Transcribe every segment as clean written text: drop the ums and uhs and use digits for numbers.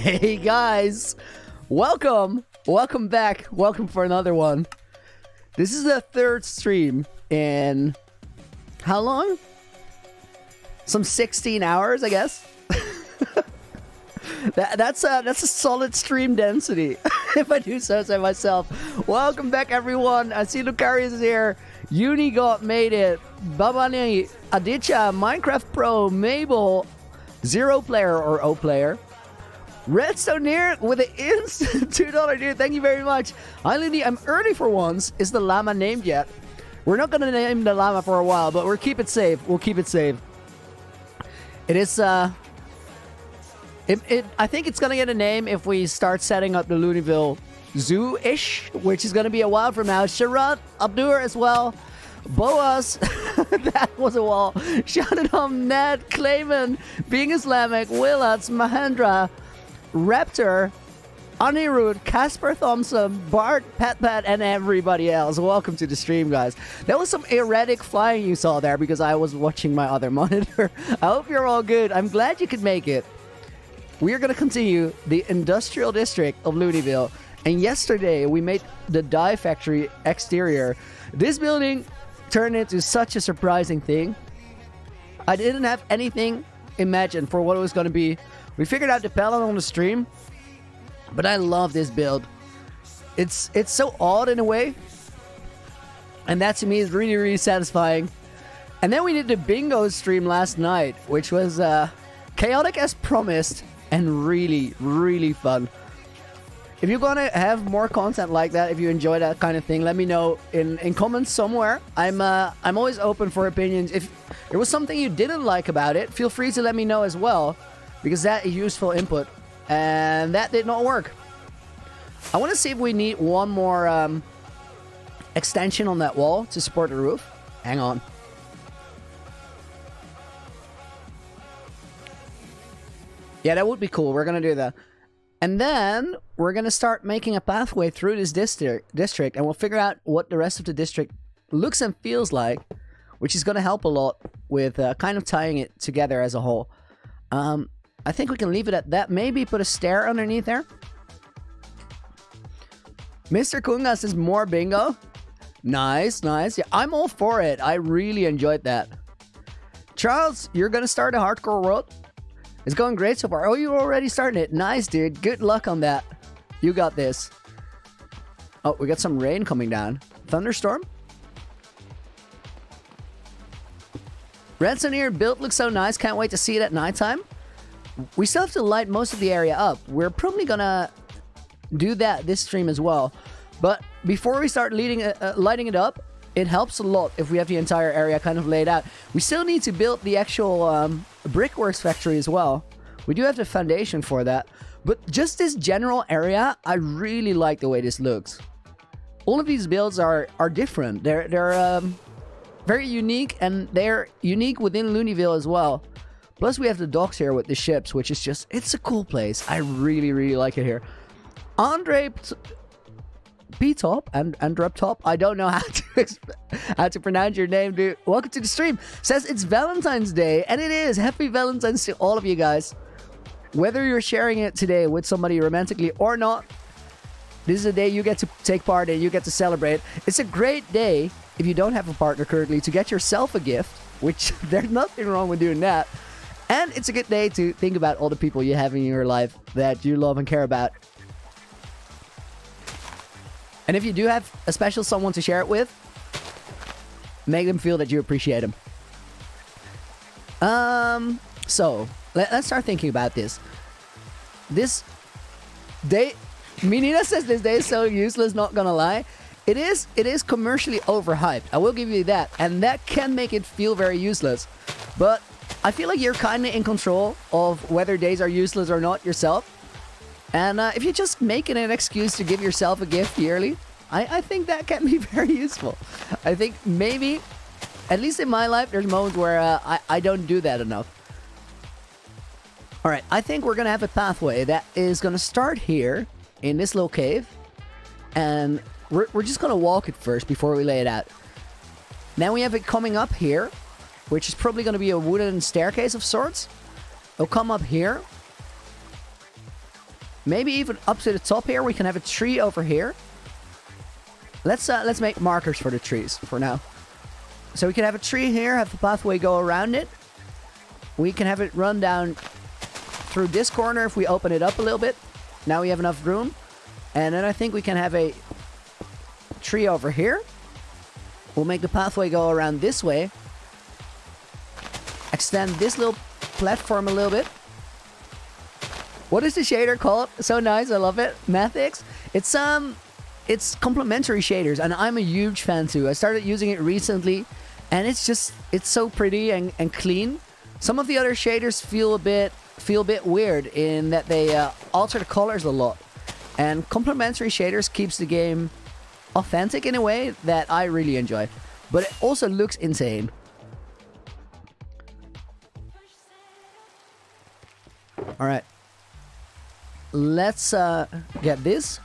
Hey guys, welcome back, welcome for another one. This is the third stream in how long? Some 16 hours, I guess. That's a solid stream density, if I do so say myself. Welcome back, everyone. I see Lucarius is here. Unigot made it. Babani, Aditya, Minecraft Pro, Mabel, Zero Player or O Player. Redstone here with an instant $2 dude. Thank you very much. Hi, Lindy. I'm early for once. Is the llama named yet? We're not going to name the llama for a while, but we'll keep it safe. We'll keep it safe. It is, I think it's going to get a name if we start setting up the Looneyville Zoo-ish, which is going to be a while from now. Sharat, Abdur as well. Boas, that was a wall. Shannon, Ned, Clayman, Being Islamic, Willats, Mahendra, Raptor, Anirudh, Casper Thompson, Bart, Pat, and everybody else. Welcome to the stream, guys. That was some erratic flying you saw there because I was watching my other monitor. I hope you're all good. I'm glad you could make it. We are going to continue the industrial district of Looneyville. And yesterday, we made the dye factory exterior. This building turned into such a surprising thing. I didn't have anything imagined for what it was going to be. We figured out the palette on the stream, but I love this build. It's so odd in a way, and that to me is really, really satisfying. And then we did the bingo stream last night, which was chaotic as promised and really, really fun. If you're gonna have more content like that, if you enjoy that kind of thing, let me know in comments somewhere. I'm always open for opinions. If there was something you didn't like about it, feel free to let me know as well, because that is useful input. And that did not work. I want to see if we need one more extension on that wall to support the roof. Hang on. Yeah, that would be cool. We're gonna do that. And then we're going to start making a pathway through this district, and we'll figure out what the rest of the district looks and feels like, which is going to help a lot with kind of tying it together as a whole. I think we can leave it at that. Maybe put a stair underneath there. Mr. Kunga says more bingo. Nice, nice. Yeah, I'm all for it. I really enjoyed that. Charles, you're going to start a hardcore world? It's going great so far. Oh, you're already starting it. Nice, dude. Good luck on that. You got this. Oh, we got some rain coming down. Thunderstorm? Redstone here. Build looks so nice. Can't wait to see it at nighttime. We still have to light most of the area up. We're probably gonna do that this stream as well. But before we start lighting it up, it helps a lot if we have the entire area kind of laid out. We still need to build the actual brickworks factory as well. We do have the foundation for that. But just this general area, I really like the way this looks. All of these builds are different. They're very unique, and they're unique within Looneyville as well. Plus we have the docks here with the ships, which is just, it's a cool place. I really, really like it here. Andre P-Top and Drop Top. I don't know how to pronounce your name, dude. Welcome to the stream. Says it's Valentine's Day, and it is. Happy Valentine's to all of you guys. Whether you're sharing it today with somebody romantically or not, this is a day you get to take part in, you get to celebrate. It's a great day, if you don't have a partner currently, to get yourself a gift, which there's nothing wrong with doing that. And it's a good day to think about all the people you have in your life that you love and care about. And if you do have a special someone to share it with, make them feel that you appreciate them. So, let's start thinking about this. This day, Minina says this day is so useless, not gonna lie. It is commercially overhyped. I will give you that. And that can make it feel very useless. But I feel like you're kind of in control of whether days are useless or not yourself. And if you just make it an excuse to give yourself a gift yearly, I think that can be very useful. I think maybe, at least in my life, there's moments where I don't do that enough. Alright, I think we're going to have a pathway that is going to start here in this little cave. And we're just going to walk it first before we lay it out. Then we have it coming up here, which is probably going to be a wooden staircase of sorts. It'll come up here. Maybe even up to the top here. We can have a tree over here. Let's make markers for the trees for now. So we can have a tree here, have the pathway go around it. We can have it run down through this corner if we open it up a little bit. Now we have enough room. And then I think we can have a tree over here. We'll make the pathway go around this way. Extend this little platform a little bit. What is the shader called? So nice, I love it. Mathix. It's complementary shaders, and I'm a huge fan too. I started using it recently, and it's so pretty and clean. Some of the other shaders feel a bit weird in that they alter the colors a lot. And complementary shaders keeps the game authentic in a way that I really enjoy. But it also looks insane. Alright. Let's get this.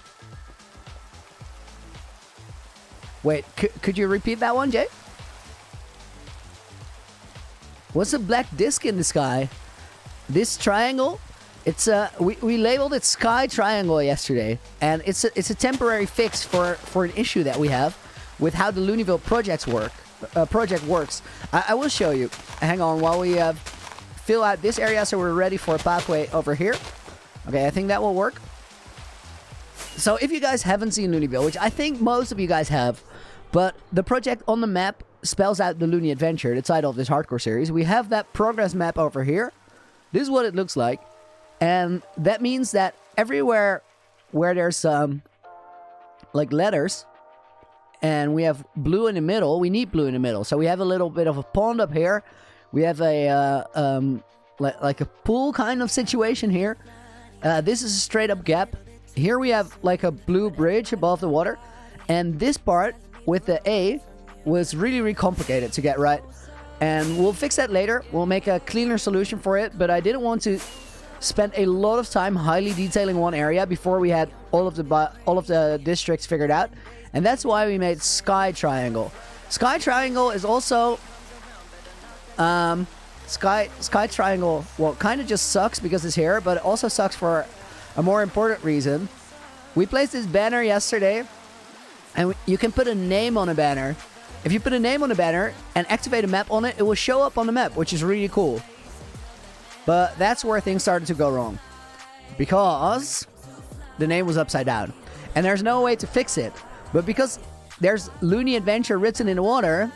Wait, could you repeat that one, Jay? What's a black disc in the sky? This triangle? It's we labeled it Sky Triangle yesterday, and it's a temporary fix for an issue that we have with how the Looneyville project works. I will show you. Hang on while we fill out this area so we're ready for a pathway over here. Okay, I think that will work. So if you guys haven't seen Looneyville, which I think most of you guys have, but the project on the map spells out the Looney Adventure, the title of this hardcore series. We have that progress map over here. This is what it looks like. And that means that everywhere where there's like letters and we have blue in the middle, we need blue in the middle. So we have a little bit of a pond up here. We have a like a pool kind of situation here. This is a straight up gap. Here we have like a blue bridge above the water. And this part with the A was really complicated to get right. And we'll fix that later. We'll make a cleaner solution for it. But I didn't want to spend a lot of time highly detailing one area before we had all of the districts figured out. And that's why we made Sky Triangle. Sky Triangle is also... Sky Triangle, well, kind of just sucks because it's here, but it also sucks for a more important reason. We placed this banner yesterday, and you can put a name on a banner. If you put a name on a banner and activate a map on it, it will show up on the map, which is really cool. But that's where things started to go wrong. Because the name was upside down. And there's no way to fix it. But because there's Looney Adventure written in the water,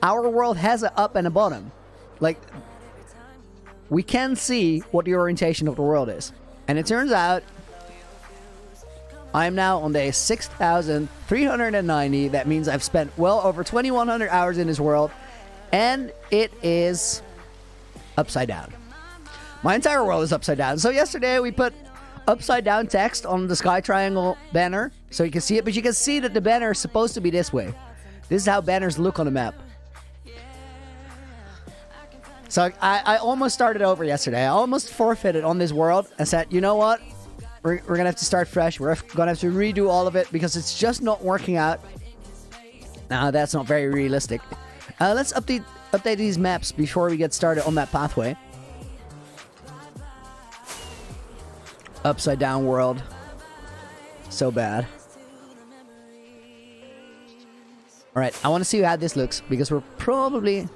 our world has an up and a bottom. Like, we can see what the orientation of the world is. And it turns out I am now on day 6,390. That means I've spent well over 2,100 hours in this world. And it is upside down. My entire world is upside down. So yesterday we put upside down text on the Sky Triangle banner so you can see it. But you can see that the banner is supposed to be this way. This is how banners look on a map. So I almost started over yesterday. I almost forfeited on this world and said, you know what? We're going to have to start fresh. We're going to have to redo all of it because it's just not working out. Now, that's not very realistic. Let's update these maps before we get started on that pathway. Upside down world. So bad. Alright, I want to see how this looks because we're probably...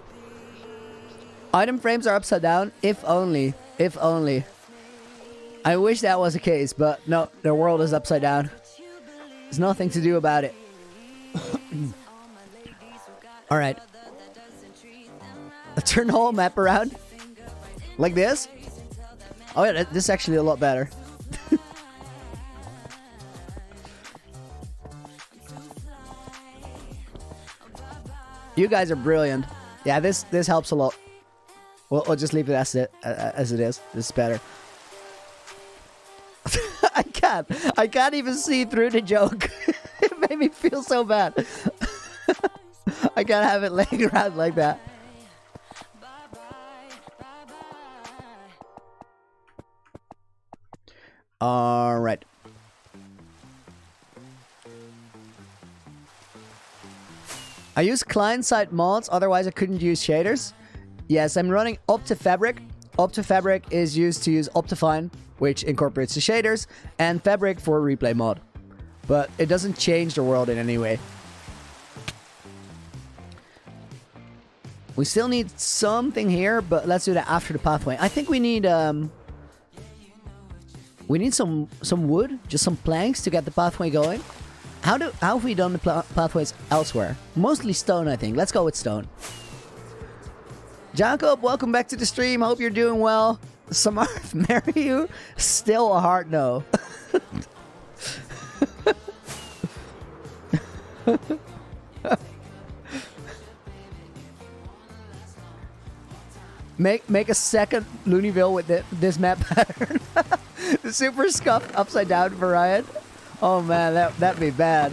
Item frames are upside down. If only. If only. I wish that was the case, but no, the world is upside down. There's nothing to do about it. Alright. Turn the whole map around. Like this. Oh yeah, this is actually a lot better. You guys are brilliant. Yeah, this helps a lot. We'll just leave it as it is. This is better. I can't even see through the joke. It made me feel so bad. I can't have it laying around like that. All right. I use client-side mods, otherwise I couldn't use shaders. Yes, I'm running Opti Fabric. Optifabric is used to use Optifine, which incorporates the shaders, and Fabric for replay mod. But it doesn't change the world in any way. We still need something here, but let's do that after the pathway. I think we need some wood, just some planks to get the pathway going. How have we done the pathways elsewhere? Mostly stone, I think. Let's go with stone. Jacob, welcome back to the stream. Hope you're doing well. Samarth, marry you? Still a hard no. Make a second Looneyville with this map pattern. The super scuffed upside down variant. Oh man, that'd be bad.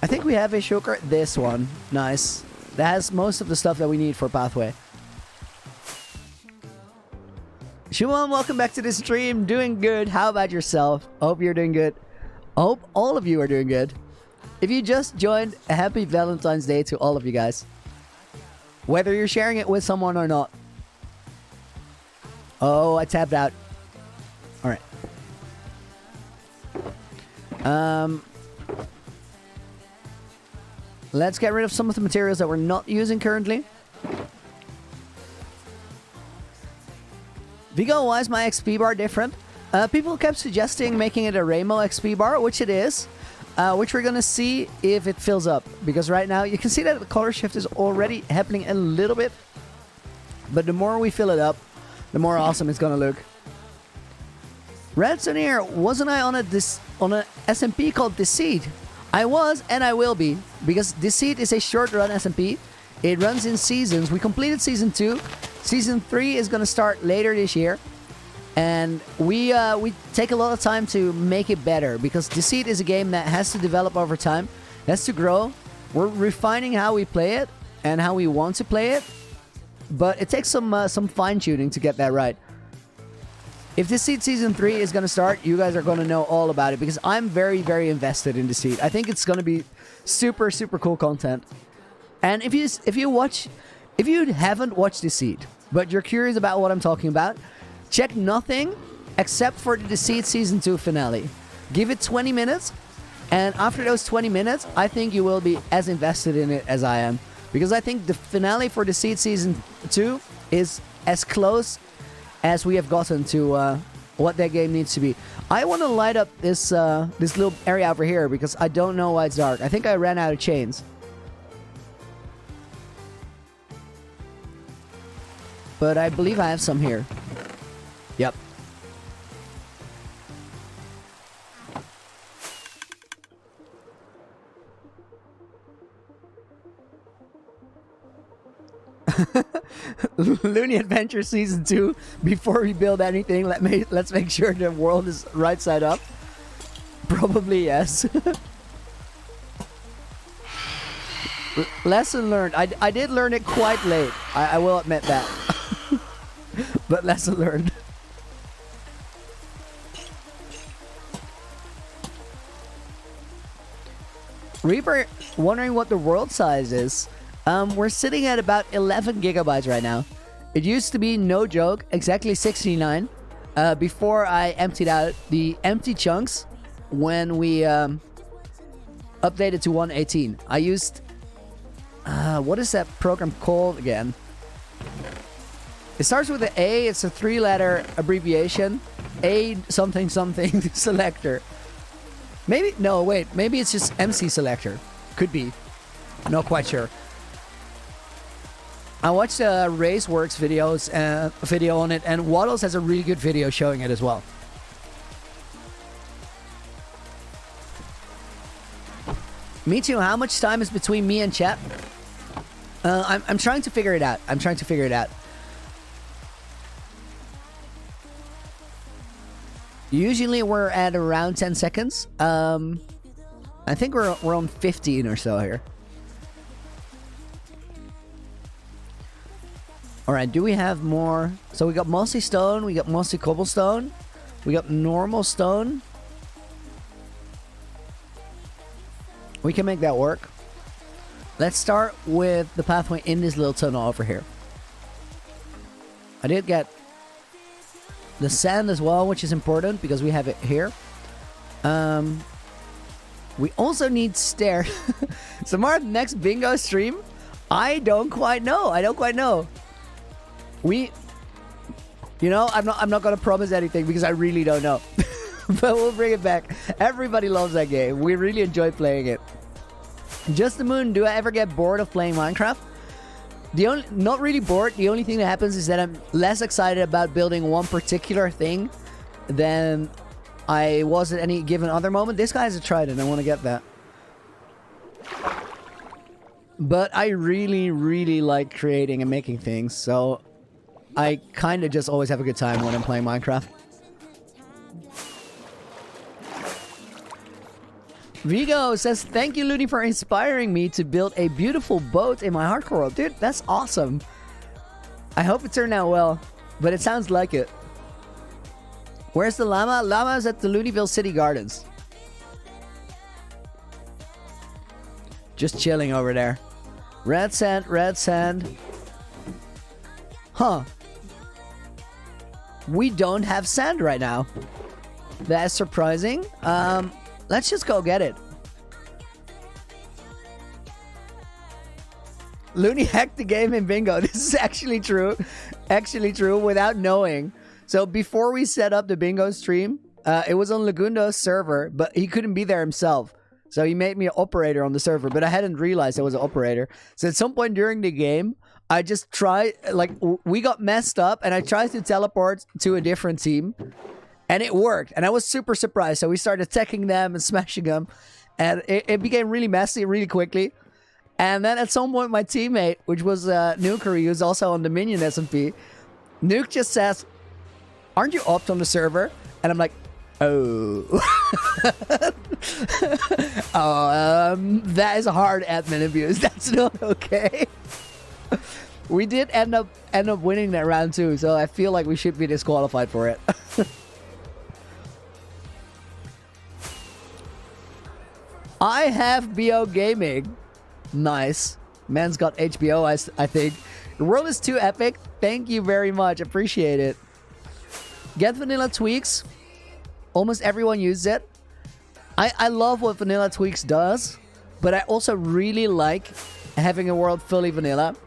I think we have a shulker. This one. Nice. That has most of the stuff that we need for pathway. Shumon, welcome back to the stream. Doing good. How about yourself? Hope you're doing good. Hope all of you are doing good. If you just joined, a happy Valentine's Day to all of you guys. Whether you're sharing it with someone or not. Oh, I tapped out. Alright. Let's get rid of some of the materials that we're not using currently. Vigo, why is my XP bar different? People kept suggesting making it a rainbow XP bar, which it is. Which we're gonna see if it fills up. Because right now, you can see that the color shift is already happening a little bit. But the more we fill it up, the more awesome it's gonna look. Redstone here, wasn't I on a SMP called Deceit? I was, and I will be. Because Deceit is a short run SMP. It runs in seasons. We completed Season 2. Season 3 is gonna start later this year. And we take a lot of time to make it better, because Deceit is a game that has to develop over time, has to grow. We're refining how we play it and how we want to play it, but it takes some fine-tuning to get that right. If Deceit Season 3 is going to start, you guys are going to know all about it, because I'm very, very invested in Deceit. I think it's going to be super, super cool content. And if you haven't watched Deceit, but you're curious about what I'm talking about, check nothing except for the Deceit Season 2 finale. Give it 20 minutes, and after those 20 minutes, I think you will be as invested in it as I am. Because I think the finale for Deceit Season 2 is as close as we have gotten to what that game needs to be. I want to light up this little area over here, because I don't know why it's dark. I think I ran out of chains. But I believe I have some here. Yep. Looney Adventure Season 2. Before we build anything, let's make sure the world is right side up. Probably yes. Lesson learned. I did learn it quite late. I will admit that. But lesson learned. Reaper wondering what the world size is. We're sitting at about 11 gigabytes right now. It used to be, no joke, exactly 69 before I emptied out the empty chunks when we updated to 118. I used what is that program called again? It starts with an A. It's a 3-letter abbreviation. A something something selector. Maybe, no, wait. Maybe it's just MC selector. Could be. Not quite sure. I watched Raceworks video on it, and Waddles has a really good video showing it as well. Me too. How much time is between me and chat? I'm trying to figure it out. Usually we're at around 10 seconds. I think we're on 15 or so here. Alright, do we have more? So we got mossy stone, we got mossy cobblestone, we got normal stone. We can make that work. Let's start with the pathway in this little tunnel over here. I did get the sand as well, which is important because we have it here. We also need stairs. Samar, next bingo stream? I don't quite know. You know, I'm not gonna promise anything because I really don't know. But we'll bring it back. Everybody loves that game. We really enjoy playing it. Just the Moon, do I ever get bored of playing Minecraft? Not really bored. The only thing that happens is that I'm less excited about building one particular thing than I was at any given other moment. This guy has a trident. I want to get that. But I really, really like creating and making things. So I kind of just always have a good time when I'm playing Minecraft. Vigo says, thank you, Looney, for inspiring me to build a beautiful boat in my hardcore world. Dude, that's awesome. I hope it turned out well, but it sounds like it. Where's the llama? Llama's at the Looneyville City Gardens. Just chilling over there. Red sand, red sand. Huh. We don't have sand right now. That's surprising. Let's just go get it. Looney hacked the game in bingo. This is actually true. Actually true without knowing. So before we set up the bingo stream, it was on Lagundo's server, but he couldn't be there himself. So he made me an operator on the server, but I hadn't realized I was an operator. So at some point during the game, I just tried, like, we got messed up and I tried to teleport to a different team. And it worked. And I was super surprised. So we started attacking them and smashing them. And it became really messy really quickly. And then at some point, my teammate, which was Nukery, who's also on the Minion SMP, Nuke just says, aren't you opt on the server? And I'm like, oh. That is hard admin abuse. That's not okay. We did end up winning that round too. So I feel like we should be disqualified for it. I have BO Gaming. Nice. Man's got HBO, I think. The world is too epic. Thank you very much. Appreciate it. Get Vanilla Tweaks. Almost everyone uses it. I love what Vanilla Tweaks does, but I also really like having a world fully vanilla.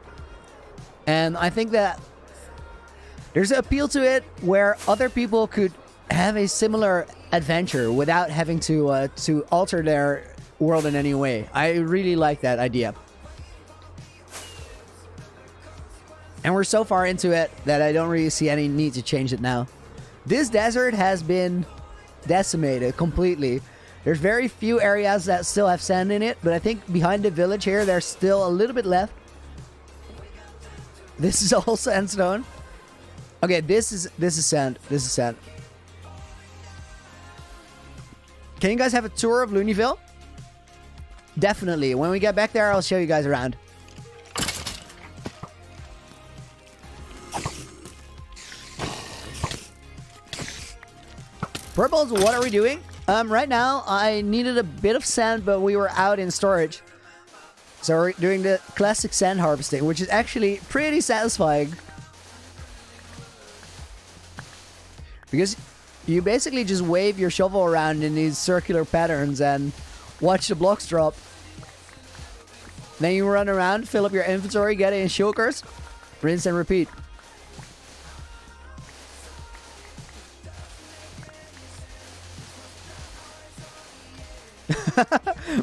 And I think that there's an appeal to it where other people could have a similar adventure without having to alter their world in any way. I really like that idea. And we're so far into it that I don't really see any need to change it now. This desert has been decimated completely. There's very few areas that still have sand in it, but I think behind the village here, there's still a little bit left. This is all sandstone. Okay, this is sand. This is sand. Can you guys have a tour of Looneyville? Definitely. When we get back there, I'll show you guys around. Purples, what are we doing? Right now, I needed a bit of sand, but we were out in storage. So we're doing the classic sand harvesting, which is actually pretty satisfying. Because you basically just wave your shovel around in these circular patterns and watch the blocks drop. Then you run around, fill up your inventory, get it in shulkers, rinse and repeat.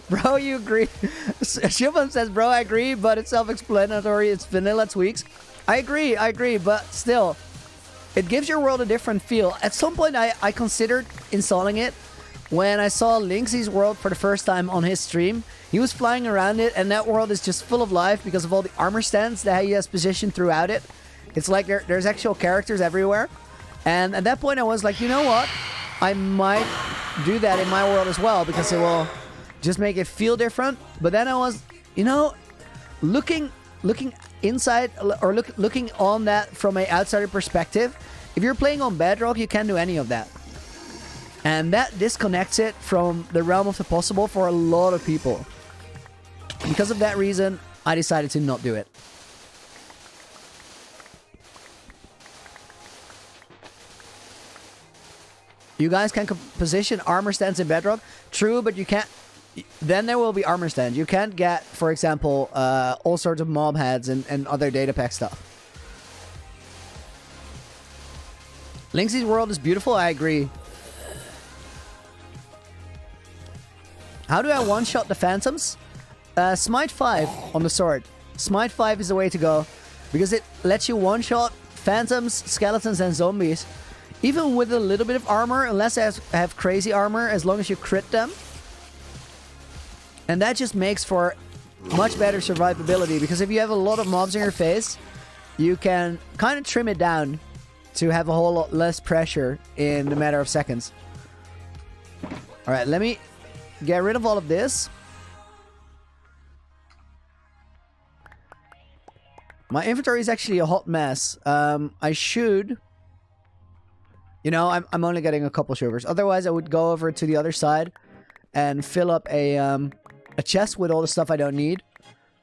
Bro, you agree? Shubham says, bro, I agree, but it's self-explanatory. It's vanilla tweaks. I agree, but still, it gives your world a different feel. At some point, I considered installing it. When I saw Linksy's world for the first time on his stream, he was flying around it, and that world is just full of life because of all the armor stands that he has positioned throughout it. It's like there's actual characters everywhere. And at that point, I was like, you know what? I might do that in my world as well because it will just make it feel different. But then I was, you know, looking inside or looking on that from an outsider perspective. If you're playing on Bedrock, you can't do any of that. And that disconnects it from the realm of the possible for a lot of people. Because of that reason, I decided to not do it. You guys can position armor stands in Bedrock. True, but you can't... Then there will be armor stands. You can't get, for example, all sorts of mob heads and other data pack stuff. Lynx's world is beautiful. I agree. How do I one-shot the phantoms? Smite 5 on the sword. Smite 5 is the way to go. Because it lets you one-shot phantoms, skeletons, and zombies. Even with a little bit of armor, unless they have crazy armor, as long as you crit them. And that just makes for much better survivability. Because if you have a lot of mobs in your face, you can kind of trim it down to have a whole lot less pressure in a matter of seconds. Alright, let me get rid of all of this. My inventory is actually a hot mess. I should... You know, I'm only getting a couple sugars. Otherwise, I would go over to the other side and fill up a chest with all the stuff I don't need.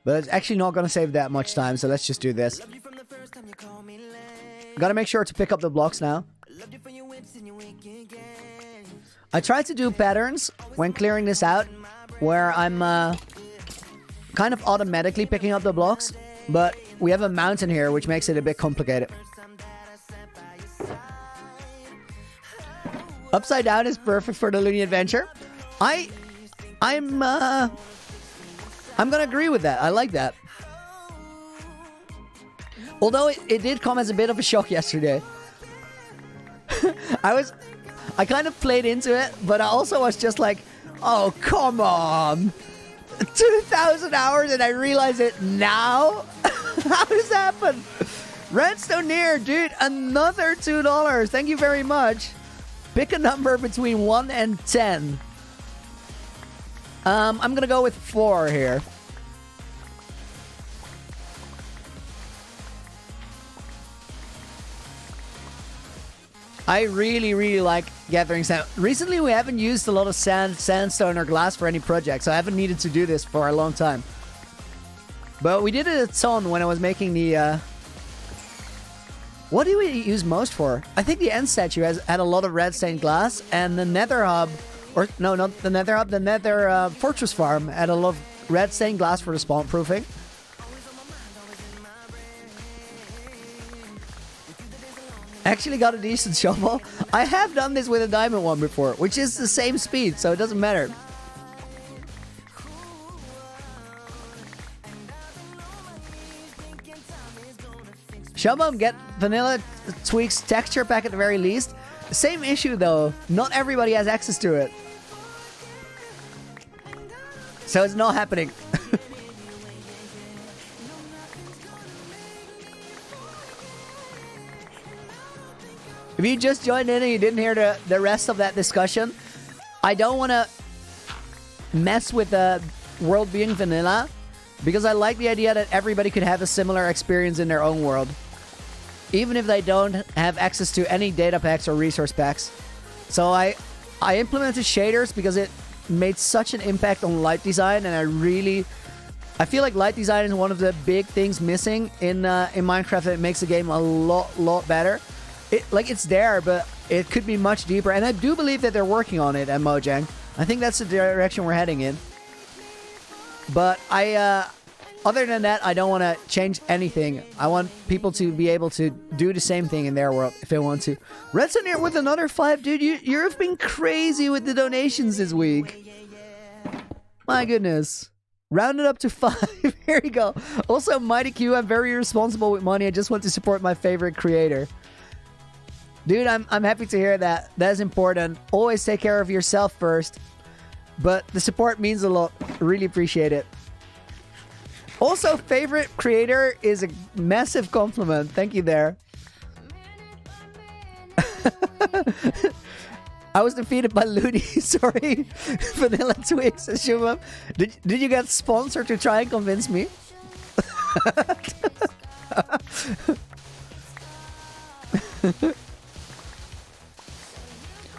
But it's actually not going to save that much time, so let's just do this. Gotta make sure to pick up the blocks now. I tried to do patterns when clearing this out, where I'm kind of automatically picking up the blocks, but we have a mountain here, which makes it a bit complicated. Upside down is perfect for the Looney Adventure. I'm gonna agree with that. I like that. Although it did come as a bit of a shock yesterday. I kind of played into it, but I also was just like, oh, come on. 2,000 hours and I realize it now? How does that happen? Redstone near, dude. Another $2. Thank you very much. Pick a number between 1 and 10. I'm gonna go with 4 here. I really, really like gathering sand. Recently, we haven't used a lot of sandstone, or glass for any project, so I haven't needed to do this for a long time. But we did it a ton when I was making the... What do we use most for? I think the end statue had a lot of red stained glass, and the Nether Hub... Or, no, not the Nether Hub, the Nether Fortress Farm had a lot of red stained glass for the spawn proofing. Actually got a decent shovel. I have done this with a diamond one before, which is the same speed, so it doesn't matter. Showbum, get Vanilla Tweaks texture pack at the very least. Same issue though, not everybody has access to it. So it's not happening. If you just joined in and you didn't hear the rest of that discussion, I don't want to mess with the world being vanilla, because I like the idea that everybody could have a similar experience in their own world, even if they don't have access to any data packs or resource packs. So I implemented shaders because it made such an impact on light design, and I feel like light design is one of the big things missing in Minecraft that makes the game a lot better. It's there, but it could be much deeper, and I do believe that they're working on it at Mojang. I think that's the direction we're heading in. But other than that, I don't want to change anything. I want people to be able to do the same thing in their world if they want to. Redstone here with another 5. Dude, you've been crazy with the donations this week. My goodness. Round it up to 5. Here you go. Also, Mighty Q, I'm very responsible with money. I just want to support my favorite creator. Dude, I'm happy to hear that. That's important. Always take care of yourself first. But the support means a lot. Really appreciate it. Also, favorite creator is a massive compliment. Thank you there. I was defeated by Looney. Sorry. Vanilla Twigs. Did you get sponsored to try and convince me?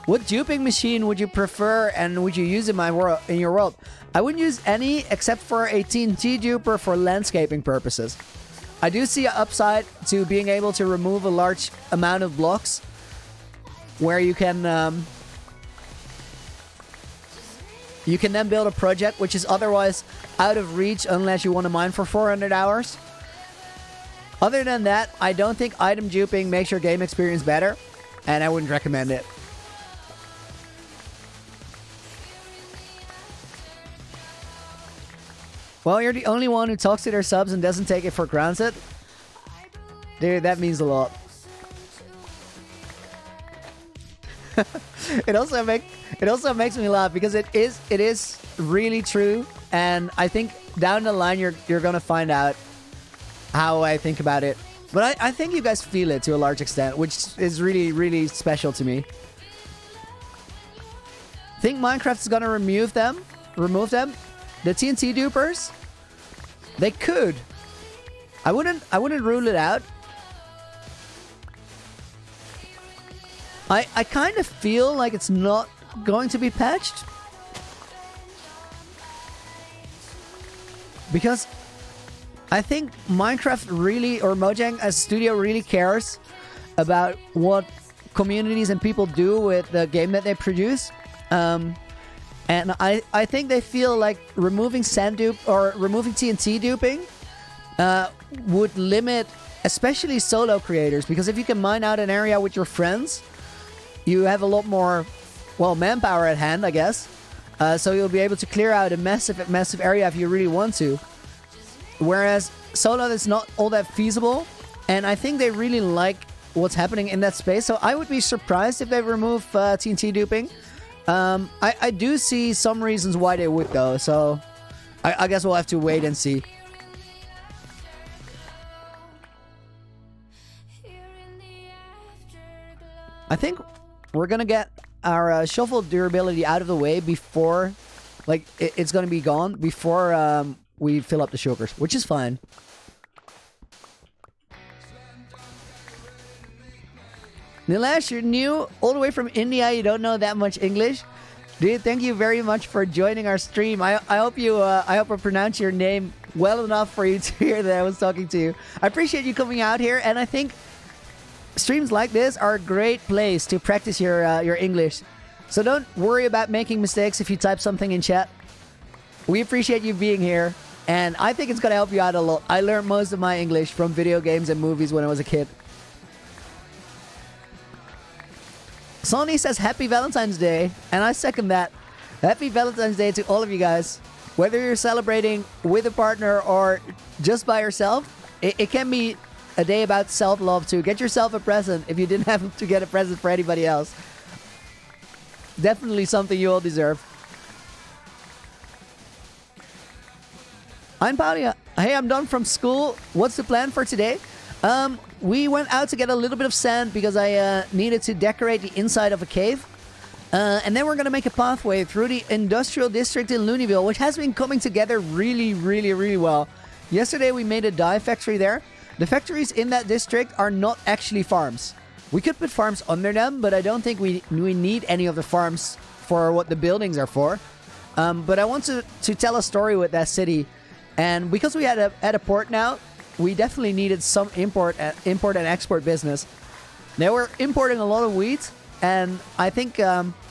What duping machine would you prefer, and would you use in your world? I wouldn't use any except for a TNT duper for landscaping purposes. I do see an upside to being able to remove a large amount of blocks, where you can You can then build a project which is otherwise out of reach unless you want to mine for 400 hours. Other than that, I don't think item duping makes your game experience better, and I wouldn't recommend it. Well, you're the only one who talks to their subs and doesn't take it for granted. Dude, that means a lot. It also makes me laugh because it is really true, and I think down the line you're gonna find out how I think about it. But I think you guys feel it to a large extent, which is really, really special to me. Think Minecraft is gonna remove them? The TNT dupers? They could. I wouldn't rule it out. I kind of feel like it's not going to be patched. Because I think Minecraft really, or Mojang as a studio really cares about what communities and people do with the game that they produce. And I think they feel like removing sand dupe or removing TNT duping would limit especially solo creators, because if you can mine out an area with your friends, you have a lot more, well, manpower at hand, I guess. So you'll be able to clear out a massive area if you really want to. Whereas solo, that's not all that feasible. And I think they really like what's happening in that space. So I would be surprised if they remove TNT duping. I do see some reasons why they would, though. So I guess we'll have to wait and see. I think we're gonna get our shuffle durability out of the way before, like, it's gonna be gone before we fill up the sugars, which is fine. Nilesh, you're new, all the way from India. You don't know that much English, dude. Thank you very much for joining our stream. I hope I pronounce your name well enough for you to hear that I was talking to you. I appreciate you coming out here, and I think streams like this are a great place to practice your English. So don't worry about making mistakes if you type something in chat. We appreciate you being here, and I think it's going to help you out a lot. I learned most of my English from video games and movies when I was a kid. Sonny says Happy Valentine's Day, and I second that. Happy Valentine's Day to all of you guys. Whether you're celebrating with a partner or just by yourself, it can be a day about self-love too. Get yourself a present if you didn't have to get a present for anybody else. Definitely something you all deserve. I'm Paulia. Hey, I'm done from school. What's the plan for today? We went out to get a little bit of sand because I needed to decorate the inside of a cave. And then we're going to make a pathway through the industrial district in Looneyville, which has been coming together really, really, really well. Yesterday we made a dye factory there. The factories in that district are not actually farms. We could put farms under them, but I don't think we need any of the farms for what the buildings are for. But I want to tell a story with that city. And because we had a port now, we definitely needed some import and export business. They were importing a lot of wheat, and I think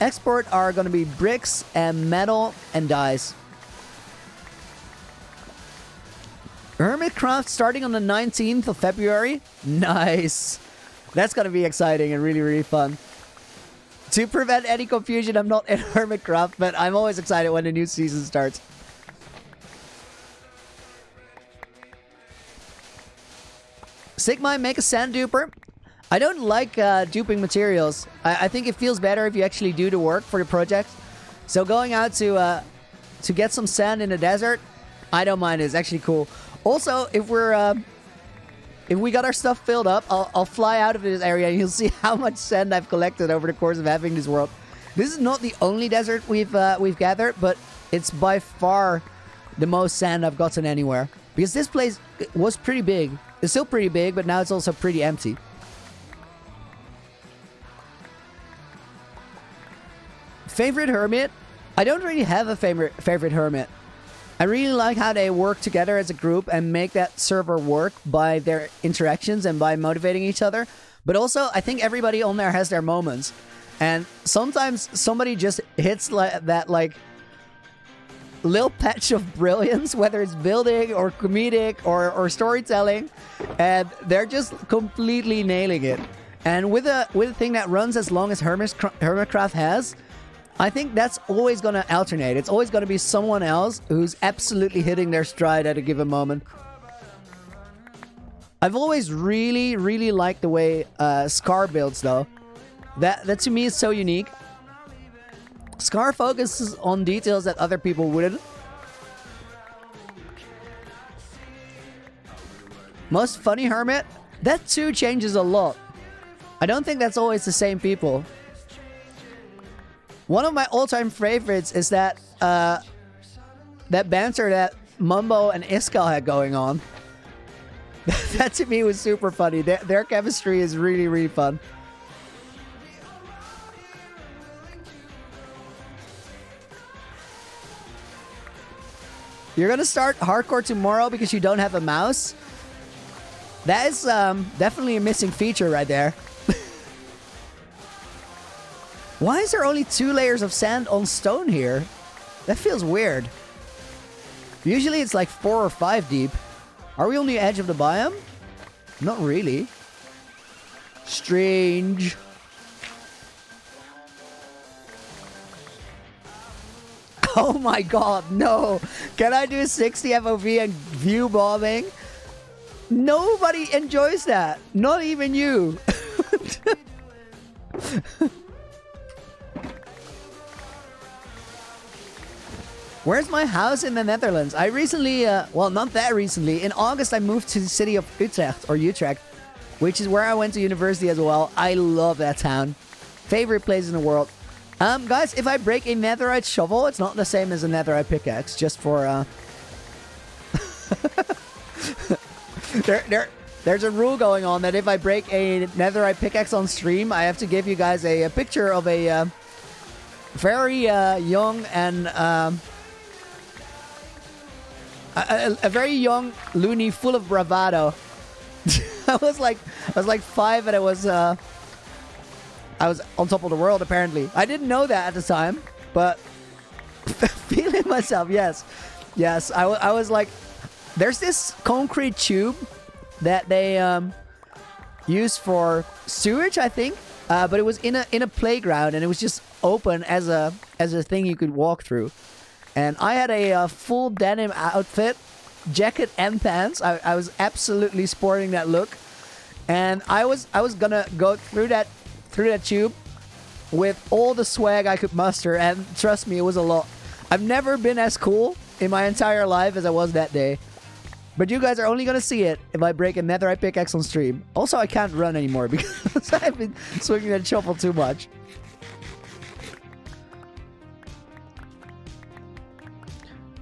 export are going to be bricks and metal and dyes. Hermitcraft starting on the 19th of February. Nice. That's going to be exciting and really, really fun. To prevent any confusion, I'm not in Hermitcraft, but I'm always excited when the new season starts. Sigma, make a sand duper. I don't like duping materials. I think it feels better if you actually do the work for the project. So going out to get some sand in the desert, I don't mind. It's actually cool. Also, if we got our stuff filled up, I'll fly out of this area and you'll see how much sand I've collected over the course of having this world. This is not the only desert we've gathered, but it's by far the most sand I've gotten anywhere. Because this place was pretty big. It's still pretty big, but now it's also pretty empty. Favorite hermit? I don't really have a favorite hermit. I really like how they work together as a group and make that server work by their interactions and by motivating each other. But also, I think everybody on there has their moments. And sometimes somebody just hits that little patch of brilliance, whether it's building or comedic or storytelling, and they're just completely nailing it. And with a thing that runs as long as Hermitcraft has, I think that's always going to alternate. It's always going to be someone else who's absolutely hitting their stride at a given moment. I've always really, really liked the way Scar builds, though. That to me is so unique. Scar focuses on details that other people wouldn't. Most funny Hermit? That too changes a lot. I don't think that's always the same people. One of my all-time favorites is that that banter that Mumbo and Iskal had going on. That to me was super funny. Their chemistry is really, really fun. You're gonna start hardcore tomorrow because you don't have a mouse? That is definitely a missing feature right there. Why is there only 2 layers of sand on stone here? That feels weird. Usually it's like 4 or 5 deep. Are we on the edge of the biome? Not really. Strange. Oh my god, no. Can I do 60 FOV and view bombing? Nobody enjoys that. Not even you. Where's my house in the Netherlands? I recently, well, not that recently. In August, I moved to the city of Utrecht, or Utrecht, which is where I went to university as well. I love that town. Favorite place in the world. Guys, if I break a netherite shovel, it's not the same as a netherite pickaxe, just for, There's a rule going on that if I break a netherite pickaxe on stream, I have to give you guys a picture of a very young and a very young loony full of bravado. I was like 5 and I was on top of the world apparently. I didn't know that at the time, but feeling myself, yes. I was like, there's this concrete tube that they use for sewage, I think, but it was in a playground and it was just open as a thing you could walk through. And I had a full denim outfit, jacket and pants. I was absolutely sporting that look, and I was gonna go through that tube with all the swag I could muster, and trust me, it was a lot. I've never been as cool in my entire life as I was that day. But you guys are only gonna see it if I break a netherite pickaxe on stream. Also, I can't run anymore because I've been swinging that shovel too much.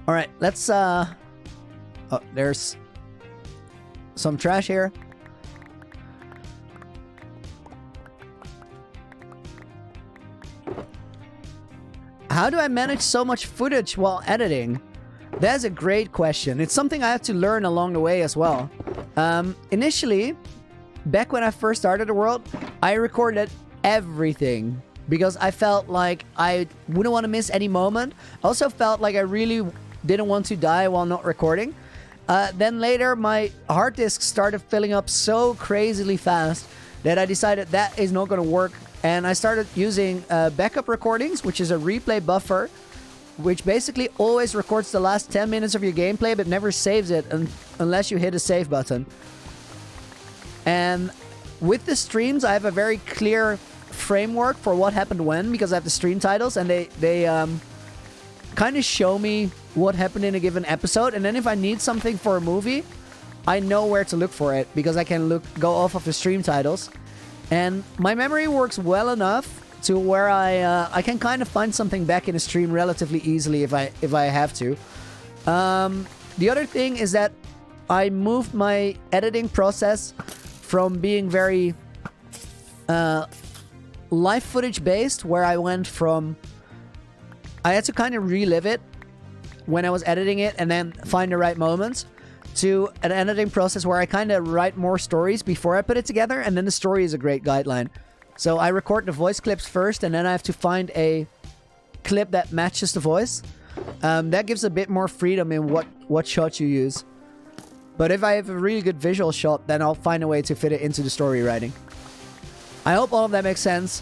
All right, let's oh, there's some trash here. How do I manage so much footage while editing? That's a great question. It's something I have to learn along the way as well. Initially, back when I first started the world, I recorded everything because I felt like I wouldn't want to miss any moment. Also felt like I really didn't want to die while not recording. Then later, my hard disk started filling up so crazily fast that I decided that is not going to work. And I started using backup recordings, which is a replay buffer, which basically always records the last 10 minutes of your gameplay, but never saves it unless you hit a save button. And with the streams, I have a very clear framework for what happened when, because I have the stream titles, and they kind of show me what happened in a given episode. And then if I need something for a movie, I know where to look for it, because I can go off of the stream titles. And my memory works well enough to where I can kind of find something back in a stream relatively easily if I have to. The other thing is that I moved my editing process from being very live footage based, where I went from I had to kind of relive it when I was editing it and then find the right moments, to an editing process where I kind of write more stories before I put it together, and then the story is a great guideline. So I record the voice clips first, and then I have to find a clip that matches the voice. That gives a bit more freedom in what shots you use. But if I have a really good visual shot, then I'll find a way to fit it into the story writing. I hope all of that makes sense.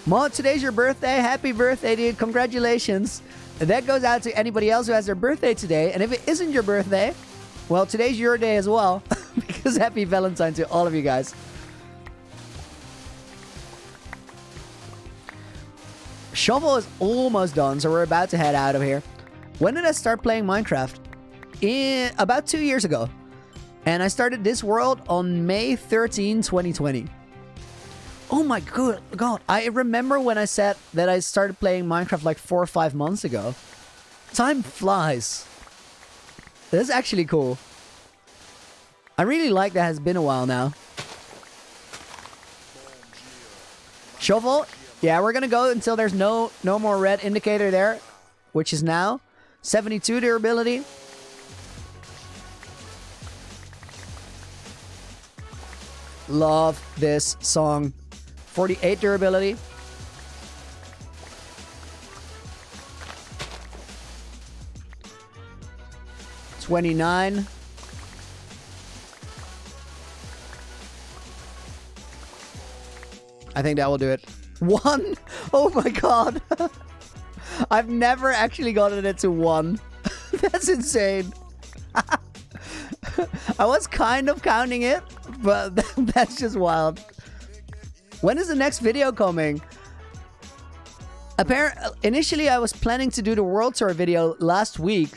Mod, today's your birthday. Happy birthday, dude. Congratulations. And that goes out to anybody else who has their birthday today. And if it isn't your birthday, well, today's your day as well. Because happy Valentine to all of you guys. Shovel is almost done, so we're about to head out of here. When did I start playing Minecraft? About 2 years ago. And I started this world on May 13, 2020. Oh my god. I remember when I said that I started playing Minecraft like 4 or 5 months ago. Time flies. That's actually cool. I really like that it's been a while now. Shovel. Yeah, we're gonna go until there's no more red indicator there. Which is now 72 durability. Love this song. 48 durability. $29. I think that will do it. 1? Oh my god. I've never actually gotten it to 1. That's insane. I was kind of counting it, but that's just wild. When is the next video coming? Initially, I was planning to do the World Tour video last week,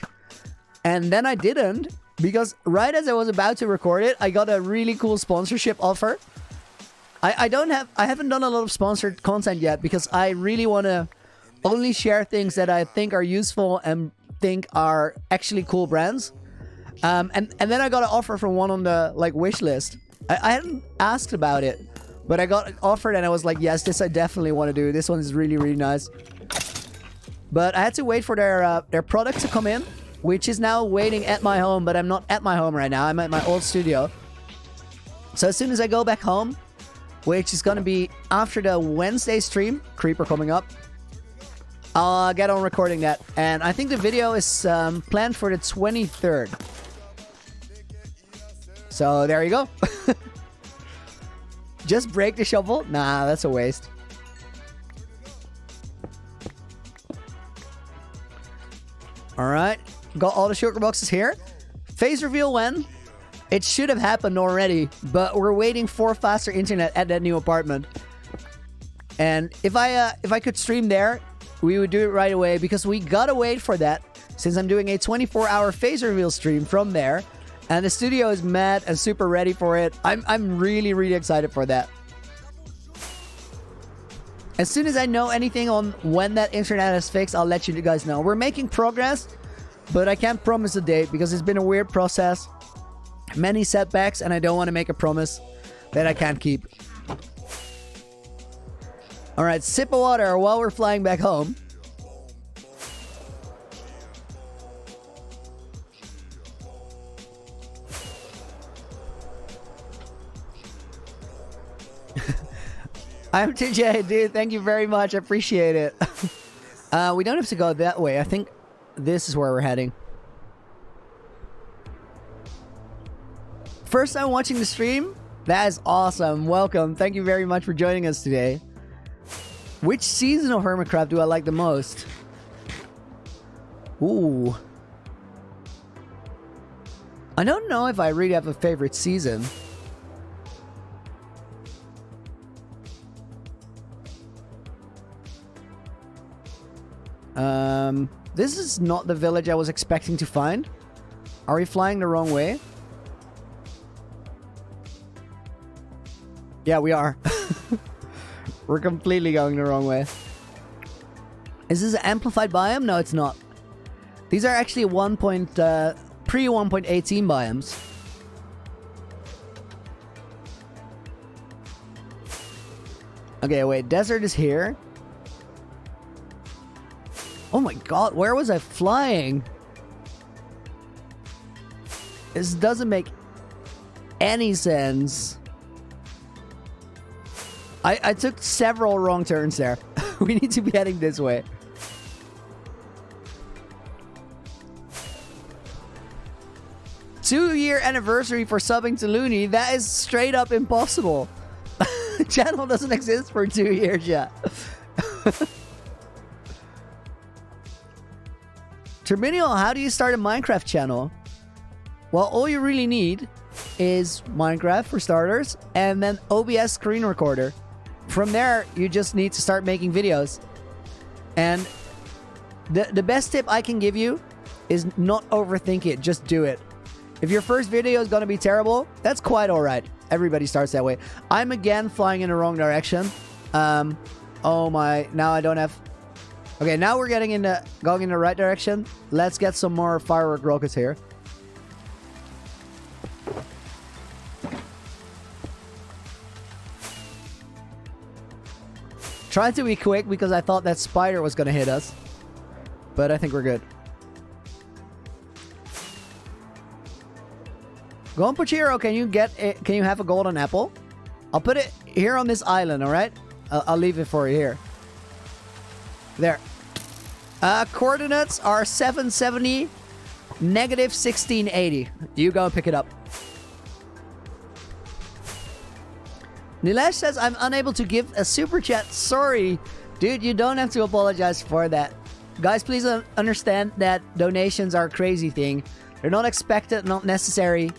and then I didn't, because right as I was about to record it, I got a really cool sponsorship offer. I haven't done a lot of sponsored content yet, because I really want to only share things that I think are useful and think are actually cool brands. And then I got an offer from one on the wish list. I hadn't asked about it, but I got offered and I was like, yes, this I definitely want to do. This one is really, really nice. But I had to wait for their product to come in, which is now waiting at my home, but I'm not at my home right now. I'm at my old studio. So as soon as I go back home, which is going to be after the Wednesday stream, Creeper coming up, I'll get on recording that. And I think the video is planned for the 23rd. So there you go. Just break the shovel? Nah, that's a waste. Alright. Got all the sugar boxes here. Phase reveal when? It should have happened already, but we're waiting for faster internet at that new apartment. And if I could stream there, we would do it right away, because we gotta wait for that, since I'm doing a 24-hour phase reveal stream from there, and the studio is mad and super ready for it. I'm really, really excited for that. As soon as I know anything on when that internet is fixed, I'll let you guys know. We're making progress, but I can't promise a date because it's been a weird process. Many setbacks, and I don't want to make a promise that I can't keep. Alright, sip of water while we're flying back home. I'm TJ, dude. Thank you very much. I appreciate it. We don't have to go that way. I think this is where we're heading. First time watching the stream? That is awesome. Welcome. Thank you very much for joining us today. Which season of Hermitcraft do I like the most? Ooh. I don't know if I really have a favorite season. This is not the village I was expecting to find. Are we flying the wrong way? Yeah, we are. We're completely going the wrong way. Is this an amplified biome? No, it's not. These are actually pre-1.18 biomes. Okay, wait. Desert is here. Oh my god, where was I flying? This doesn't make any sense. I took several wrong turns there. We need to be heading this way. 2-year anniversary for subbing to Looney. That is straight up impossible. Channel doesn't exist for 2 years yet. Terminal, how do you start a Minecraft channel? Well, all you really need is Minecraft for starters, and then OBS screen recorder. From there, you just need to start making videos. And the best tip I can give you is not overthink it, just do it. If your first video is going to be terrible, that's quite alright. Everybody starts that way. I'm again flying in the wrong direction. Oh my, now I don't have... Okay, now we're going in the right direction. Let's get some more firework rockets here. Trying to be quick because I thought that spider was going to hit us. But I think we're good. Golden Pochiro, can you have a golden apple? I'll put it here on this island, alright? I'll leave it for you here. There. Coordinates are 770, negative 1680. You go and pick it up. Nilesh says, I'm unable to give a super chat. Sorry. Dude, you don't have to apologize for that. Guys, please understand that donations are a crazy thing. They're not expected, not necessary.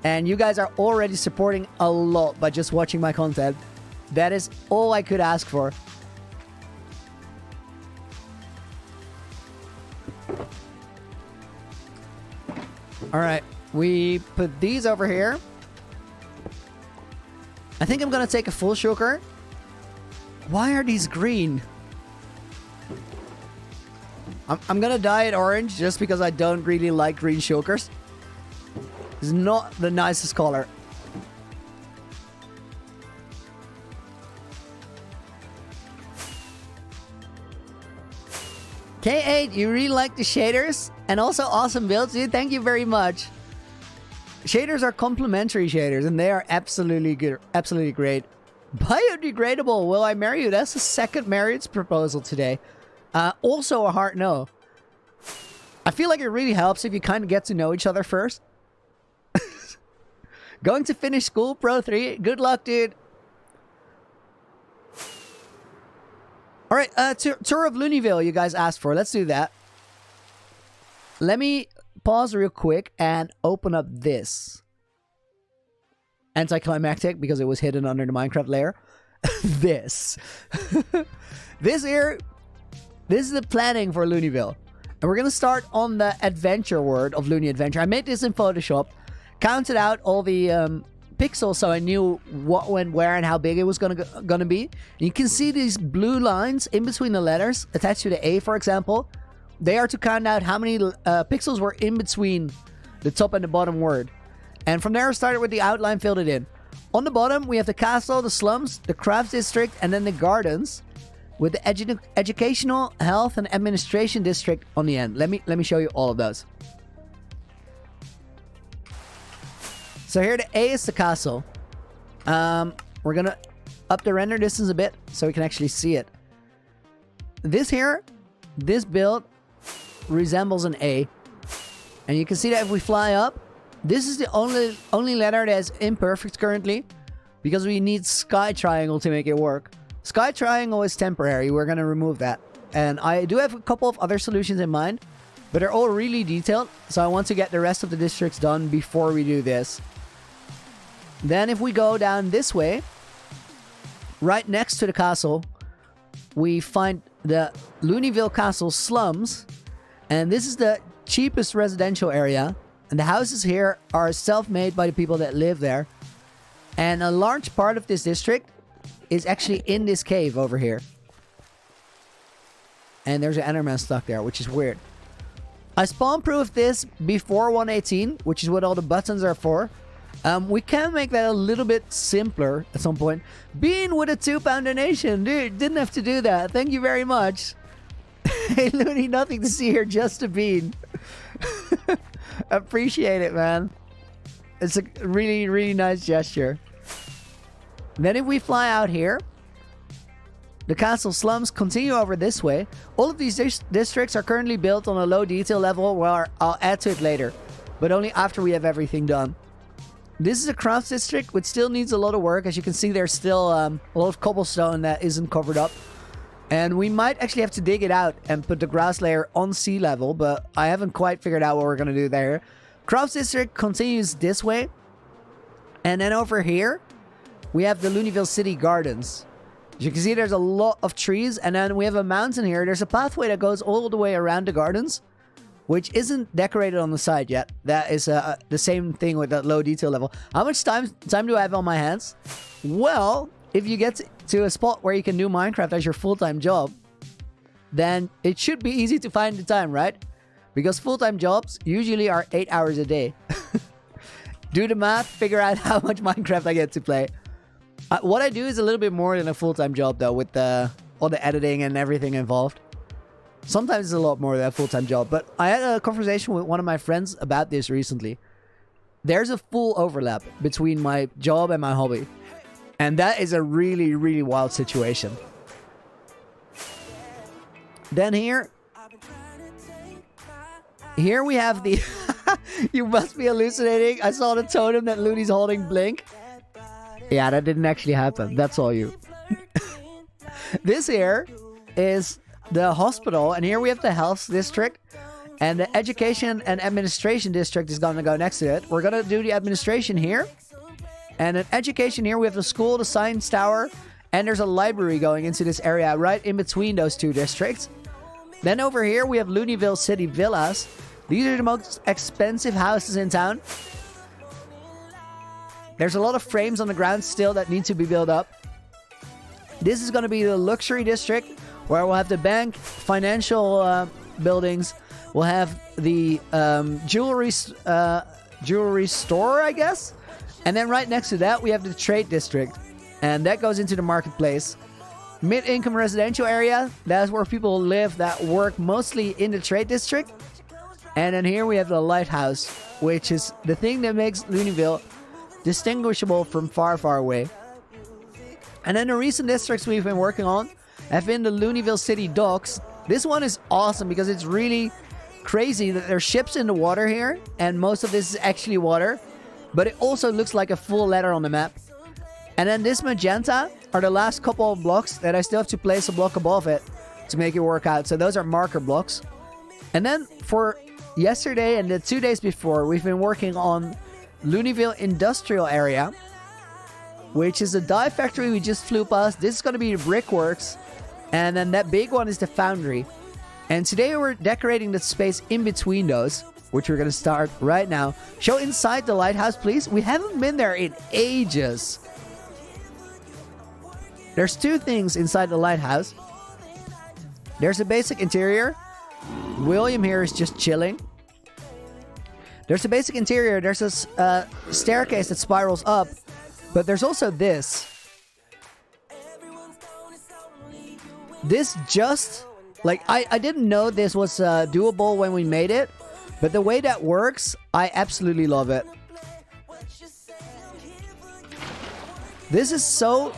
And you guys are already supporting a lot by just watching my content. That is all I could ask for. Alright, we put these over here. I think I'm gonna take a full shulker. Why are these green? I'm gonna dye it orange just because I don't really like green shulkers. It's not the nicest color. K8, you really like the shaders? And also awesome builds, dude. Thank you very much. Shaders are complementary shaders, and they are absolutely good, absolutely great. Biodegradable, will I marry you? That's the second marriage proposal today. Also a hard no. I feel like it really helps if you kind of get to know each other first. Going to finish school, Pro 3. Good luck, dude. Alright, tour of Looneyville you guys asked for. Let's do that. Let me pause real quick and open up this. Anticlimactic because it was hidden under the Minecraft layer. This. This is the planning for Looneyville. And we're going to start on the adventure word of Looney Adventure. I made this in Photoshop. Counted out all the pixels so I knew what went where and how big it was gonna be. And you can see these blue lines in between the letters attached to the A, for example. They are to count out how many pixels were in between the top and the bottom word. And from there I started with the outline, filled it in. On the bottom we have the castle, the slums, the crafts district, and then the gardens with the educational, health, and administration district on the end. Let me show you all of those. So here the A is the castle. We're gonna up the render distance a bit so we can actually see it. This build resembles an A. And you can see that if we fly up, this is the only letter that is imperfect currently because we need sky triangle to make it work. Sky triangle is temporary. We're gonna remove that. And I do have a couple of other solutions in mind, but they're all really detailed. So I want to get the rest of the districts done before we do this. Then if we go down this way, right next to the castle, we find the Looneyville Castle slums. And this is the cheapest residential area. And the houses here are self-made by the people that live there. And a large part of this district is actually in this cave over here. And there's an Enderman stuck there, which is weird. I spawn-proofed this before 1.18, which is what all the buttons are for. We can make that a little bit simpler at some point. Bean with a £2 donation. Dude, didn't have to do that. Thank you very much. Hey, Looney, nothing to see here, just a bean. Appreciate it, man. It's a really, really nice gesture. Then if we fly out here, the castle slums continue over this way. All of these districts are currently built on a low detail level where I'll add to it later. but only after we have everything done. This is a crafts district, which still needs a lot of work. As you can see, there's still a lot of cobblestone that isn't covered up. And we might actually have to dig it out and put the grass layer on sea level, but I haven't quite figured out what we're going to do there. Crafts district continues this way. And then over here, we have the Looneyville City Gardens. As you can see, there's a lot of trees. And then we have a mountain here. There's a pathway that goes all the way around the gardens, which isn't decorated on the side yet. That is the same thing with that low detail level. How much time do I have on my hands? Well, if you get to a spot where you can do Minecraft as your full-time job, then it should be easy to find the time, right? Because full-time jobs usually are 8 hours a day. Do the math, figure out how much Minecraft I get to play. What I do is a little bit more than a full-time job, though, with all the editing and everything involved. Sometimes it's a lot more than a full-time job, but I had a conversation with one of my friends about this recently. There's a full overlap between my job and my hobby. And that is a really, really wild situation. Then here we have the... You must be hallucinating. I saw the totem that Looney's holding blink. Yeah, that didn't actually happen. That's all you. This here is the hospital, and here we have the health district, and the education and administration district is going to go next to it. We're going to do the administration here, and in education here we have the school, the science tower, and there's a library going into this area right in between those two districts. Then over here we have Looneyville City Villas. These are the most expensive houses in town. There's a lot of frames on the ground still that need to be built up. This is going to be the luxury district, where we'll have the bank, financial buildings. We'll have the jewelry store, I guess. And then right next to that, we have the trade district. And that goes into the marketplace. Mid-income residential area. That's where people live that work mostly in the trade district. And then here we have the lighthouse, which is the thing that makes Looneyville distinguishable from far, far away. And then the recent districts we've been working on have been the Looneyville City Docks. This one is awesome because it's really crazy that there's ships in the water here, and most of this is actually water, but it also looks like a full letter on the map. And then this magenta are the last couple of blocks that I still have to place a block above it to make it work out. So those are marker blocks. And then for yesterday and the 2 days before, we've been working on Looneyville Industrial Area, which is a dye factory we just flew past. This is going to be the brickworks. And then that big one is the foundry. And today we're decorating the space in between those, which we're going to start right now. Show inside the lighthouse, please. We haven't been there in ages. There's two things inside the lighthouse. There's a basic interior. William here is just chilling. There's a basic interior. There's a staircase that spirals up. But there's also this. This just... Like, I didn't know this was doable when we made it. But the way that works, I absolutely love it. This is so...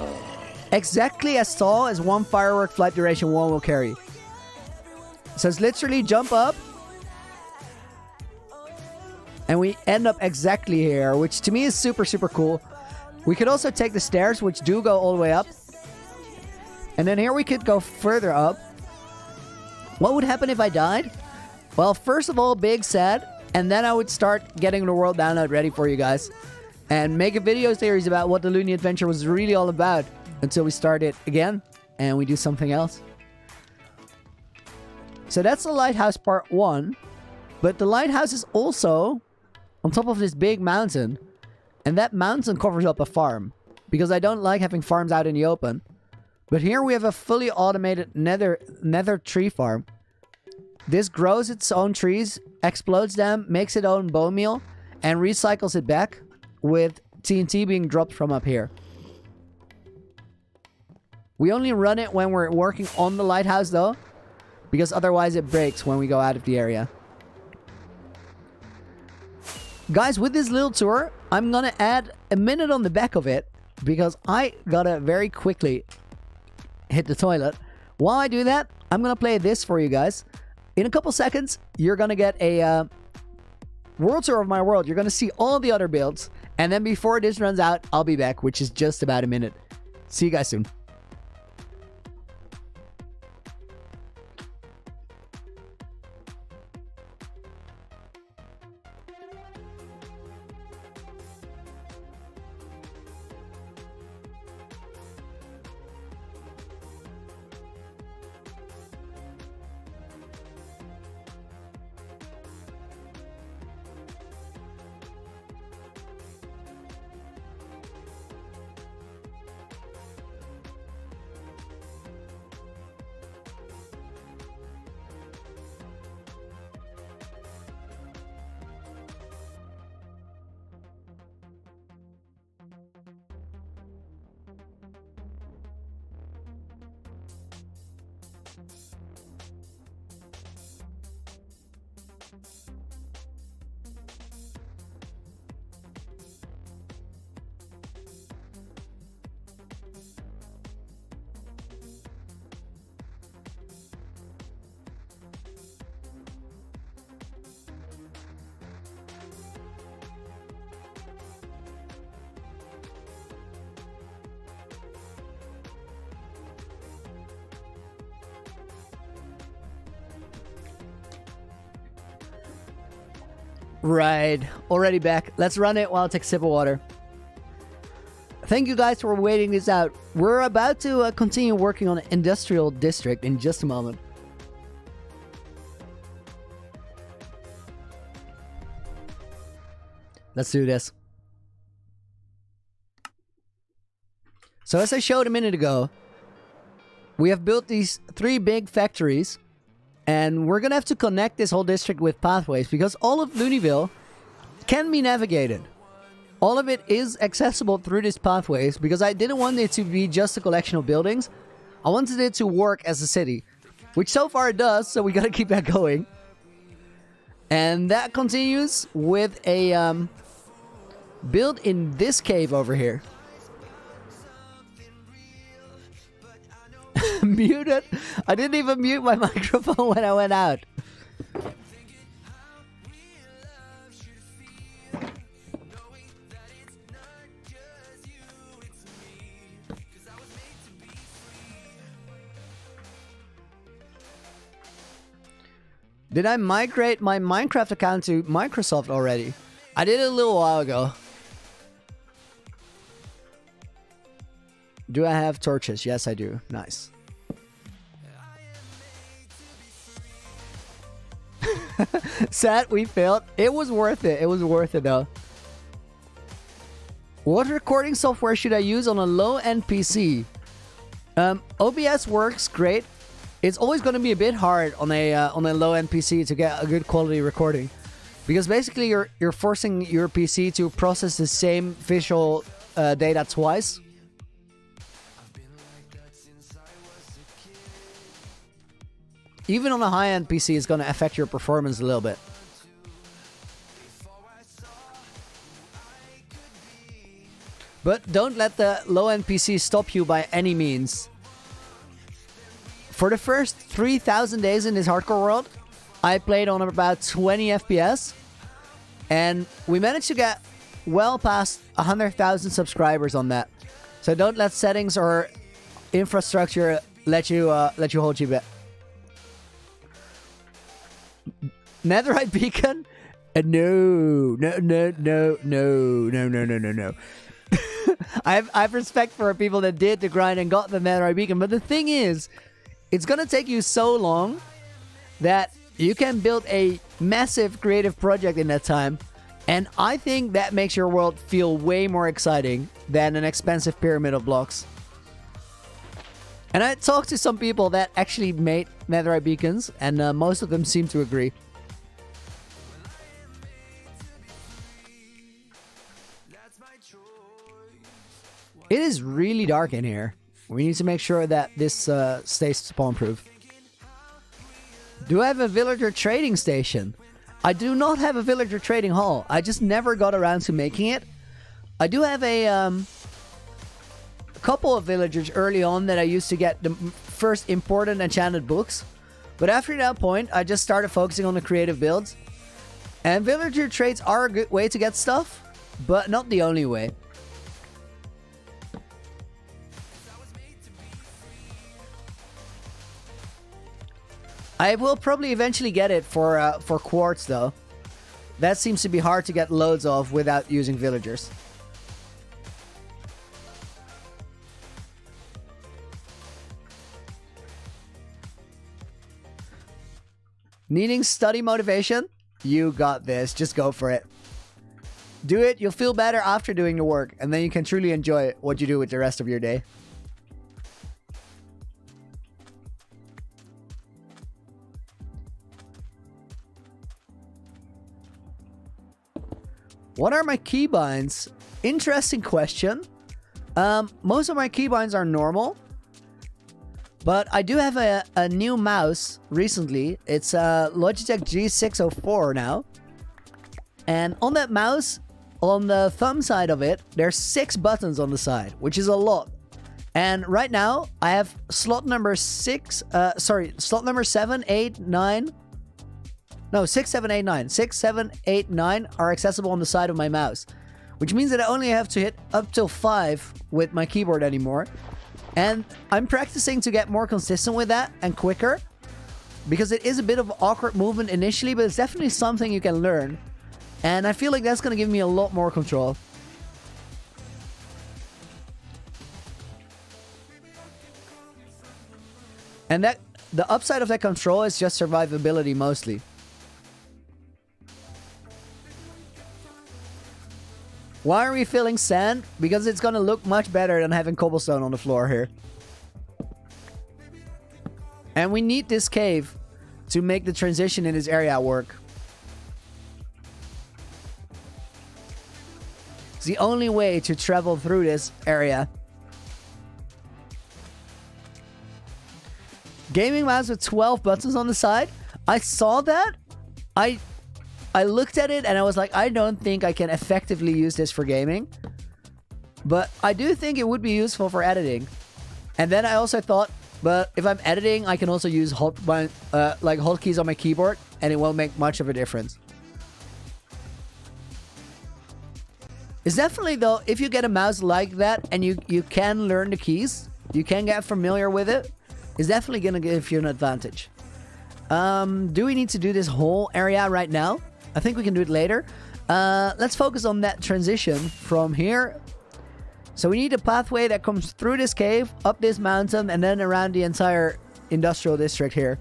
exactly as tall as one firework flight duration 1 will carry. So it's literally jump up. And we end up exactly here, which to me is super, super cool. We could also take the stairs, which do go all the way up. And then here we could go further up. What would happen if I died? Well, first of all, big sad. And then I would start getting the world download ready for you guys. And make a video series about what the Looney Adventure was really all about. Until we start it again. And we do something else. So that's the lighthouse part 1. But the lighthouse is also on top of this big mountain. And that mountain covers up a farm. Because I don't like having farms out in the open. But here we have a fully automated nether tree farm. This grows its own trees, explodes them, makes its own bone meal, and recycles it back with TNT being dropped from up here. We only run it when we're working on the lighthouse though, because otherwise it breaks when we go out of the area. Guys, with this little tour, I'm gonna add a minute on the back of it, because I gotta very quickly hit the toilet. While I do that, I'm gonna play this for you guys. In a couple seconds, you're gonna get a world tour of my world. You're going to see all the other builds. And then before this runs out, I'll be back, which is just about a minute. See you guys soon. Right, already back. Let's run it while I take a sip of water. Thank you guys for waiting this out. We're about to continue working on an industrial district in just a moment. Let's do this. So as I showed a minute ago, we have built these 3 big factories. And we're going to have to connect this whole district with pathways because all of Looneyville can be navigated. All of it is accessible through these pathways because I didn't want it to be just a collection of buildings. I wanted it to work as a city, which so far it does, so we got to keep that going. And that continues with a build in this cave over here. Muted? I didn't even mute my microphone when I went out. Did I migrate my Minecraft account to Microsoft already? I did it a little while ago. Do I have torches? Yes, I do. Nice. Sad we failed. It was worth it. It was worth it though. What recording software should I use on a low-end PC? OBS works great. It's always going to be a bit hard on a low-end PC to get a good quality recording, because basically you're forcing your PC to process the same visual data twice. Even on a high-end PC, it's going to affect your performance a little bit. But don't let the low-end PC stop you by any means. For the first 3,000 days in this hardcore world, I played on about 20 FPS. And we managed to get well past 100,000 subscribers on that. So don't let settings or infrastructure let you hold you back. Netherite beacon? No. I have respect for people that did the grind and got the netherite beacon, but the thing is, it's gonna take you so long that you can build a massive creative project in that time, and I think that makes your world feel way more exciting than an expensive pyramid of blocks. And I talked to some people that actually made netherite beacons, and most of them seem to agree. It is really dark in here. We need to make sure that this stays spawn-proof. Do I have a villager trading station? I do not have a villager trading hall. I just never got around to making it. I do have a couple of villagers early on that I used to get the first important enchanted books. But after that point, I just started focusing on the creative builds. And villager traits are a good way to get stuff, but not the only way. I will probably eventually get it for quartz though. That seems to be hard to get loads of without using villagers. Needing study motivation? You got this. Just go for it. Do it. You'll feel better after doing the work, and then you can truly enjoy what you do with the rest of your day. What are my keybinds? Interesting question. Most of my keybinds are normal. But I do have a new mouse recently. It's a Logitech G604 now. And on that mouse, on the thumb side of it, there's 6 buttons on the side, which is a lot. And right now, I have slot number slot number 7, 8, 9. No, 6, 7, 8, 9. 6, 7, 8, 9 are accessible on the side of my mouse. Which means that I only have to hit up till 5 with my keyboard anymore. And I'm practicing to get more consistent with that and quicker. Because it is a bit of awkward movement initially, but it's definitely something you can learn. And I feel like that's going to give me a lot more control. And that the upside of that control is just survivability mostly. Why are we filling sand? Because it's going to look much better than having cobblestone on the floor here. And we need this cave to make the transition in this area work. It's the only way to travel through this area. Gaming mouse with 12 buttons on the side. I saw that. I looked at it and I was like, I don't think I can effectively use this for gaming. But I do think it would be useful for editing. And then I also thought, but if I'm editing, I can also use hotkeys on my keyboard and it won't make much of a difference. It's definitely though, if you get a mouse like that and you can learn the keys, you can get familiar with it, it's definitely going to give you an advantage. Do we need to do this whole area right now? I think we can do it later. Let's focus on that transition from here. So we need a pathway that comes through this cave, up this mountain, and then around the entire industrial district here.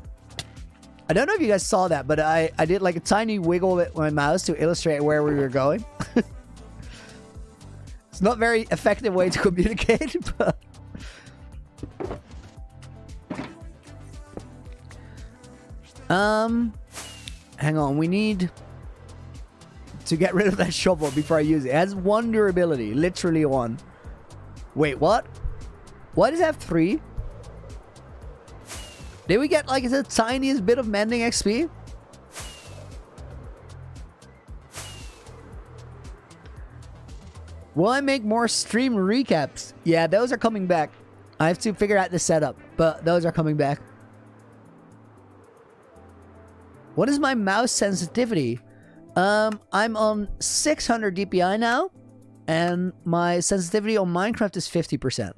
I don't know if you guys saw that, but I did like a tiny wiggle with my mouse to illustrate where we were going. It's not a very effective way to communicate, but... Hang on, we need to get rid of that shovel before I use it. It has 1 durability, literally 1. Wait, what? Why does it have 3? Did we get like the tiniest bit of mending XP? Will I make more stream recaps? Yeah, those are coming back. I have to figure out the setup, but those are coming back. What is my mouse sensitivity? I'm on 600 DPI now, and my sensitivity on Minecraft is 50%.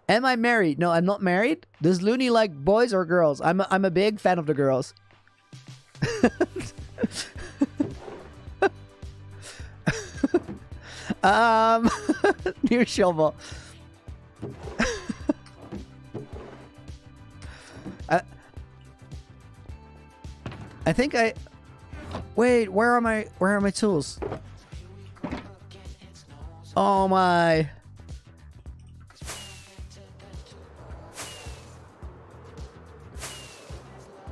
Am I married? No, I'm not married. Does Looney like boys or girls? I'm a big fan of the girls. New shovel. I think I... Wait, where are my tools? Oh my...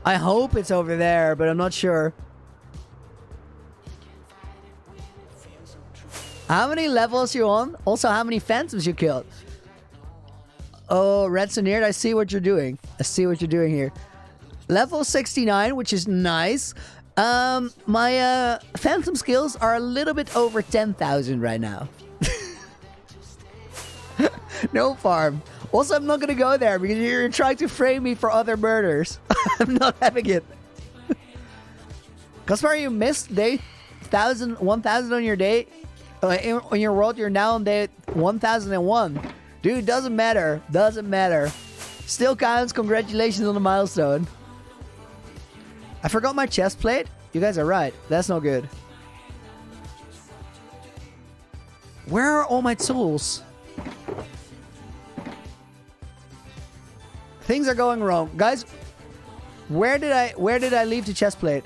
I hope it's over there, but I'm not sure. How many levels you on? Also, how many phantoms you killed? Oh, Redsoneered, I see what you're doing. I see what you're doing here. Level 69, which is nice. My phantom skills are a little bit over 10,000 right now. No farm. Also, I'm not gonna go there because you're trying to frame me for other murders. I'm not having it. Kaspar, you missed day 1000 on your day. In your world, you're now on day 1001. Dude, doesn't matter. Doesn't matter. Still counts. Congratulations on the milestone. I forgot my chest plate. You guys are right. That's no good. Where are all my tools? Things are going wrong. Guys, where did I leave the chest plate?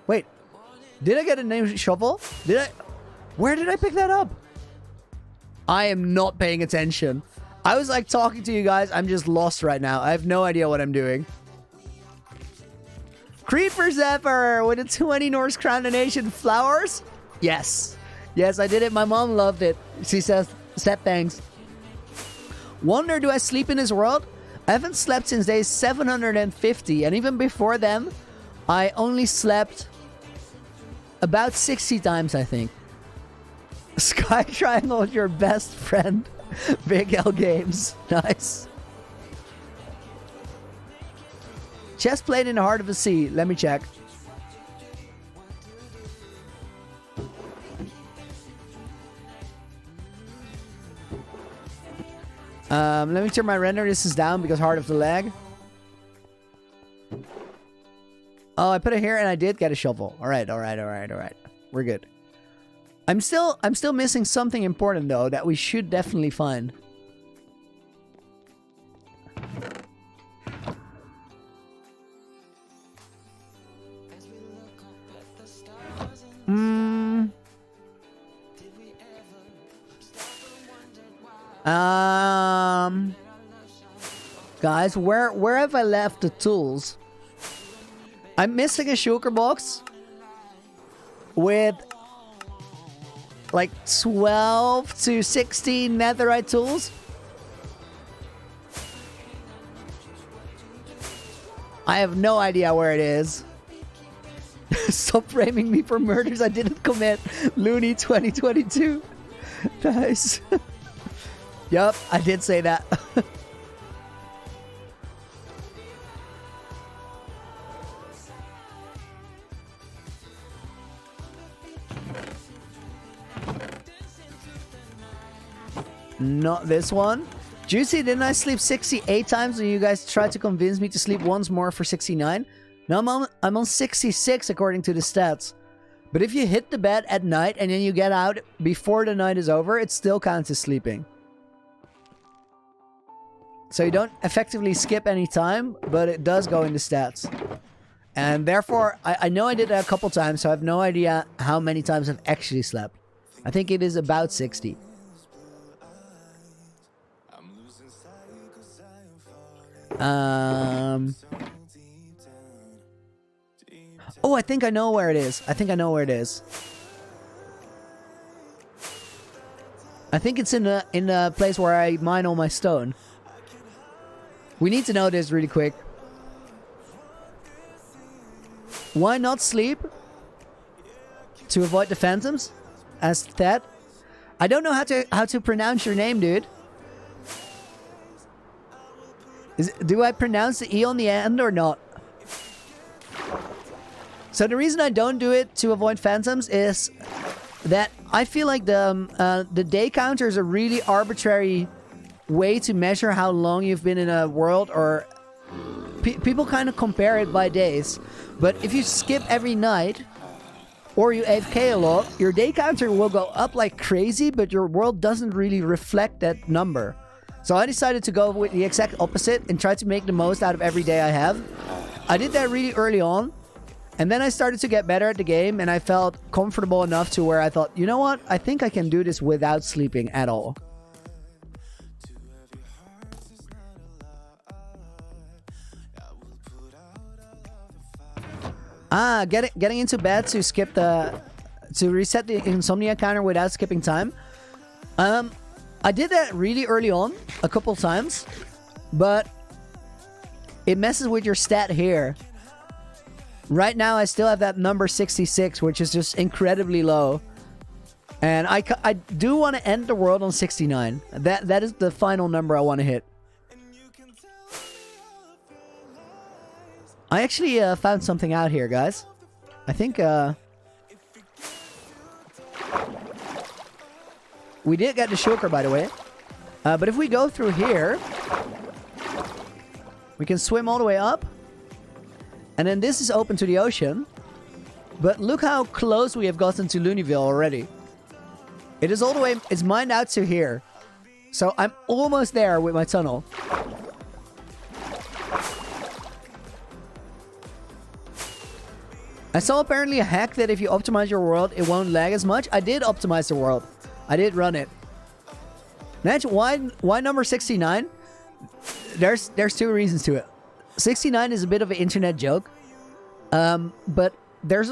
Wait. Did I get a new shovel? Where did I pick that up? I am not paying attention. I was like talking to you guys. I'm just lost right now. I have no idea what I'm doing. Creeper Zephyr with a 20 Norse Crown Donation. Flowers? Yes. Yes, I did it. My mom loved it. She said thanks. Wonder, do I sleep in this world? I haven't slept since day 750. And even before then, I only slept about 60 times, I think. Sky Triangle is your best friend. Big L Games. Nice. Chest plate in the heart of the sea. Let me check. Let me turn my render distance down because heart of the lag. Oh, I put it here and I did get a shovel. All right. We're good. I'm still missing something important though that we should definitely find. Guys, where have I left the tools? I'm missing a shulker box with like 12 to 16 netherite tools. I have no idea where it is. Stop framing me for murders I didn't commit. Looney 2022. Nice. Yup, I did say that. Not this one. Juicy, didn't I sleep 68 times when you guys tried to convince me to sleep once more for 69? No, I'm on 66 according to the stats. But if you hit the bed at night and then you get out before the night is over, it still counts as sleeping. So you don't effectively skip any time, but it does go in the stats. And therefore, I know I did that a couple times, so I have no idea how many times I've actually slept. I think it is about 60. Oh, I think I know where it is. I think it's in a place where I mine all my stone. We need to know this really quick. Why not sleep? To avoid the phantoms? As that? I don't know how to pronounce your name, dude. Do I pronounce the E on the end or not? So the reason I don't do it to avoid phantoms is that I feel like the day counter is a really arbitrary way to measure how long you've been in a world, or people kind of compare it by days. But if you skip every night or you AFK a lot, your day counter will go up like crazy, but your world doesn't really reflect that number. So I decided to go with the exact opposite and try to make the most out of every day I have. I did that really early on. And then I started to get better at the game, and I felt comfortable enough to where I thought, you know what? I think I can do this without sleeping at all. Getting into bed to reset the insomnia counter without skipping time. I did that really early on, a couple times, but it messes with your stat here. Right now, I still have that number 66, which is just incredibly low. And I do want to end the world on 69. That is the final number I want to hit. I actually found something out here, guys. I think we did get the shulker, by the way. But if we go through here, we can swim all the way up. And then this is open to the ocean. But look how close we have gotten to Looneyville already. It is all the way, it's mined out to here. So I'm almost there with my tunnel. I saw apparently a hack that if you optimize your world, it won't lag as much. I did optimize the world. I did run it. Natch, why number 69? There's two reasons to it. 69 is a bit of an internet joke. But there's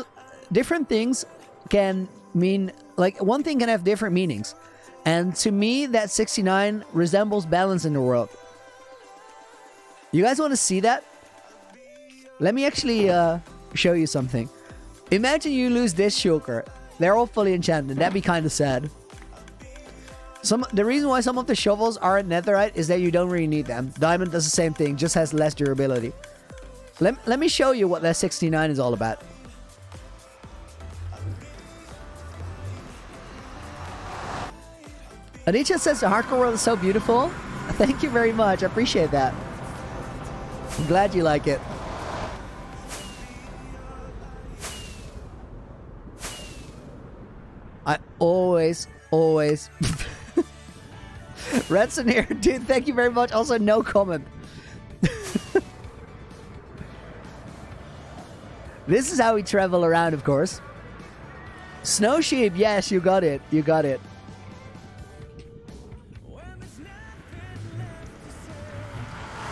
different things can mean, like one thing can have different meanings. And to me, that 69 resembles balance in the world. You guys want to see that? Let me actually show you something. Imagine you lose this shulker. They're all fully enchanted. That'd be kind of sad. The reason why some of the shovels are netherite is that you don't really need them. Diamond does the same thing, just has less durability. Let me show you what that 69 is all about. Aditya says the hardcore world is so beautiful. Thank you very much. I appreciate that. I'm glad you like it. I always Redson here, dude, thank you very much. Also, no comment. This is how we travel around, of course. Snow sheep, yes, you got it. You got it.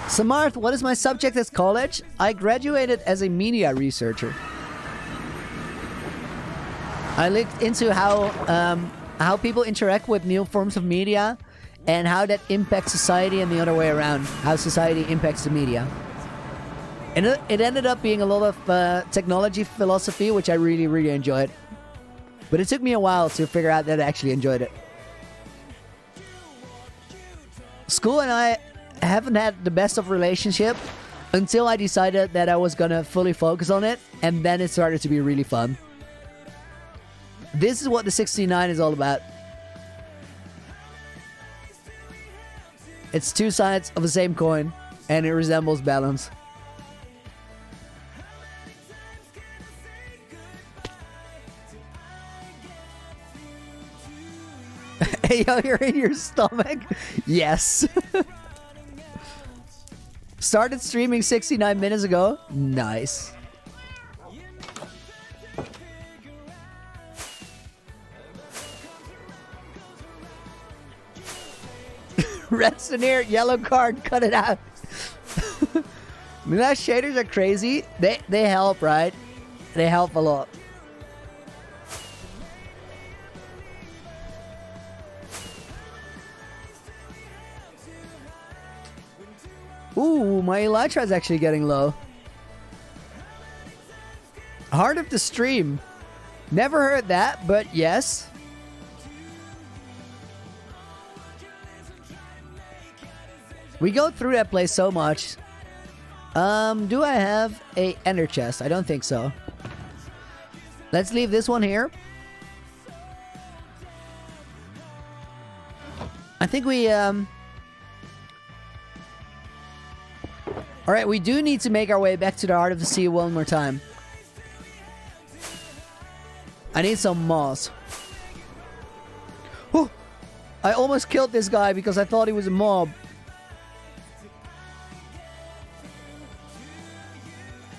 Samarth, what is my subject at college? I graduated as a media researcher. I looked into how people interact with new forms of media and how that impacts society and the other way around, how society impacts the media. And it ended up being a lot of technology philosophy, which I really, really enjoyed. But it took me a while to figure out that I actually enjoyed it. School and I haven't had the best of relationship until I decided that I was gonna fully focus on it, and then it started to be really fun. This is what the 69 is all about. It's two sides of the same coin, and it resembles balance. Hey, yo, you're in your stomach? Yes. Started streaming 69 minutes ago. Nice. Redsoneer, yellow card, cut it out. That shaders are crazy. They help, right? They help a lot. Ooh, my elytra is actually getting low. Heart of the stream. Never heard that, but yes. We go through that place so much. Do I have a ender chest? I don't think so. Let's leave this one here. I think we, Alright, we do need to make our way back to the heart of the sea one more time. I need some moss. Whew. I almost killed this guy because I thought he was a mob.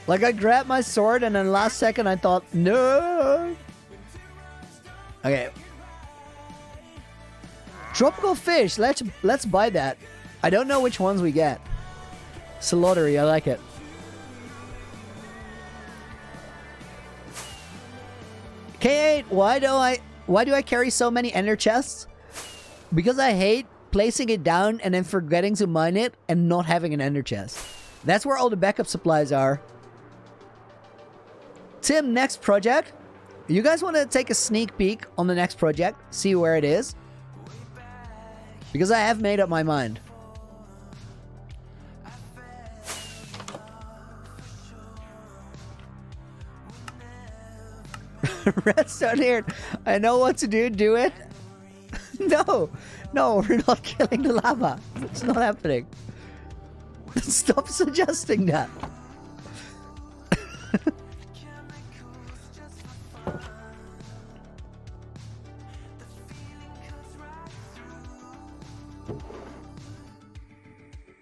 Like, I grabbed my sword and then last second I thought, no. Okay. Tropical fish. Let's buy that. I don't know which ones we get. Slaughtery, I like it. K8, why do I carry so many ender chests? Because I hate placing it down and then forgetting to mine it and not having an ender chest. That's where all the backup supplies are. Tim, next project. You guys want to take a sneak peek on the next project? See where it is? Because I have made up my mind. Redstone here. I know what to do. Do it. No, no, we're not killing the lava. It's not happening. Stop suggesting that.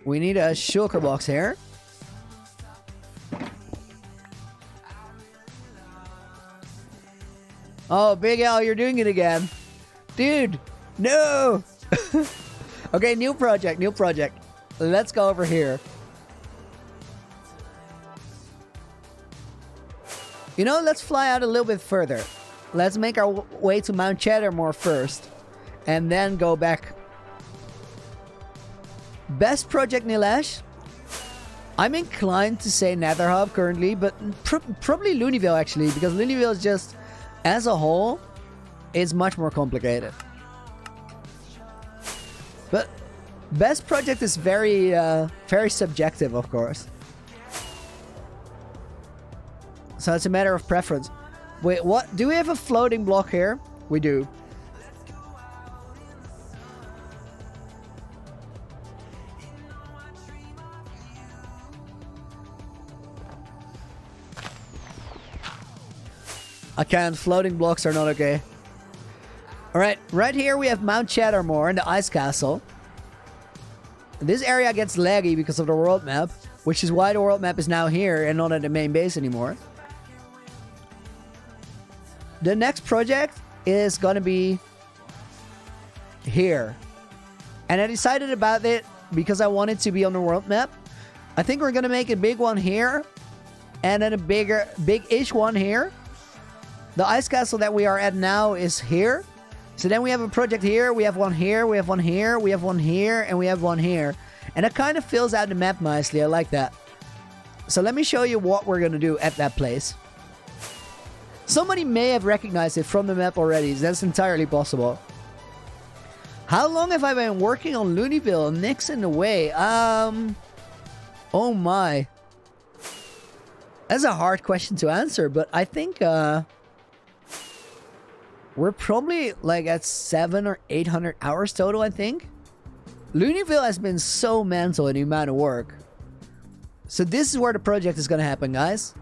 We need a shulker box here. Oh, Big Al, you're doing it again. Dude, no! Okay, new project, new project. Let's go over here. You know, let's fly out a little bit further. Let's make our way to Mount Chattermore first. And then go back. Best project, Nilesh? I'm inclined to say Nether Hub currently, but probably Looneyville actually, because Looneyville is just, as a whole, is much more complicated. But best project is very, very subjective, of course. So it's a matter of preference. Wait, what? Do we have a floating block here? We do. I can't. Floating blocks are not okay. Alright, right here we have Mount Chattermore and the Ice Castle. This area gets laggy because of the world map, which is why the world map is now here and not at the main base anymore. The next project is gonna be here. And I decided about it because I want it to be on the world map. I think we're gonna make a big one here and then a big-ish one here. The ice castle that we are at now is here. So then we have a project here, we have one here, we have one here, we have one here, and we have one here. And it kind of fills out the map nicely. I like that. So let me show you what we're going to do at that place. Somebody may have recognized it from the map already. That's entirely possible. How long have I been working on Looneyville? Nick's in the way. Oh my. That's a hard question to answer, but I think we're probably like at 700 or 800 hours total, I think. Looneyville has been so mental in the amount of work. So this is where the project is going to happen, guys.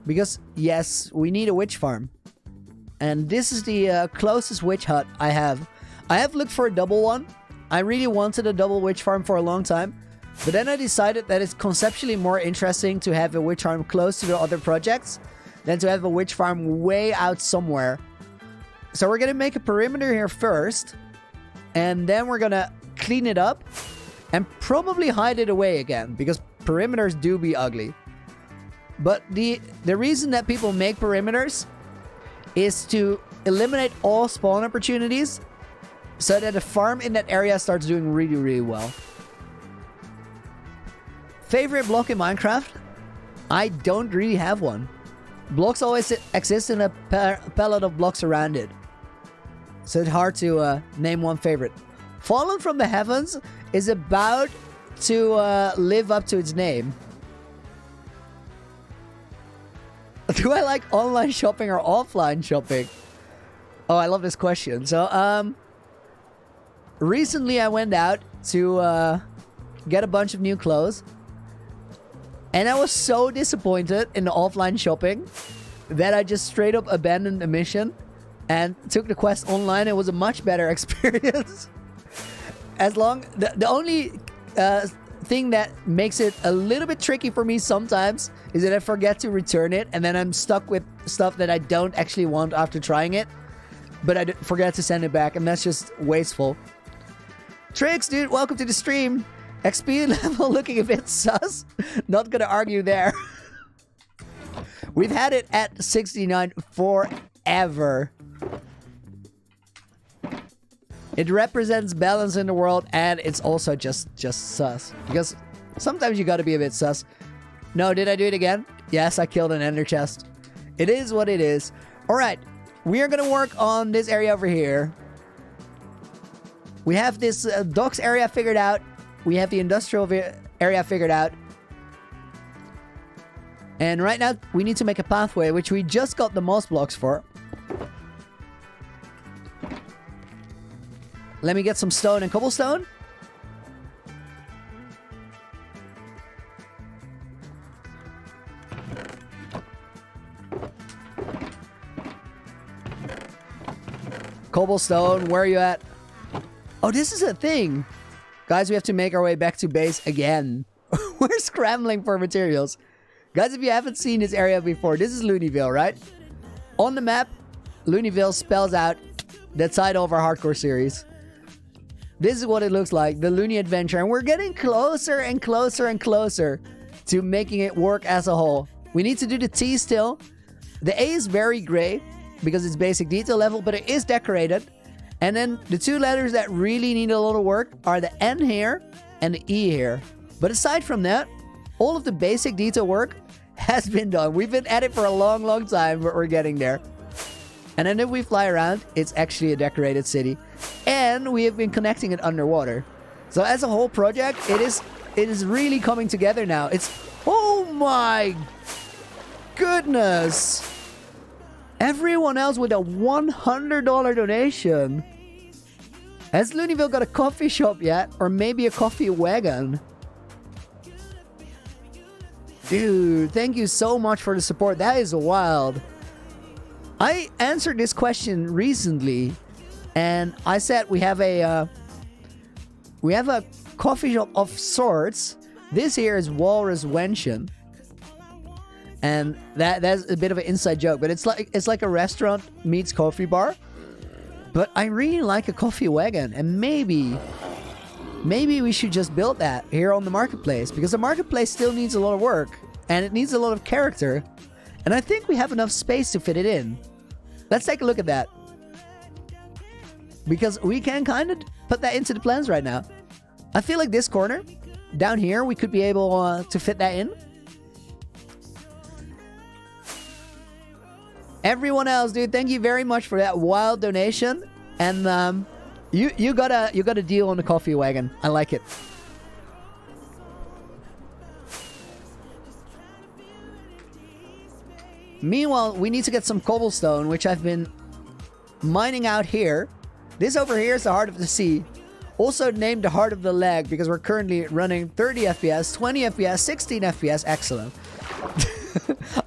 Because, yes, we need a witch farm. And this is the closest witch hut I have. I have looked for a double one. I really wanted a double witch farm for a long time. But then I decided that it's conceptually more interesting to have a witch farm close to the other projects than to have a witch farm way out somewhere. So we're going to make a perimeter here first. And then we're going to clean it up. And probably hide it away again. Because perimeters do be ugly. But the reason that people make perimeters is to eliminate all spawn opportunities. So that the farm in that area starts doing really, really well. Favorite block in Minecraft? I don't really have one. Blocks always exist in a palette of blocks around it. So it's hard to name one favorite. Fallen from the Heavens is about to live up to its name. Do I like online shopping or offline shopping? Oh, I love this question. So, recently I went out to get a bunch of new clothes. And I was so disappointed in the offline shopping that I just straight up abandoned the mission and took the quest online. It was a much better experience. The only thing that makes it a little bit tricky for me sometimes is that I forget to return it, and then I'm stuck with stuff that I don't actually want after trying it, but I forget to send it back, and that's just wasteful. Tricks, dude, welcome to the stream. XP level looking a bit sus. Not gonna argue there. We've had it at 69 forever. It represents balance in the world, and it's also just sus. Because sometimes you gotta be a bit sus. No, did I do it again? Yes, I killed an ender chest. It is what it is. Alright, we are gonna work on this area over here. We have this docks area figured out. We have the industrial area figured out. And right now, we need to make a pathway, which we just got the moss blocks for. Let me get some stone and cobblestone. Cobblestone, where are you at? Oh, this is a thing. Guys, we have to make our way back to base again. We're scrambling for materials. Guys, if you haven't seen this area before, this is Looneyville, right? On the map, Looneyville spells out the title of our hardcore series. This is what it looks like, the Looney Adventure. And we're getting closer and closer and closer to making it work as a whole. We need to do the T still. The A is very gray because it's basic detail level, but it is decorated. And then the two letters that really need a lot of work are the N here and the E here. But aside from that, all of the basic detail work has been done. We've been at it for a long, long time, but we're getting there. And then if we fly around, it's actually a decorated city. And we have been connecting it underwater. So as a whole project, it is really coming together now. Oh my goodness. Everyone else with a $100 donation. Has Looneyville got a coffee shop yet? Or maybe a coffee wagon? Dude, thank you so much for the support. That is wild. I answered this question recently, and I said we have a coffee shop of sorts. This here is Walrus Wenchen, and that's a bit of an inside joke, but it's like a restaurant meets coffee bar. But I really like a coffee wagon, and maybe we should just build that here on the marketplace, because the marketplace still needs a lot of work and it needs a lot of character, and I think we have enough space to fit it in. Let's take a look at that, because we can kind of put that into the plans right now. I feel like this corner down here, we could be able to fit that in. Everyone else, dude, thank you very much for that wild donation. And you got a deal on the coffee wagon. I like it. Meanwhile, we need to get some cobblestone, which I've been mining out here. This over here is the Heart of the Sea. Also named the Heart of the Leg, because we're currently running 30 FPS, 20 FPS, 16 FPS. Excellent.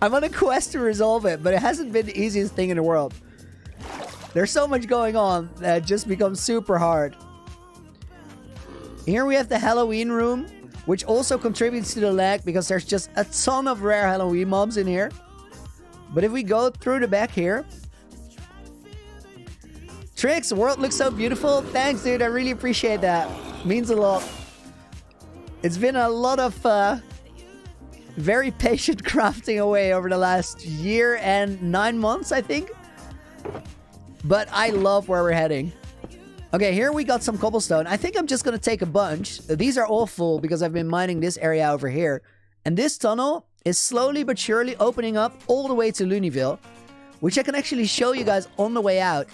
I'm on a quest to resolve it, but it hasn't been the easiest thing in the world. There's so much going on that it just becomes super hard. Here we have the Halloween room, which also contributes to the lag because there's just a ton of rare Halloween mobs in here. But if we go through the back here... Trix, the world looks so beautiful. Thanks, dude. I really appreciate that. Means a lot. It's been a lot of... very patient crafting away over the last year and 9 months, I think. But I love where we're heading. Okay, here we got some cobblestone. I think I'm just going to take a bunch. These are all full because I've been mining this area over here. And this tunnel is slowly but surely opening up all the way to Looneyville, which I can actually show you guys on the way out.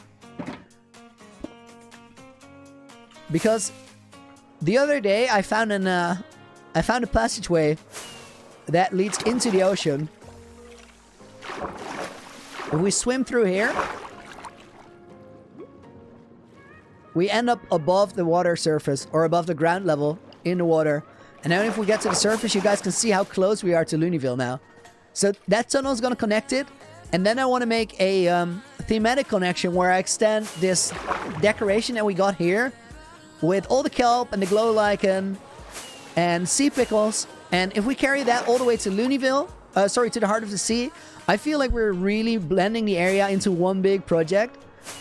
Because the other day I found a passageway that leads into the ocean. If we swim through here, we end up above the water surface, or above the ground level in the water. And then if we get to the surface, you guys can see how close we are to Looneyville now. So that tunnel is going to connect it. And then I want to make a thematic connection where I extend this decoration that we got here with all the kelp and the glow lichen and sea pickles. And if we carry that all the way to Looneyville, to the Heart of the Sea, I feel like we're really blending the area into one big project,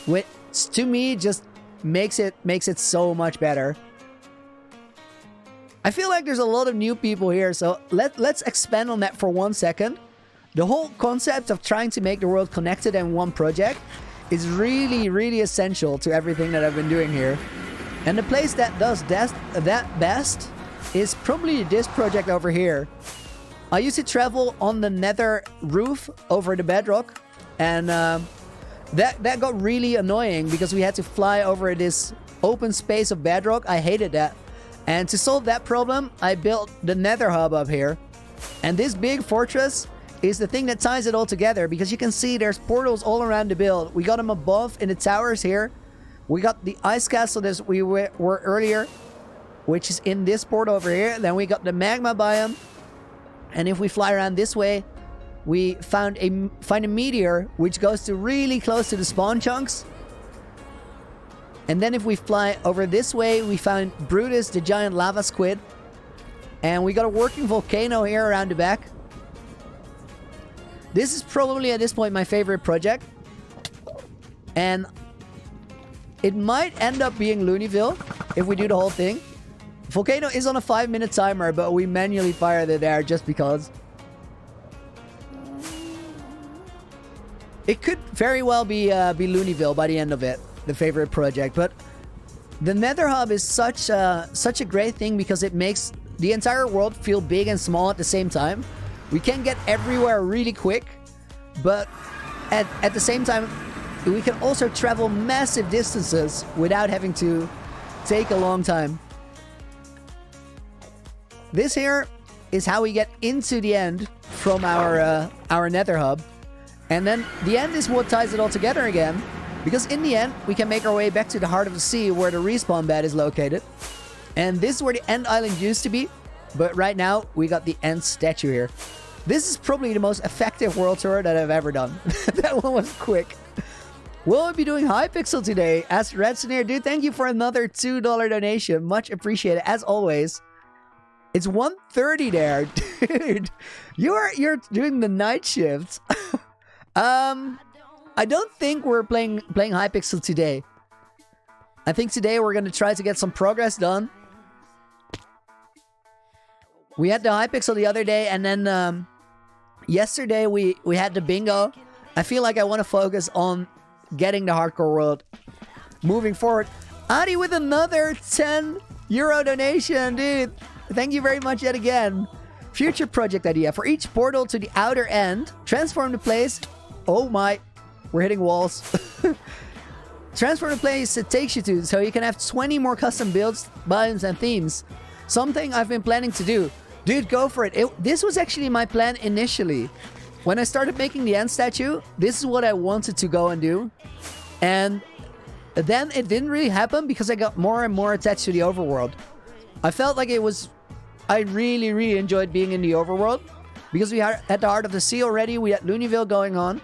which to me just makes it so much better. I feel like there's a lot of new people here, so let's expand on that for 1 second. The whole concept of trying to make the world connected in one project is really, really essential to everything that I've been doing here. And the place that does that best is probably this project over here. I used to travel on the nether roof over the bedrock, and that got really annoying because we had to fly over this open space of bedrock. I hated that. And to solve that problem, I built the Nether Hub up here. And this big fortress is the thing that ties it all together, because you can see there's portals all around the build. We got them above in the towers here. We got the ice castle that we were earlier, which is in this portal over here. Then we got the magma biome. And if we fly around this way, we find a meteor which goes to really close to the spawn chunks. And then if we fly over this way, we found Brutus, the giant lava squid. And we got a working volcano here around the back. This is probably at this point my favorite project. And it might end up being Looneyville if we do the whole thing. Volcano is on a 5-minute timer, but we manually fired it there just because. It could very well be Looneyville by the end of it, the favorite project. But the Nether Hub is such a great thing because it makes the entire world feel big and small at the same time. We can get everywhere really quick, but at the same time, we can also travel massive distances without having to take a long time. This here is how we get into the end from our Nether Hub. And then the end is what ties it all together again. Because in the end, we can make our way back to the heart of the sea where the respawn bed is located. And this is where the end island used to be. But right now, we got the end statue here. This is probably the most effective world tour that I've ever done. That one was quick. Will I be doing Hypixel today? Asked Redsoneer. Dude, thank you for another $2 donation. Much appreciated, as always. It's 1:30 there. Dude, you're doing the night shift. I don't think we're playing Hypixel today. I think today we're going to try to get some progress done. We had the Hypixel the other day, and then yesterday we had the bingo. I feel like I want to focus on getting the hardcore world moving forward. Adi with another €10 donation, dude. Thank you very much yet again. Future project idea. For each portal to the outer end, transform the place. Oh my, we're hitting walls. Transform the place it takes you to, so you can have 20 more custom builds, biomes, and themes. Something I've been planning to do. Dude, go for it. This was actually my plan initially. When I started making the end statue, this is what I wanted to go and do. And then it didn't really happen because I got more and more attached to the overworld. I felt like I really, really enjoyed being in the overworld. Because we are at the heart of the sea already, we had Looneyville going on.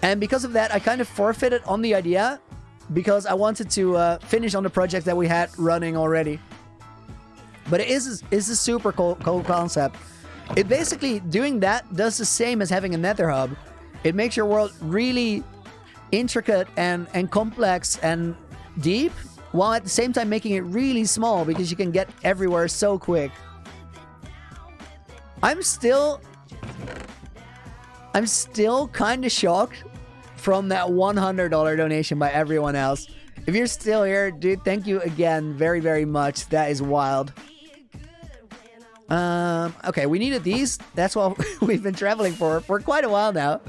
And because of that, I kind of forfeited on the idea. Because I wanted to finish on the project that we had running already. But it is a super cool concept. It basically, doing that does the same as having a Nether Hub. It makes your world really intricate and complex and deep, while at the same time making it really small because you can get everywhere so quick. I'm still kind of shocked from that $100 donation by everyone else. If you're still here, dude, thank you again very, very much. That is wild. Okay, we needed these. That's what we've been traveling for quite a while now.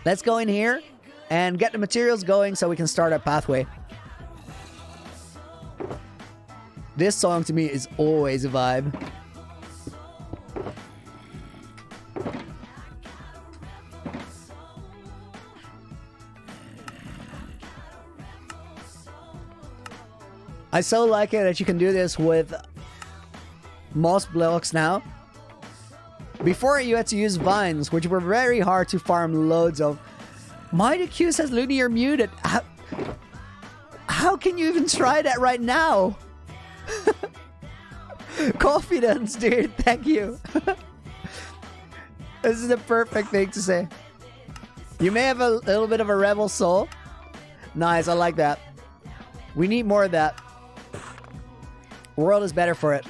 Let's go in here and get the materials going so we can start our pathway. This song to me is always a vibe. I so like it that you can do this with moss blocks now. Before, you had to use vines, which were very hard to farm loads of. Mighty Q says, Looney, you're muted. How can you even try that right now? Confidence, dude. Thank you. This is the perfect thing to say. You may have a little bit of a rebel soul. Nice, I like that. We need more of that. World is better for it.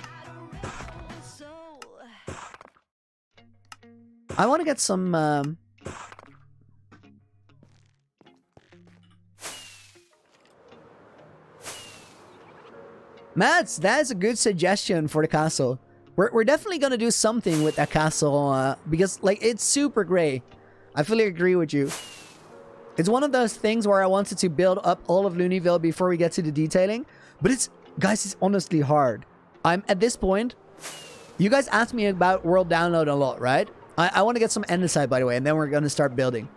I want to get some... Mads, that is a good suggestion for the castle. We're definitely going to do something with that castle because, like, it's super gray. I fully agree with you. It's one of those things where I wanted to build up all of Looneyville before we get to the detailing. But it's... Guys, it's honestly hard. I'm at this point, You guys ask me about world download a lot, right? I want to get some andesite, by the way, and then we're going to start building.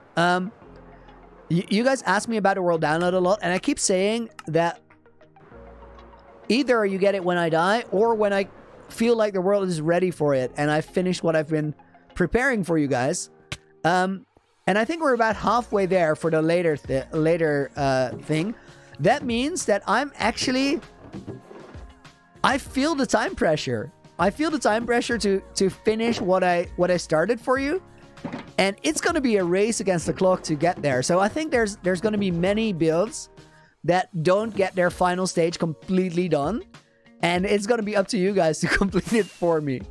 You guys ask me about the world download a lot, and I keep saying that either you get it when I die or when I feel like the world is ready for it and I've finished what I've been preparing for you guys. And I think we're about halfway there for the later thing. That means that I'm actually... I feel the time pressure. I feel the time pressure to finish what I started for you. And it's going to be a race against the clock to get there. So I think there's going to be many builds that don't get their final stage completely done. And it's going to be up to you guys to complete it for me.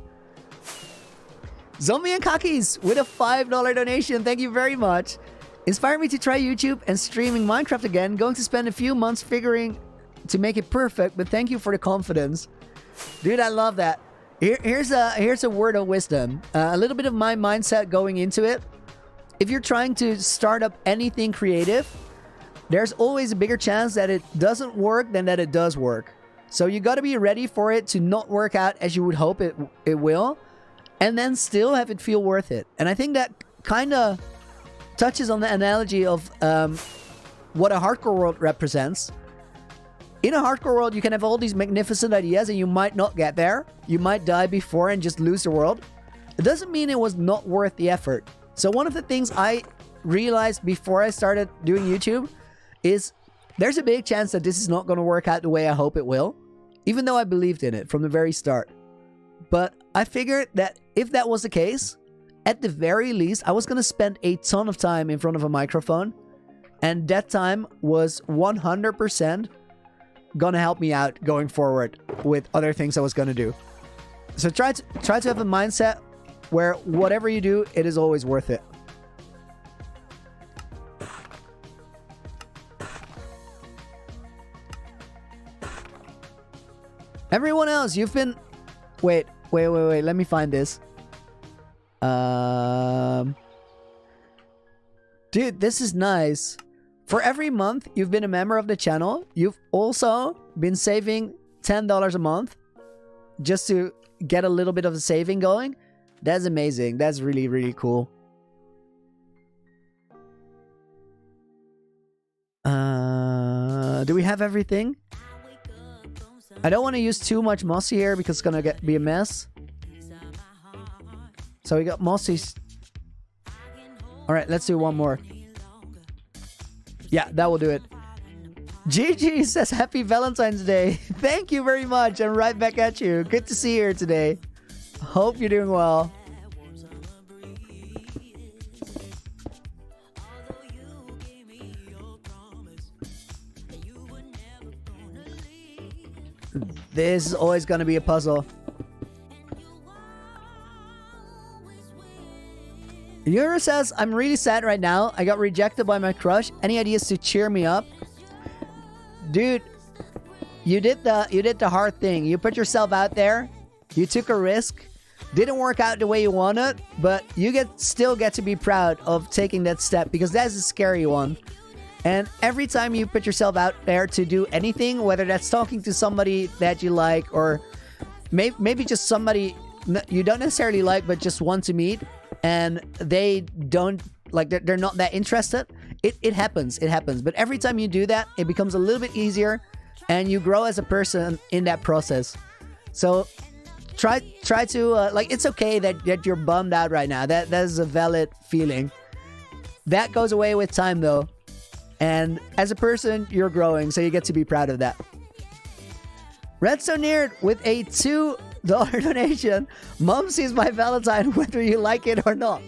Zombie and Kakis with a $5 donation. Thank you very much. Inspired me to try YouTube and streaming Minecraft again. Going to spend a few months figuring to make it perfect, but thank you for the confidence. Dude, I love that. Here's a word of wisdom. A little bit of my mindset going into it. If you're trying to start up anything creative, there's always a bigger chance that it doesn't work than that it does work. So you got to be ready for it to not work out as you would hope it will, and then still have it feel worth it. And I think that kind of touches on the analogy of what a hardcore world represents. In a hardcore world, you can have all these magnificent ideas and you might not get there. You might die before and just lose the world. It doesn't mean it was not worth the effort. So one of the things I realized before I started doing YouTube is there's a big chance that this is not going to work out the way I hope it will, even though I believed in it from the very start. But I figured that if that was the case, at the very least, I was going to spend a ton of time in front of a microphone. And that time was 100% going to help me out going forward with other things I was going to do. So try to have a mindset where whatever you do, it is always worth it. Everyone else, you've been... Wait. Let me find this. Dude, this is nice. For every month you've been a member of the channel, you've also been saving $10 a month just to get a little bit of a saving going. That's amazing. That's really, really cool. Do we have everything? I don't want to use too much mossy here because it's going to be a mess. So we got mossy. Alright, let's do one more. Yeah, that will do it. Gigi says happy Valentine's Day. Thank you very much. And right back at you. Good to see you here today. Hope you're doing well. This is always going to be a puzzle. Yura says, I'm really sad right now. I got rejected by my crush. Any ideas to cheer me up? Dude, you did the hard thing. You put yourself out there. You took a risk. Didn't work out the way you wanted, but you still get to be proud of taking that step because that's a scary one. And every time you put yourself out there to do anything, whether that's talking to somebody that you like or maybe just somebody you don't necessarily like but just want to meet, and they don't like, they're not that interested, it happens. But every time you do that, it becomes a little bit easier and you grow as a person in that process. So try to like, it's okay that you're bummed out right now. That is a valid feeling. That goes away with time though, and as a person you're growing, so you get to be proud of that. Redstone Nerd with a $2 donation. Mom sees my Valentine whether you like it or not.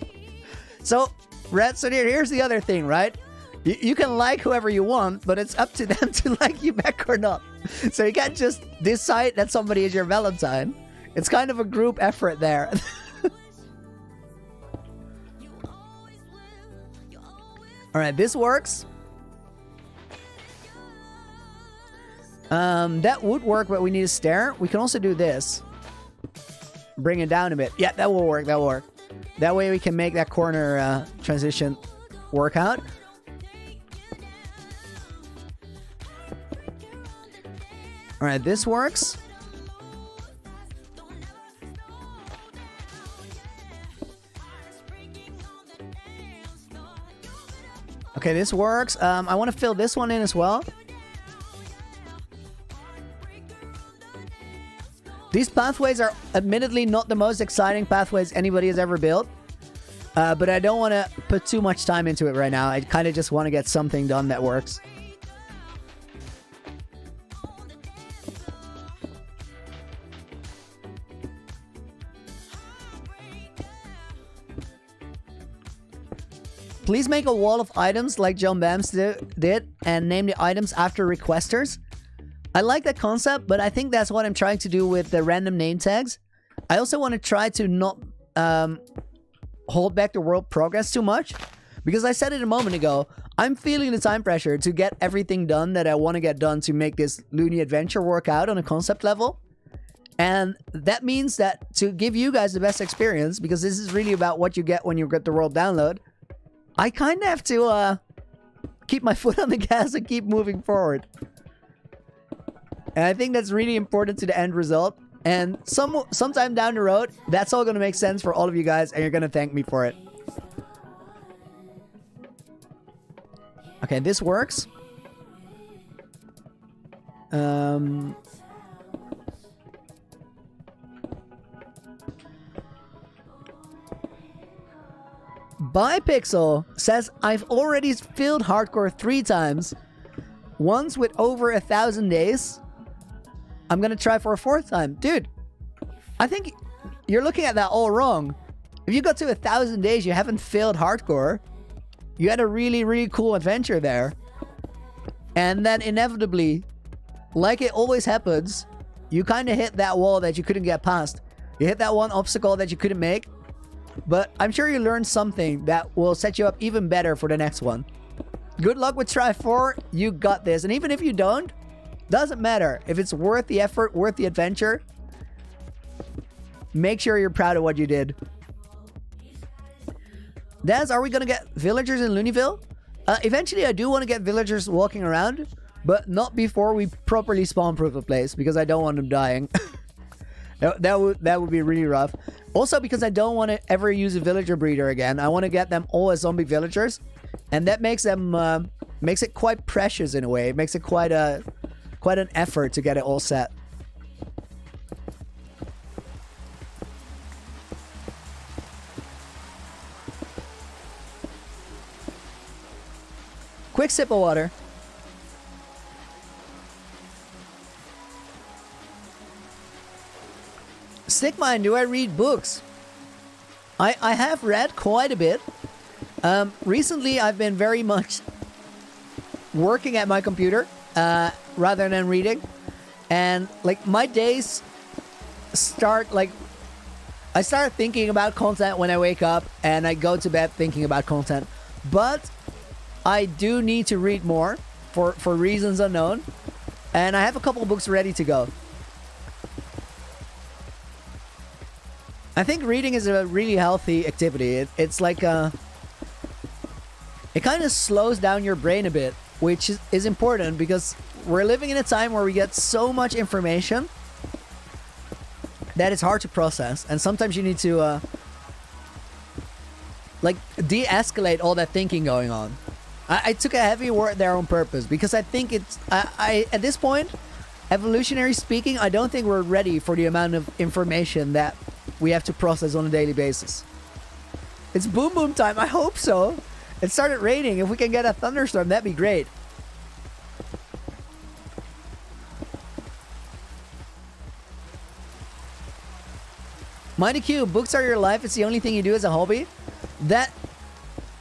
So Redstone Nerd, here's the other thing, right? You can like whoever you want, but it's up to them to like you back or not. So you can't just decide that somebody is your Valentine. It's kind of a group effort there. Alright, this works. That would work, but we need a stair. We can also do this. Bring it down a bit. Yeah, that will work. That will work. That way we can make that corner transition work out. Alright, this works. Okay, this works. I want to fill this one in as well. These pathways are admittedly not the most exciting pathways anybody has ever built. But I don't want to put too much time into it right now. I kind of just want to get something done that works. Please make a wall of items like John Bams did and name the items after requesters. I like that concept, but I think that's what I'm trying to do with the random name tags. I also want to try to not hold back the world progress too much. Because I said it a moment ago, I'm feeling the time pressure to get everything done that I want to get done to make this Looney adventure work out on a concept level. And that means that to give you guys the best experience, because this is really about what you get when you get the world download, I kind of have to keep my foot on the gas and keep moving forward. And I think that's really important to the end result. And sometime down the road, that's all going to make sense for all of you guys, and you're going to thank me for it. Okay, this works. Bipixel says, I've already filled hardcore 3 times. Once with over 1,000 days. I'm gonna try for a 4th time. Dude, I think you're looking at that all wrong. If you got to 1,000 days, you haven't failed hardcore. You had a really, really cool adventure there. And then inevitably, like it always happens, you kind of hit that wall that you couldn't get past. You hit that one obstacle that you couldn't make. But I'm sure you learned something that will set you up even better for the next one. Good luck with try 4. You got this. And even if you don't, doesn't matter. If it's worth the effort, worth the adventure, make sure you're proud of what you did. Daz, are we going to get villagers in Looneyville? Eventually, I do want to get villagers walking around, but not before we properly spawn-proof the place, because I don't want them dying. that would be really rough. Also, because I don't want to ever use a villager breeder again. I want to get them all as zombie villagers, and that makes them makes it quite precious in a way. It makes it quite an effort to get it all set. Quick sip of water. Stickmine, do I read books? I have read quite a bit. Recently, I've been very much working at my computer rather than reading. And like my days start like... I start thinking about content when I wake up, and I go to bed thinking about content. But I do need to read more for reasons unknown. And I have a couple of books ready to go. I think reading is a really healthy activity. It's like it kind of slows down your brain a bit, which is important because we're living in a time where we get so much information that it's hard to process, and sometimes you need to like de-escalate all that thinking going on. I took a heavy word there on purpose because I think it's I at this point, evolutionary speaking, I don't think we're ready for the amount of information that we have to process on a daily basis. It's boom boom time. I hope so. It started raining. If we can get a thunderstorm, that'd be great. Mighty Q, books are your life. It's the only thing you do as a hobby. That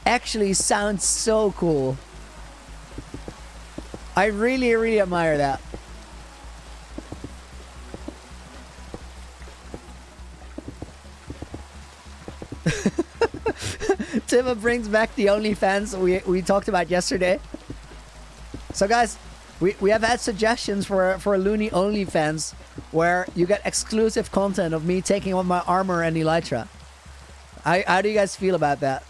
actually sounds so cool. I really, really admire that. Tima brings back the OnlyFans we talked about yesterday. So guys, we have had suggestions for a Looney OnlyFans where you get exclusive content of me taking on my armor and elytra. How do you guys feel about that?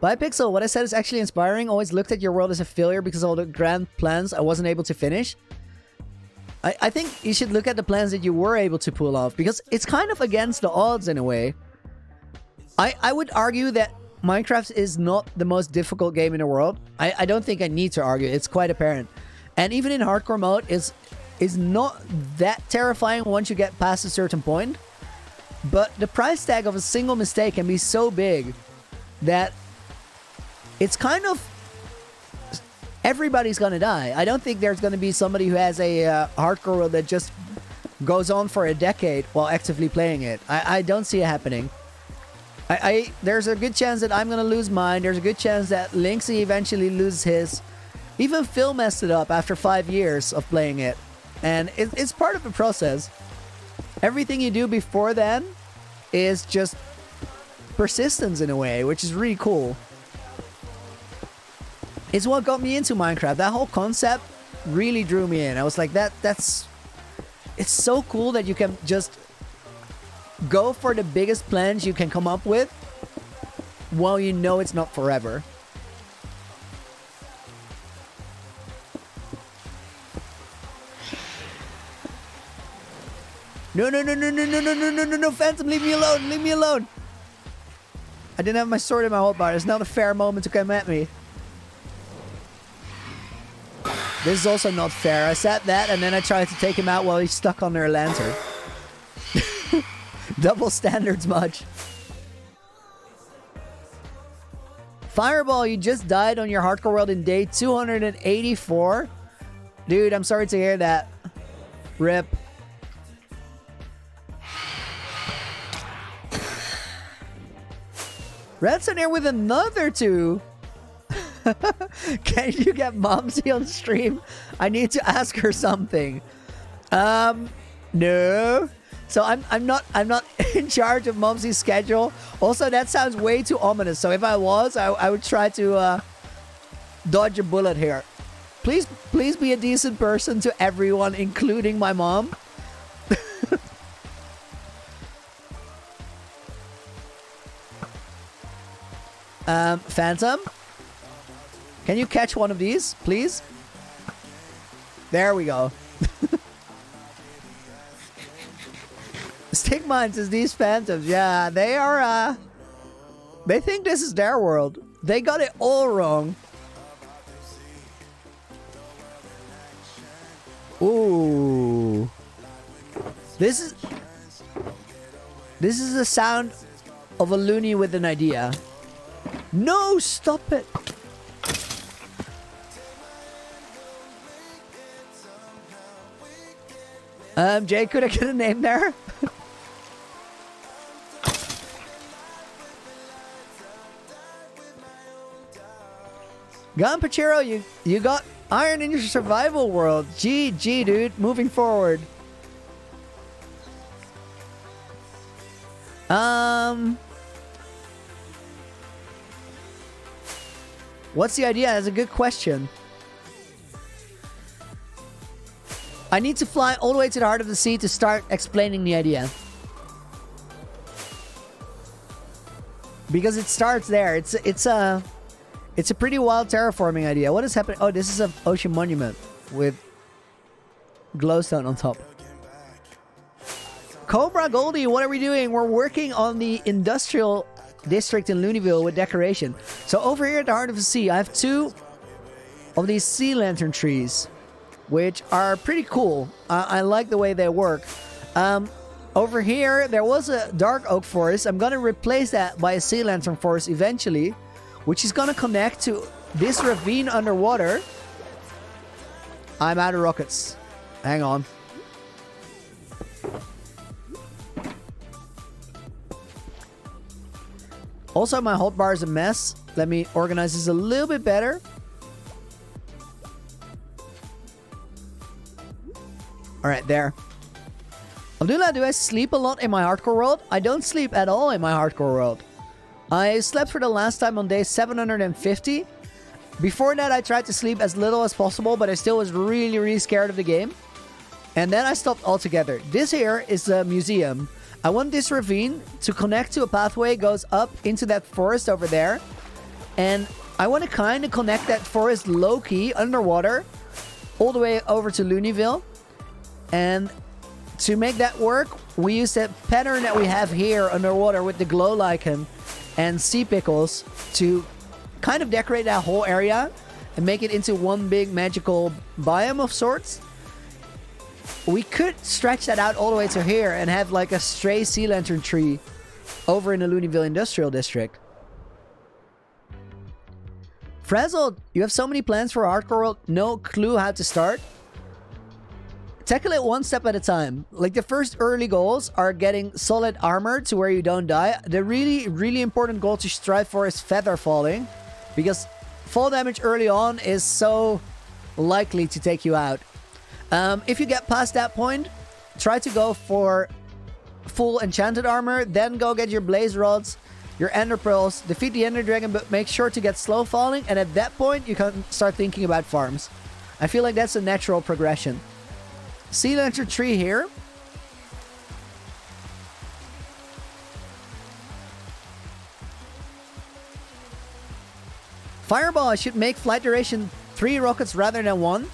Bipixel, what I said is actually inspiring. Always looked at your world as a failure because of all the grand plans I wasn't able to finish. I think you should look at the plans that you were able to pull off, because it's kind of against the odds in a way. I would argue that Minecraft is not the most difficult game in the world. I don't think I need to argue. It's quite apparent. And even in hardcore mode, is not that terrifying once you get past a certain point. But the price tag of a single mistake can be so big that it's kind of... everybody's gonna die. I don't think there's gonna be somebody who has a hardcore world that just goes on for a decade while actively playing it. I don't see it happening. There's a good chance that I'm gonna lose mine. There's a good chance that Linksy eventually loses his. Even Phil messed it up after 5 years of playing it. And it's part of the process. Everything you do before then is just persistence in a way, which is really cool. It's what got me into Minecraft. That whole concept really drew me in. I was like, that's... it's so cool that you can just go for the biggest plans you can come up with while you know it's not forever. No, Phantom, leave me alone, leave me alone. I didn't have my sword in my hotbar. It's not a fair moment to come at me. This is also not fair. I said that and then I tried to take him out while he's stuck under a lantern. Double standards much. Fireball, you just died on your hardcore world in day 284. Dude, I'm sorry to hear that. Rip. Redstone here with another 2. Can you get Momsy on stream? I need to ask her something. No. So I'm not in charge of Momsy's schedule. Also, that sounds way too ominous. So if I was, I would try to dodge a bullet here. Please be a decent person to everyone, including my mom. Phantom? Can you catch one of these, please? There we go. Stick mines is these phantoms. Yeah, they are, they think this is their world. They got it all wrong. Ooh. This is the sound of a loony with an idea. No, stop it. Jay, could I get a name there? Gun Pachero, you got iron in your survival world. GG, dude. Moving forward. What's the idea? That's a good question. I need to fly all the way to the heart of the sea to start explaining the idea. Because it starts there. It's a pretty wild terraforming idea. What is happening? Oh, this is an ocean monument with glowstone on top. Cobra Goldie, what are we doing? We're working on the industrial district in Looneyville with decoration. So over here at the heart of the sea, I have 2 of these sea lantern trees, which are pretty cool. I like the way they work. Over here, there was a dark oak forest. I'm going to replace that by a sea lantern forest eventually, which is going to connect to this ravine underwater. I'm out of rockets. Hang on. Also, my hotbar is a mess. Let me organize this a little bit better. Alright, there. Abdullah, do I sleep a lot in my hardcore world? I don't sleep at all in my hardcore world. I slept for the last time on day 750. Before that, I tried to sleep as little as possible, but I still was really, really scared of the game. And then I stopped altogether. This here is the museum. I want this ravine to connect to a pathway, goes up into that forest over there. And I want to kind of connect that forest low-key underwater all the way over to Looneyville. And to make that work, we use that pattern that we have here underwater with the glow lichen and sea pickles to kind of decorate that whole area and make it into one big magical biome of sorts. We could stretch that out all the way to here and have like a stray sea lantern tree over in the Looneyville Industrial District. Frazzled, you have so many plans for Hardcore World, no clue how to start. Tackle it one step at a time. Like the first early goals are getting solid armor to where you don't die. The really important goal to strive for is feather falling, because fall damage early on is so likely to take you out. If you get past that point, try to go for full enchanted armor, then go get your blaze rods, your ender pearls, defeat the ender dragon, but make sure to get slow falling, and at that point you can start thinking about farms. I feel like that's a natural progression. Sea lantern tree here. Fireball, I should make flight duration 3 rockets rather than 1.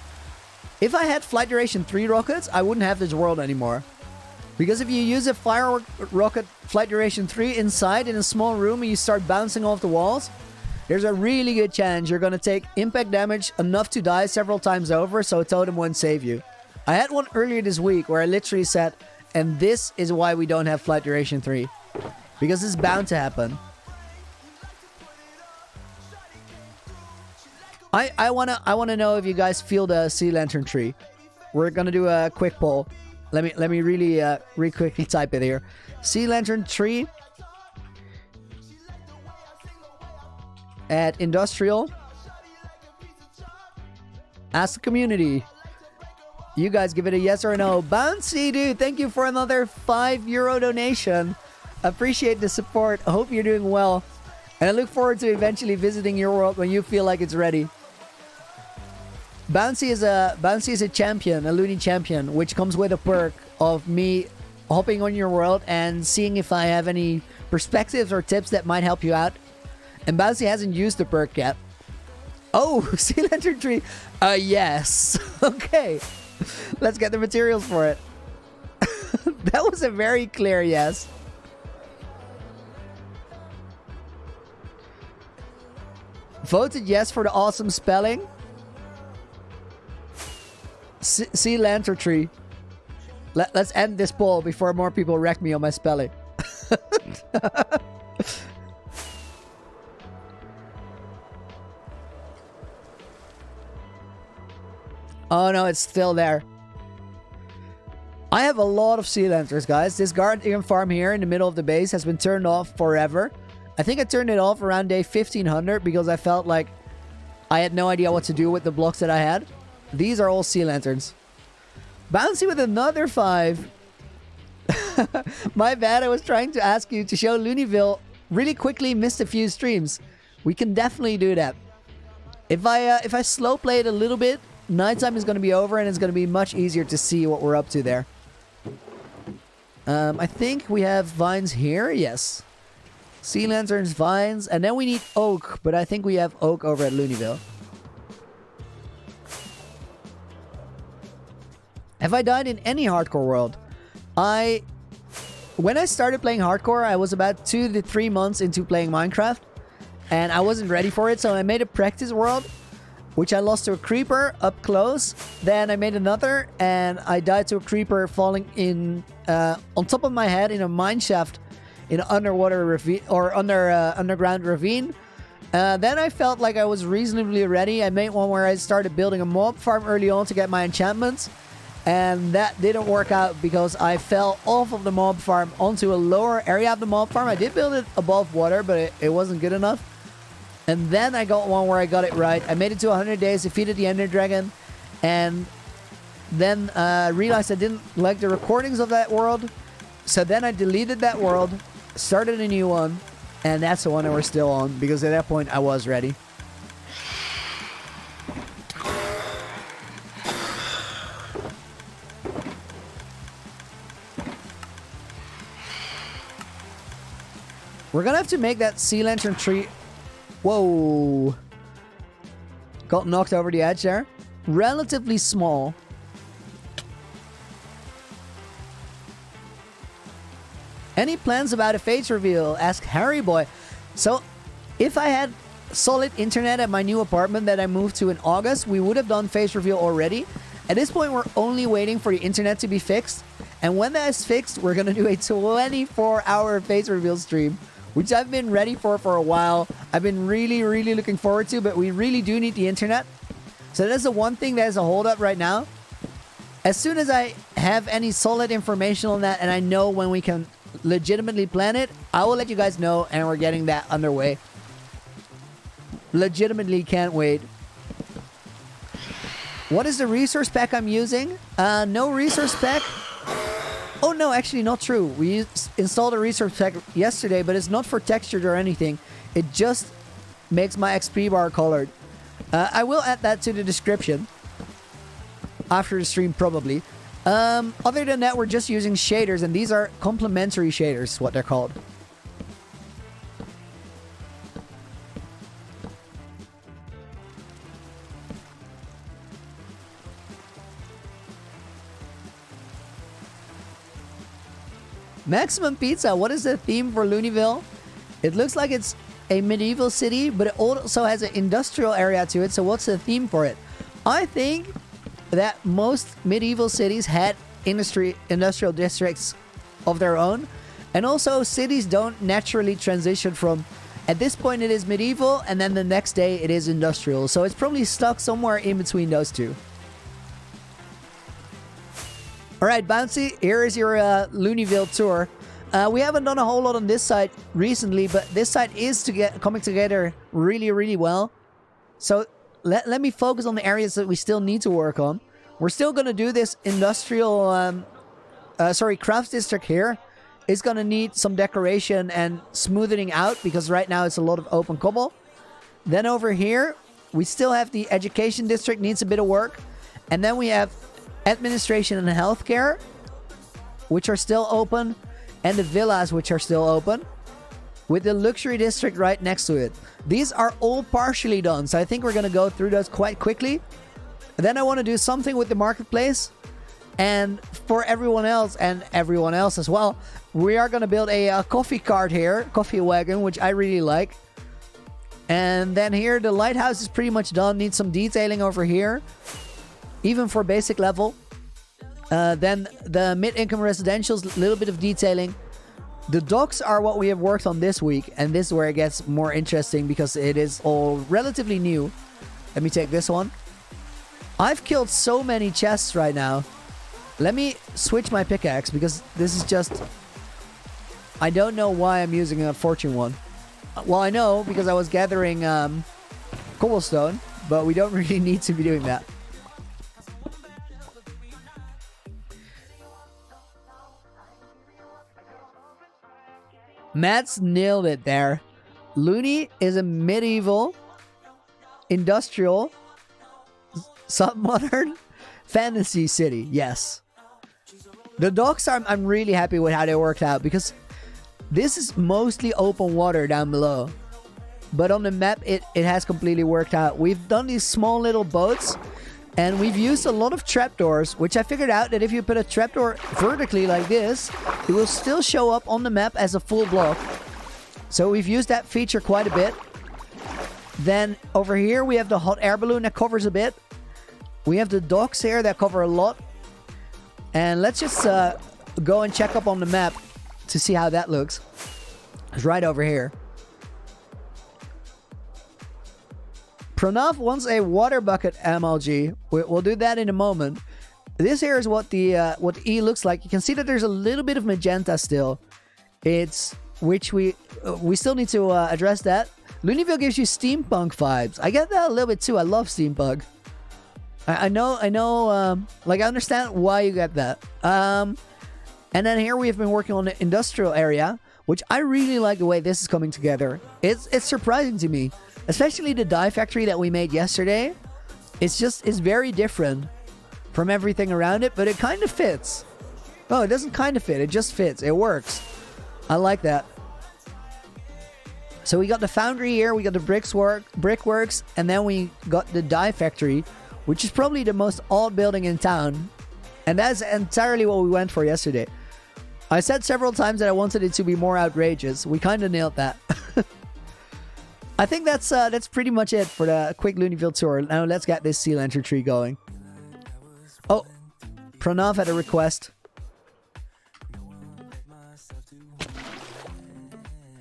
If I had flight duration 3 rockets, I wouldn't have this world anymore. Because if you use a fire rocket flight duration 3 inside in a small room and you start bouncing off the walls, there's a really good chance you're going to take impact damage enough to die several times over, so a totem won't save you. I had one earlier this week where I literally said, and this is why we don't have flight duration 3. Because it's bound to happen. I wanna know if you guys feel the sea lantern tree. We're gonna do a quick poll. Let me really quickly type it here. Sea lantern tree at industrial. Ask the community. You guys give it a yes or a no. Bouncy dude, thank you for another €5 donation. Appreciate the support. I hope you're doing well. And I look forward to eventually visiting your world when you feel like it's ready. Bouncy is a champion, a Looney champion, which comes with a perk of me hopping on your world and seeing if I have any perspectives or tips that might help you out. And Bouncy hasn't used the perk yet. Oh, sea lantern tree. Yes. Okay. Let's get the materials for it. That was a very clear yes. Voted yes for the awesome spelling. Sea lantern tree. Let's end this poll before more people wreck me on my spelling. Oh no, it's still there. I have a lot of sea lanterns, guys. This guardian farm here in the middle of the base has been turned off forever. I think I turned it off around day 1500 because I felt like I had no idea what to do with the blocks that I had. These are all sea lanterns. Bouncy with another 5. My bad, I was trying to ask you to show Looneyville really quickly, missed a few streams. We can definitely do that. If I slow play it a little bit, nighttime is going to be over and it's going to be much easier to see what we're up to there. I think we have vines here. Yes. Sea lanterns, vines, and then we need oak, but I think we have oak over at Looneyville. Have I died in any hardcore world? When I started playing hardcore, I was about 2 to 3 months into playing Minecraft, and I wasn't ready for it, so I made a practice world, which I lost to a creeper up close. Then I made another, and I died to a creeper falling in on top of my head in a mine shaft in an underwater ravine or underground ravine. Then I felt like I was reasonably ready. I made one where I started building a mob farm early on to get my enchantments. And that didn't work out because I fell off of the mob farm onto a lower area of the mob farm. I did build it above water, but it wasn't good enough. And then I got one where I got it right. I made it to 100 days, defeated the ender dragon, and then realized I didn't like the recordings of that world. So then I deleted that world, started a new one, and that's the one that we're still on because at that point I was ready. We're gonna have to make that sea lantern tree. Whoa. Got knocked over the edge there. Relatively small. Any plans about a face reveal? Ask Harry Boy. So, if I had solid internet at my new apartment that I moved to in August, we would have done face reveal already. At this point, we're only waiting for the internet to be fixed. And when that is fixed, we're going to do a 24-hour face reveal stream, which I've been ready for a while. I've been really, really looking forward to, but we really do need the internet. So that's the one thing that is a holdup right now. As soon as I have any solid information on that and I know when we can legitimately plan it, I will let you guys know, and we're getting that underway. Legitimately can't wait. What is the resource pack I'm using? No resource pack. Oh no, actually not true. We installed a resource pack yesterday, but it's not for textured or anything. It just makes my XP bar colored. I will add that to the description after the stream, probably. Other than that, we're just using shaders, and these are complementary shaders, what they're called. Maximum Pizza, what is the theme for Looneyville? It looks like it's a medieval city, but it also has an industrial area to it. So what's the theme for it? I think that most medieval cities had industrial districts of their own. And also cities don't naturally transition from, at this point it is medieval, and then the next day it is industrial. So it's probably stuck somewhere in between those two. Alright, Bouncy, here is your Looneyville tour. We haven't done a whole lot on this side recently, but this side is coming together really, really well. So let me focus on the areas that we still need to work on. We're still going to do this industrial, crafts district here. It's going to need some decoration and smoothing out, because right now it's a lot of open cobble. Then over here, we still have the education district, needs a bit of work. And then we have administration and healthcare, which are still open, and the villas, which are still open, with the luxury district right next to it. These are all partially done, so I think we're going to go through those quite quickly. And then I want to do something with the marketplace, and for everyone else, and everyone else as well, we are going to build a coffee cart here, coffee wagon, which I really like. And then here, the lighthouse is pretty much done, needs some detailing over here, even for basic level. Then the mid-income residentials, a little bit of detailing. The docks are what we have worked on this week, and this is where it gets more interesting because it is all relatively new. Let me take this one. I've killed so many chests right now. Let me switch my pickaxe, because this is just... I don't know why I'm using a fortune one. Well, I know, because I was gathering cobblestone, but we don't really need to be doing that. Matt's nailed it there. Looney is a medieval, industrial, sub-modern fantasy city. Yes. The docks, I'm really happy with how they worked out, because this is mostly open water down below. But on the map, it has completely worked out. We've done these small little boats, and we've used a lot of trapdoors, which I figured out that if you put a trapdoor vertically like this, it will still show up on the map as a full block. So we've used that feature quite a bit. Then over here, we have the hot air balloon that covers a bit. We have the docks here that cover a lot. And let's just go and check up on the map to see how that looks. It's right over here. Pranav wants a water bucket MLG. We'll do that in a moment. This here is what the E looks like. You can see that there's a little bit of magenta still. It's which we still need to address that. Looneyville gives you steampunk vibes. I get that a little bit too. I love steampunk. I know. Like, I understand why you get that. And then here we have been working on the industrial area, which I really like the way this is coming together. It's surprising to me. Especially the dye factory that we made yesterday. It's very different from everything around it, but it kind of fits. Oh, it doesn't kind of fit. It just fits. It works. I like that. So we got the foundry here. We got the brickworks. And then we got the dye factory, which is probably the most odd building in town. And that's entirely what we went for yesterday. I said several times that I wanted it to be more outrageous. We kind of nailed that. I think that's pretty much it for the quick Looneyville tour. Now let's get this sea lantern tree going. Oh, Pranav had a request.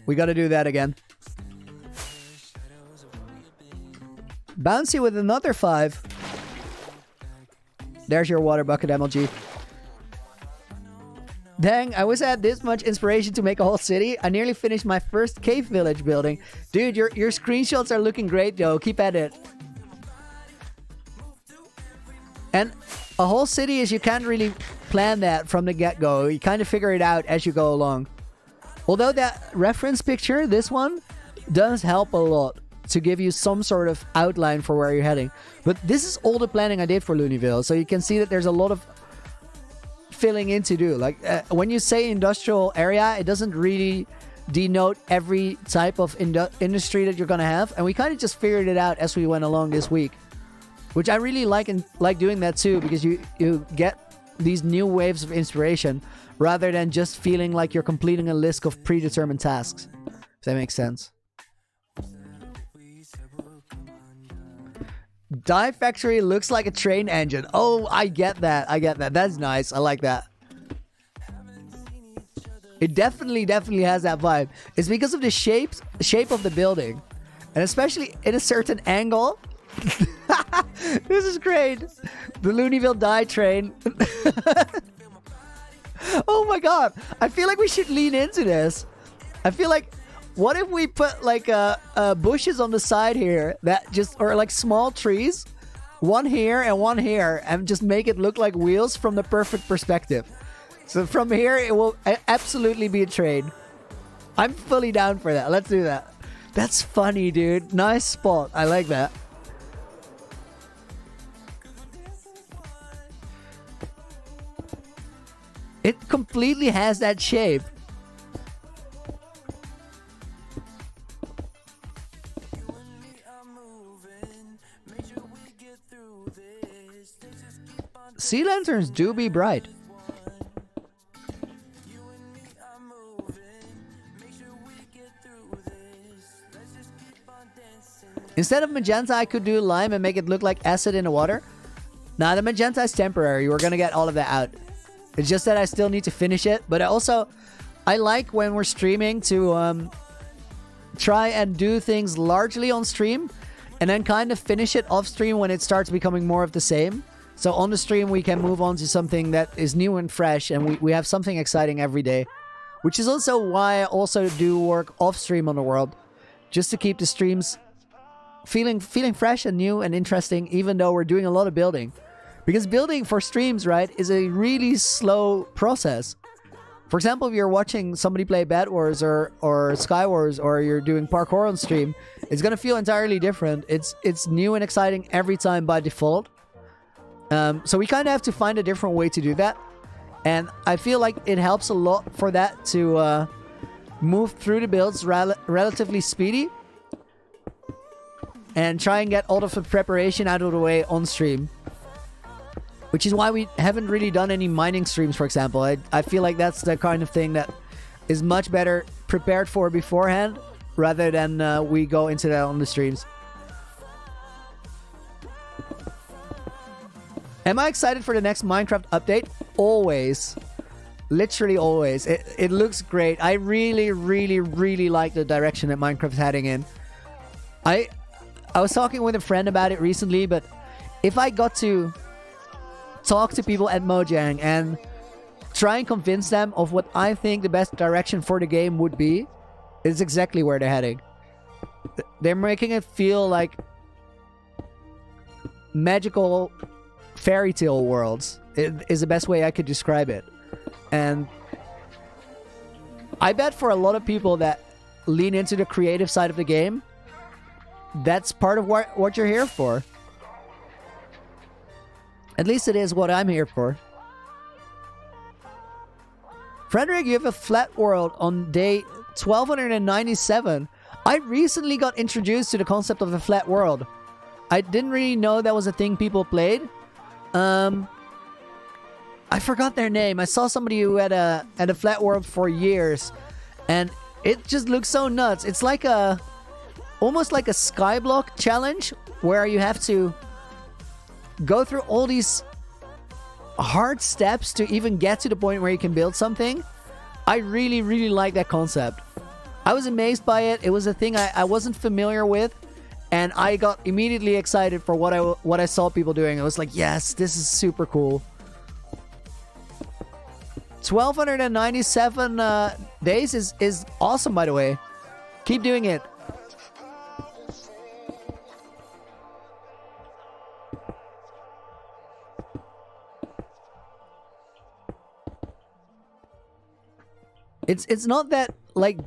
We got to do that again. Bouncy with another 5. There's your water bucket, MLG. Dang, I wish I had this much inspiration to make a whole city. I nearly finished my first cave village building. Dude, your screenshots are looking great, though. Keep at it. And a whole city is you can't really plan that from the get-go. You kind of figure it out as you go along. Although that reference picture, this one, does help a lot to give you some sort of outline for where you're heading. But this is all the planning I did for Looneyville. So you can see that there's a lot of filling in to do. Like when you say industrial area, it doesn't really denote every type of industry that you're gonna have, and we kind of just figured it out as we went along this week, which I really like, and like doing that too, because you get these new waves of inspiration rather than just feeling like you're completing a list of predetermined tasks, if that makes sense. Dye Factory looks like a train engine. Oh, I get that. I get that. That's nice. I like that. It definitely has that vibe. It's because of the shape of the building. And especially in a certain angle. This is great. The Looneyville dye train. Oh my god. I feel like we should lean into this. I feel like, what if we put like bushes on the side here that just, or like small trees, one here and one here, and just make it look like wheels from the perfect perspective. So from here, it will absolutely be a train. I'm fully down for that. Let's do that. That's funny, dude. Nice spot. I like that. It completely has that shape. Sea lanterns do be bright. Instead of magenta, I could do lime and make it look like acid in the water. Nah, the magenta is temporary. We're gonna get all of that out. It's just that I still need to finish it. But I like when we're streaming to try and do things largely on stream and then kind of finish it off stream when it starts becoming more of the same. So on the stream, we can move on to something that is new and fresh, and we have something exciting every day. Which is also why I also do work off stream on the world, just to keep the streams feeling fresh and new and interesting, even though we're doing a lot of building. Because building for streams, right, is a really slow process. For example, if you're watching somebody play Bed Wars or Skywars, or you're doing parkour on stream, it's gonna feel entirely different. It's new and exciting every time by default. So we kind of have to find a different way to do that. And I feel like it helps a lot for that to move through the builds relatively speedy. And try and get all of the preparation out of the way on stream. Which is why we haven't really done any mining streams, for example. I feel like that's the kind of thing that is much better prepared for beforehand, rather than we go into that on the streams. Am I excited for the next Minecraft update? Always. Literally always. It looks great. I really like the direction that Minecraft's heading in. I was talking with a friend about it recently, but if I got to talk to people at Mojang and try and convince them of what I think the best direction for the game would be, it's exactly where they're heading. They're making it feel like magical fairy tale worlds. It is the best way I could describe it. And I bet for a lot of people that lean into the creative side of the game, that's part of what you're here for. At least it is what I'm here for. Frederick, you have a flat world on day 1297. I recently got introduced to the concept of a flat world. I didn't really know that was a thing people played. I forgot their name. I saw somebody who had a flat world for years, and it just looks so nuts. It's like almost like a skyblock challenge where you have to go through all these hard steps to even get to the point where you can build something. I really, really like that concept. I was amazed by it. It was a thing I wasn't familiar with, and I got immediately excited for what I saw people doing. I was like, yes, this is super cool. 1,297 days is awesome, by the way. Keep doing it. It's not that like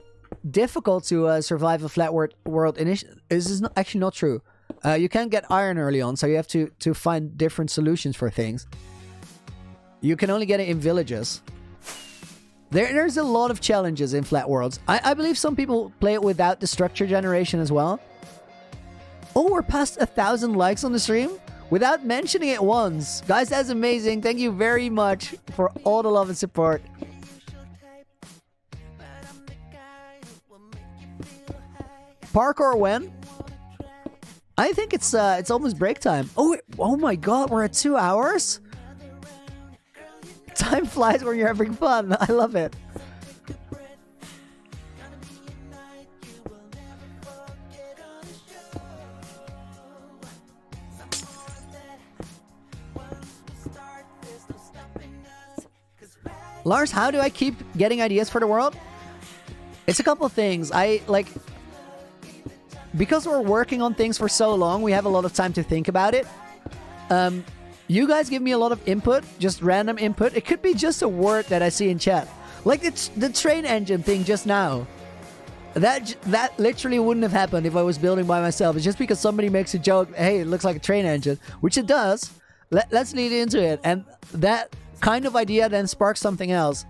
difficult to survive a flat world initially. This is actually not true. You can get iron early on, so you have to find different solutions for things. You can only get it in villages. There's a lot of challenges in flat worlds. I believe some people play it without the structure generation as well. Oh, we're past 1,000 likes on the stream without mentioning it once. Guys, that's amazing. Thank you very much for all the love and support. Parkour when? I think it's almost break time. Oh my god, we're at 2 hours? Time flies when you're having fun. I love it. Lars, how do I keep getting ideas for the world? It's a couple of things. Because we're working on things for so long, we have a lot of time to think about it. You guys give me a lot of input, just random input. It could be just a word that I see in chat. Like it's the train engine thing just now. That literally wouldn't have happened if I was building by myself. It's just because somebody makes a joke, hey, it looks like a train engine, which it does. Let's lead into it. And that kind of idea then sparks something else.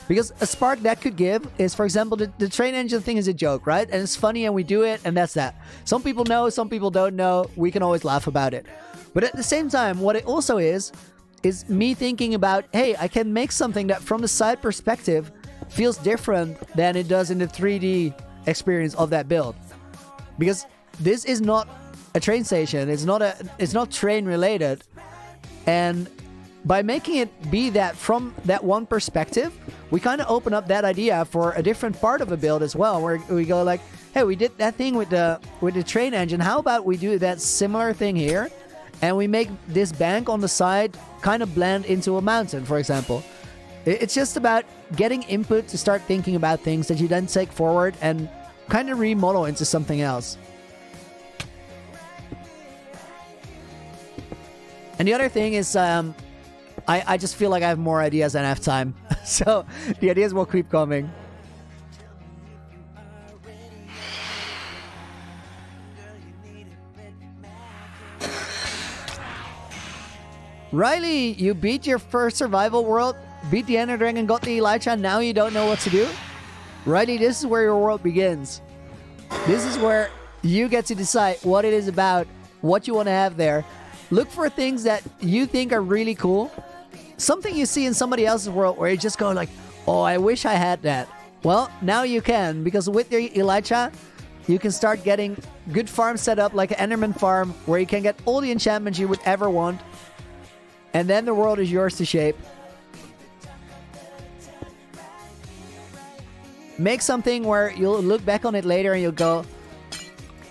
Because a spark that could give is, for example, the train engine thing is a joke, right? And it's funny and we do it and that's that. Some people know, some people don't know. We can always laugh about it. But at the same time, what it also is me thinking about, hey, I can make something that from the side perspective feels different than it does in the 3D experience of that build. Because this is not a train station. It's not train related. And by making it be that from that one perspective, we kind of open up that idea for a different part of a build as well, where we go like, hey, we did that thing with the train engine. How about we do that similar thing here? And we make this bank on the side kind of blend into a mountain, for example. It's just about getting input to start thinking about things that you then take forward and kind of remodel into something else. And the other thing is, I just feel like I have more ideas than I have time. So the ideas will keep coming. Riley, you beat your first survival world, beat the Ender Dragon, got the Elytra, now you don't know what to do? Riley, this is where your world begins. This is where you get to decide what it is about, what you want to have there. Look for things that you think are really cool. Something you see in somebody else's world where you just go like, oh, I wish I had that. Well, now you can, because with your Elytra, you can start getting good farms set up like an Enderman farm where you can get all the enchantments you would ever want. And then the world is yours to shape. Make something where you'll look back on it later and you'll go,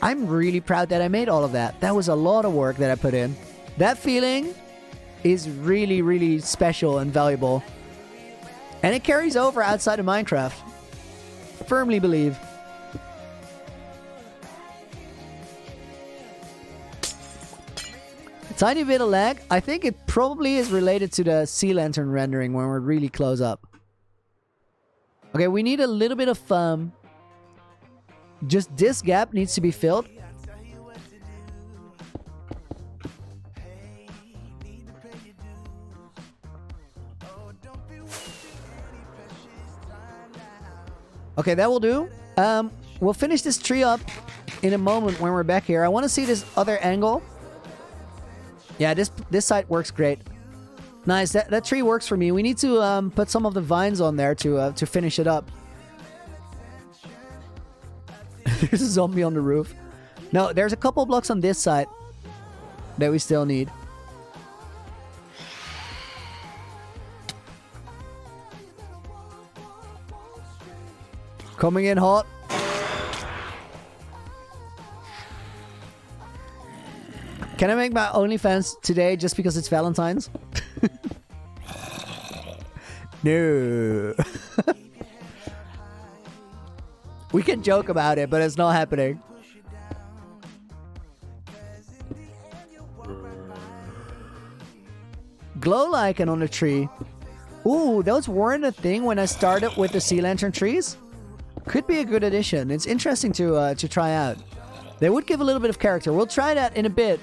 I'm really proud that I made all of that. That was a lot of work that I put in. That feeling is really, really special and valuable. And it carries over outside of Minecraft. Firmly believe. A tiny bit of lag. I think it probably is related to the sea lantern rendering when we're really close up. Okay, we need a little bit of just this gap needs to be filled. Okay, that will do. We'll finish this tree up in a moment when we're back here. I want to see this other angle. Yeah, this side works great. Nice. That tree works for me. We need to put some of the vines on there to finish it up. There's a zombie on the roof. No, there's a couple blocks on this side that we still need. Coming in hot. Can I make my OnlyFans today just because it's Valentine's? No. We can joke about it, but it's not happening. Glow lichen on the tree. Ooh, those weren't a thing when I started with the sea lantern trees. Could be a good addition. It's interesting to try out. They would give a little bit of character. We'll try that in a bit.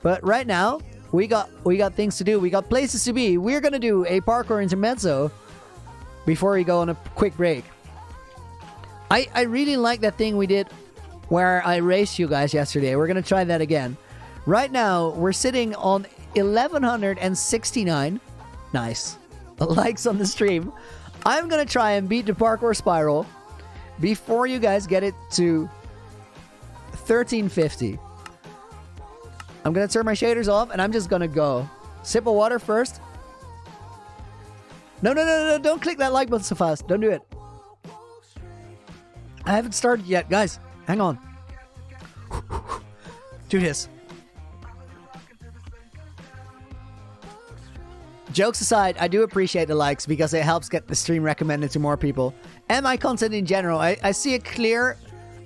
But right now, we got things to do. We got places to be. We're gonna do a parkour intermezzo before we go on a quick break. I really like that thing we did where I raced you guys yesterday. We're gonna try that again. Right now, we're sitting on 1,169. Nice. Likes on the stream. I'm gonna try and beat the parkour spiral before you guys get it to 1350. I'm gonna turn my shaders off and I'm just gonna go. Sip of water first. No, don't click that like button so fast. Don't do it. I haven't started yet, guys. Hang on. Do this. Jokes aside, I do appreciate the likes because it helps get the stream recommended to more people. And my content in general. I see a clear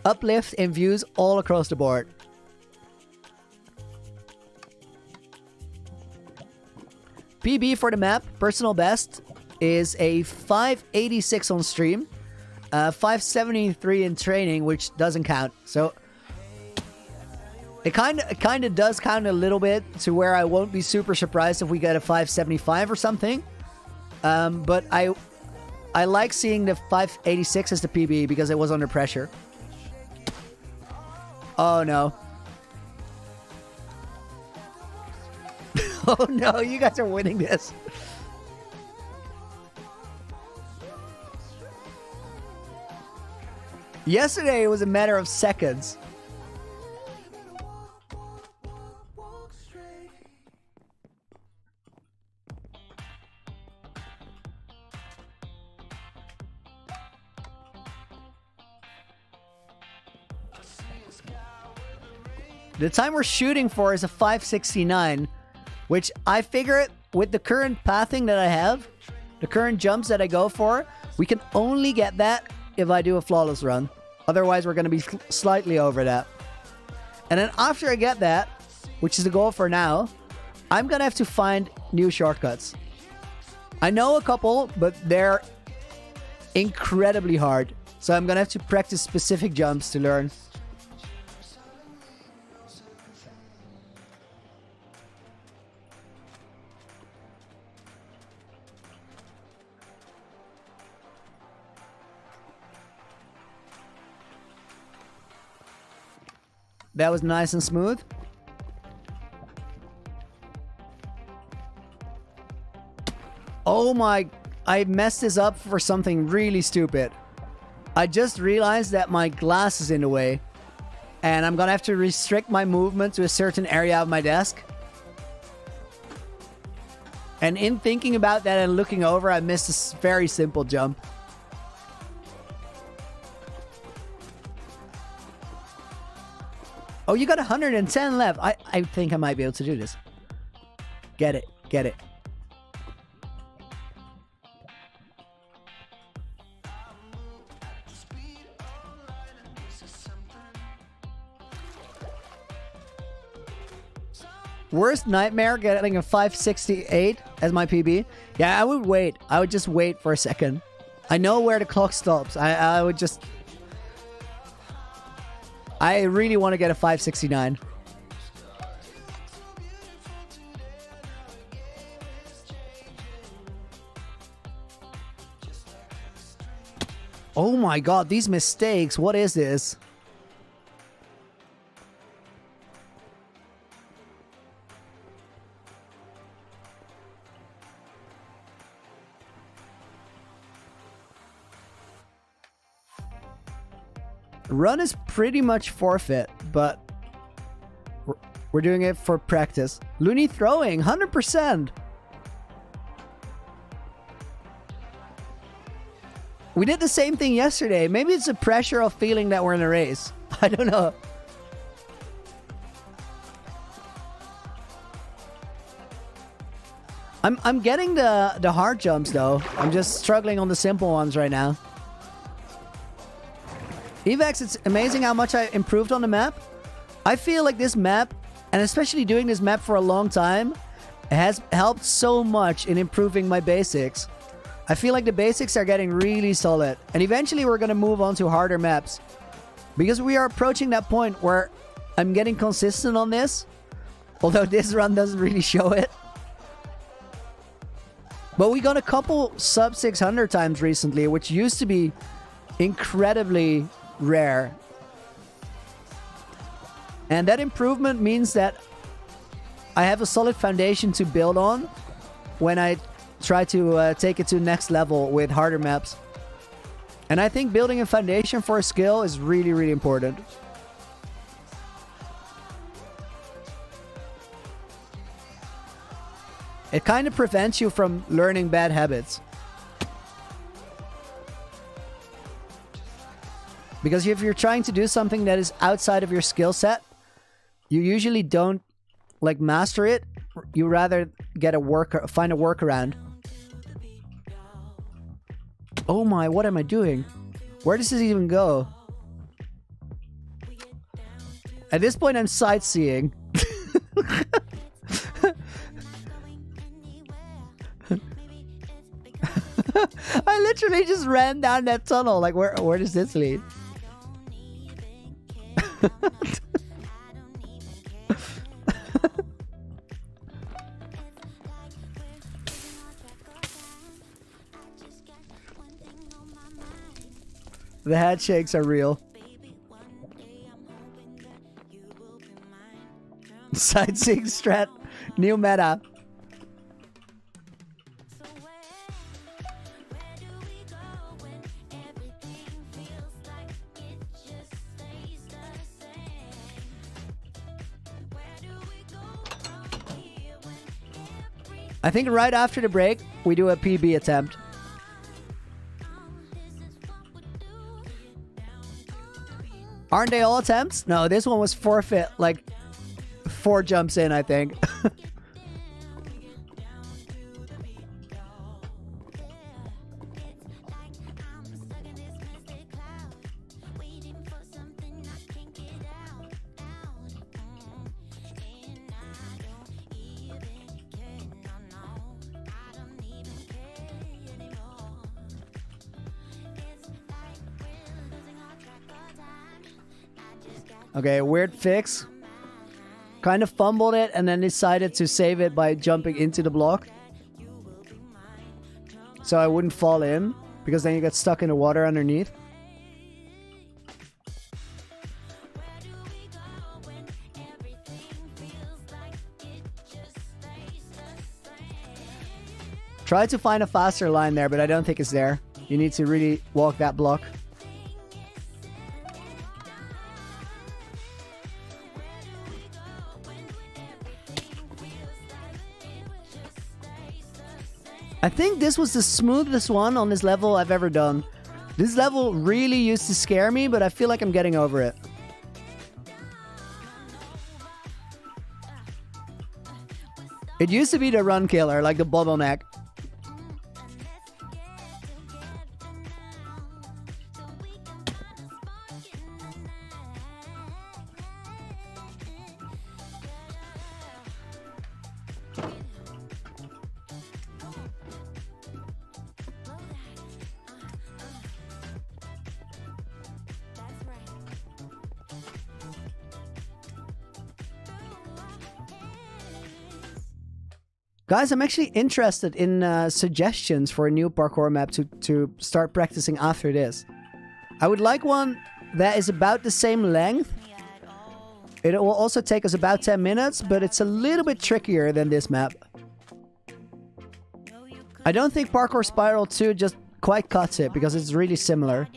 uplift in views all across the board. PB for the map, personal best, is a 586 on stream. 573 in training, which doesn't count. So it kind of does count a little bit to where I won't be super surprised if we get a 575 or something. But I like seeing the 586 as the PB because it was under pressure. Oh no. Oh no, you guys are winning this. Yesterday it was a matter of seconds. The time we're shooting for is a 569, which I figure with the current pathing that I have, the current jumps that I go for, we can only get that if I do a flawless run. Otherwise, we're going to be slightly over that. And then after I get that, which is the goal for now, I'm going to have to find new shortcuts. I know a couple, but they're incredibly hard. So I'm going to have to practice specific jumps to learn. That was nice and smooth. Oh my, I messed this up for something really stupid. I just realized that my glass is in the way. And I'm gonna have to restrict my movement to a certain area of my desk. And in thinking about that and looking over, I missed this very simple jump. Oh, you got 110 left. I think I might be able to do this. Get it. Get it. Worst nightmare, getting a 568 as my PB. Yeah, I would wait. I would just wait for a second. I know where the clock stops. I would just... I really want to get a 569. Oh my god, these mistakes. What is this? Run is pretty much forfeit, but we're doing it for practice. Looney throwing, 100%. We did the same thing yesterday. Maybe it's the pressure of feeling that we're in a race. I don't know. I'm getting the hard jumps though. I'm just struggling on the simple ones right now. Evax, it's amazing how much I improved on the map. I feel like this map, and especially doing this map for a long time, has helped so much in improving my basics. I feel like the basics are getting really solid, and eventually we're going to move on to harder maps. Because we are approaching that point where I'm getting consistent on this, although this run doesn't really show it. But we got a couple sub 600 times recently, which used to be incredibly rare. And that improvement means that I have a solid foundation to build on when I try to take it to the next level with harder maps. And I think building a foundation for a skill is really, really important. It kind of prevents you from learning bad habits. Because if you're trying to do something that is outside of your skill set, you usually don't like master it. You rather get find a workaround. Oh my, what am I doing? Where does this even go? At this point, I'm sightseeing. I literally just ran down that tunnel. Like, where does this lead? The head shakes are real. Sightseeing strat, new meta. I think right after the break, we do a PB attempt. Aren't they all attempts? No, this one was forfeit, like 4 jumps in, I think. Okay, weird fix. Kind of fumbled it and then decided to save it by jumping into the block. So I wouldn't fall in, because then you get stuck in the water underneath. Try to find a faster line there, but I don't think it's there. You need to really walk that block. I think this was the smoothest one on this level I've ever done. This level really used to scare me, but I feel like I'm getting over it. It used to be the run killer, like the bottleneck. Guys, I'm actually interested in suggestions for a new parkour map to start practicing after this. I would like one that is about the same length. It will also take us about 10 minutes, but it's a little bit trickier than this map. I don't think Parkour Spiral 2 just quite cuts it, because it's really similar.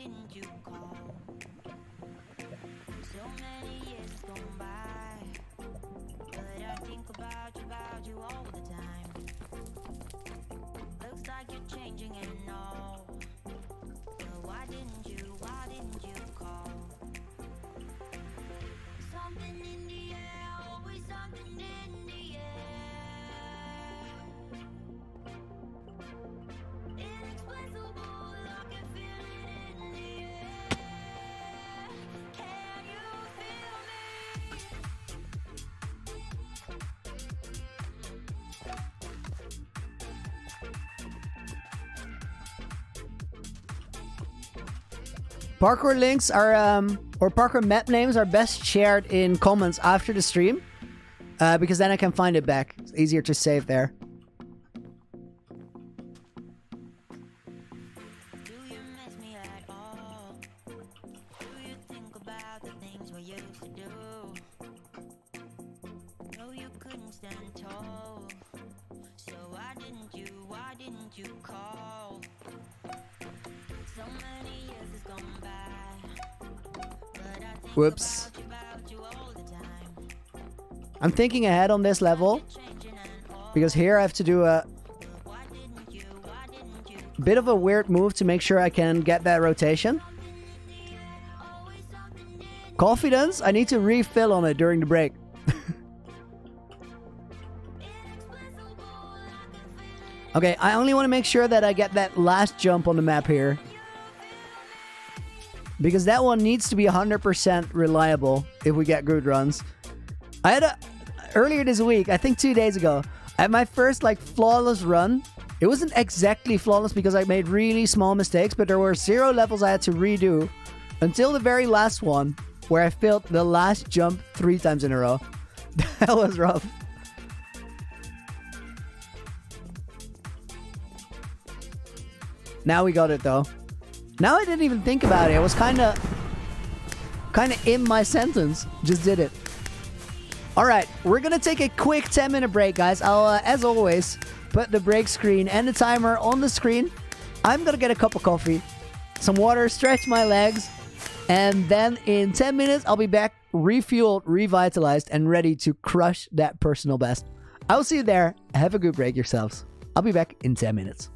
Parkour links are, or parkour map names are best shared in comments after the stream. Because then I can find it back. It's easier to save there. Whoops. I'm thinking ahead on this level. Because here I have to do a bit of a weird move to make sure I can get that rotation. Confidence, I need to refill on it during the break. Okay, I only want to make sure that I get that last jump on the map here. Because that one needs to be 100% reliable if we get good runs. I had earlier this week, I think 2 days ago, I had my first like flawless run. It wasn't exactly flawless because I made really small mistakes, but there were 0 levels I had to redo until the very last one where I failed the last jump 3 times in a row. That was rough. Now we got it though. Now I didn't even think about it. It was kind of in my sentence. Just did it. All right, we're gonna take a quick 10-minute break, guys. I'll, as always, put the break screen and the timer on the screen. I'm gonna get a cup of coffee, some water, stretch my legs, and then in 10 minutes, I'll be back refueled, revitalized, and ready to crush that personal best. I will see you there. Have a good break yourselves. I'll be back in 10 minutes.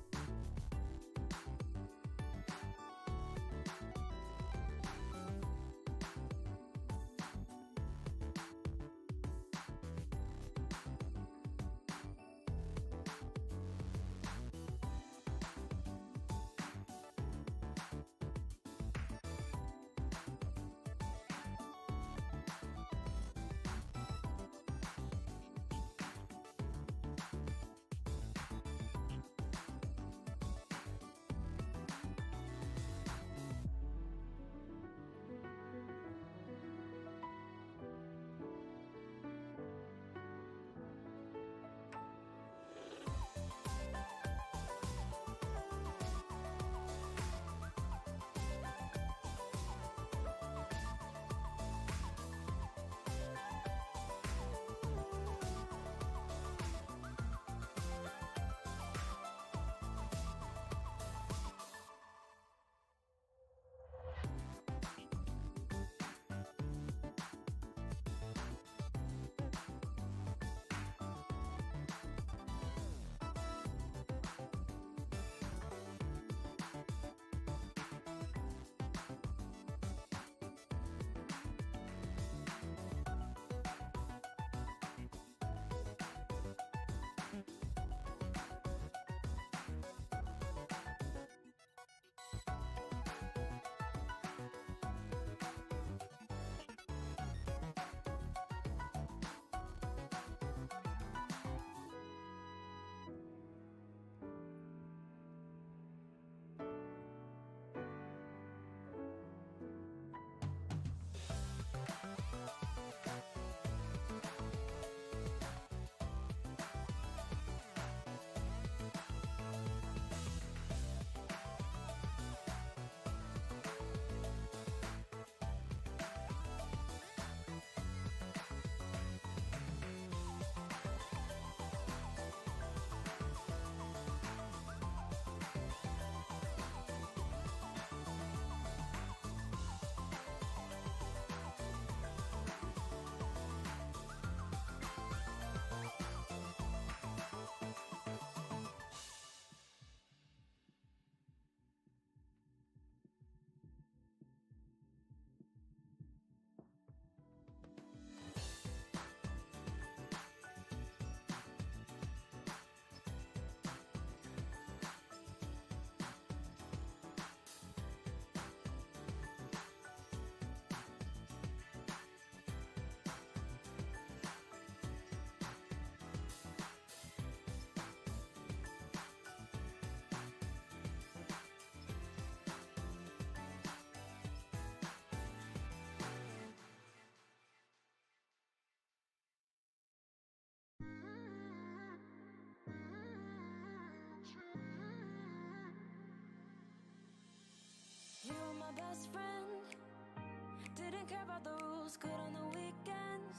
thought the rules good on the weekends.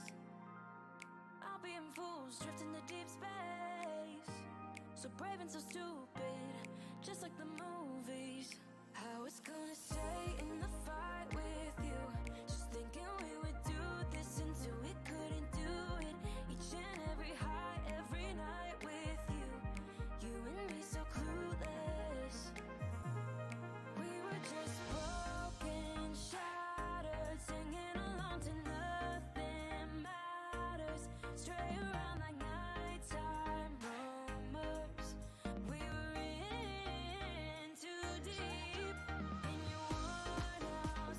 I'll be in fools, drifting to deep space. So brave and so stupid, just like the movies. I was gonna stay in the fight with you, just thinking we would do this until we couldn't do it. Each and every high, every night with you, you and me so clueless. We were just broken, shattered, singing along to nothing matters. Stray around like nighttime rumors. We were in too deep, and you worn out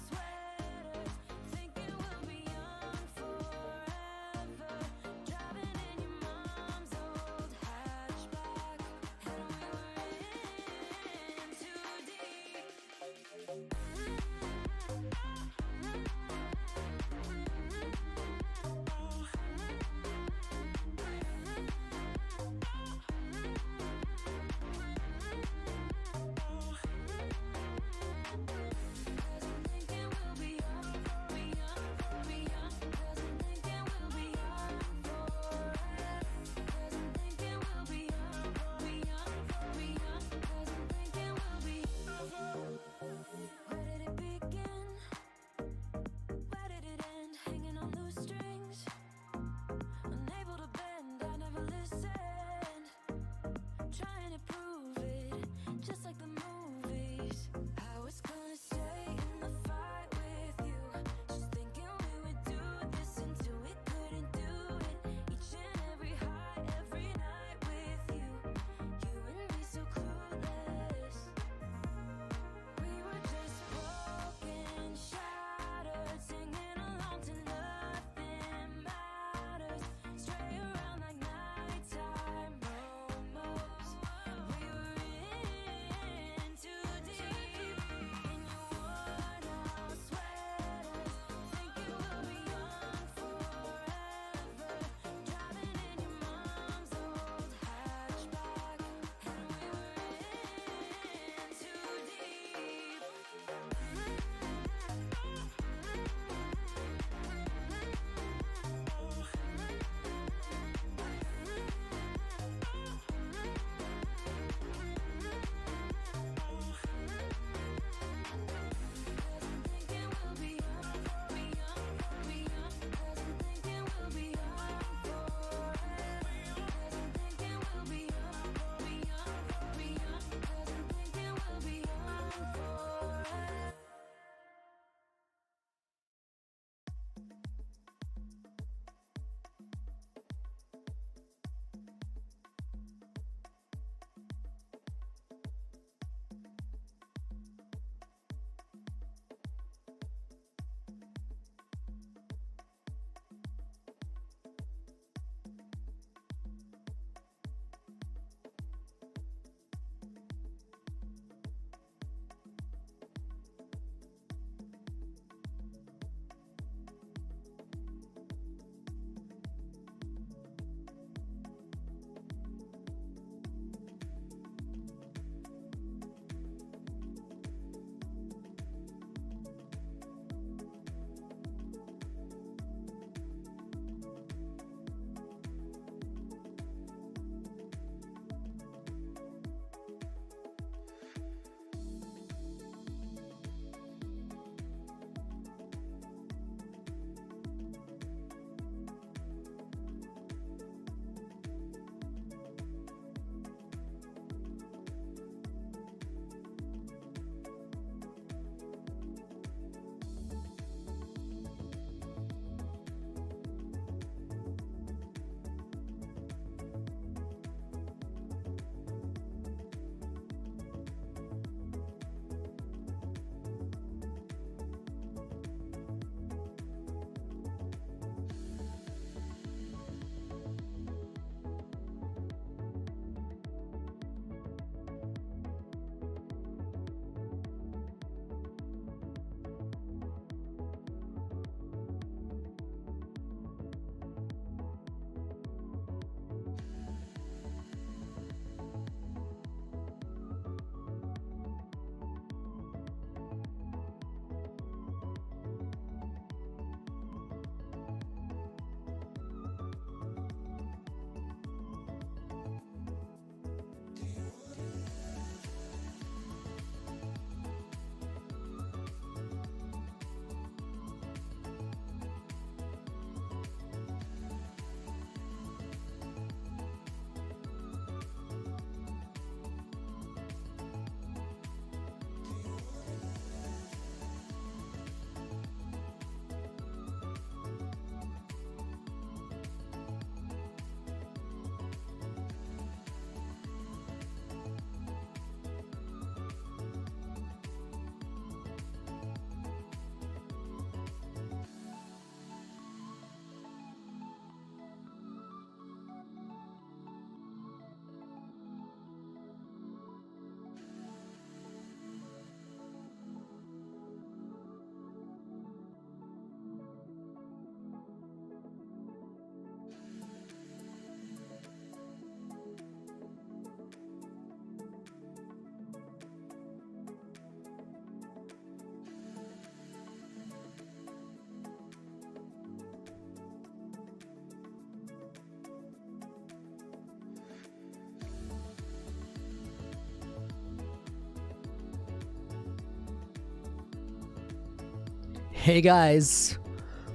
Hey guys,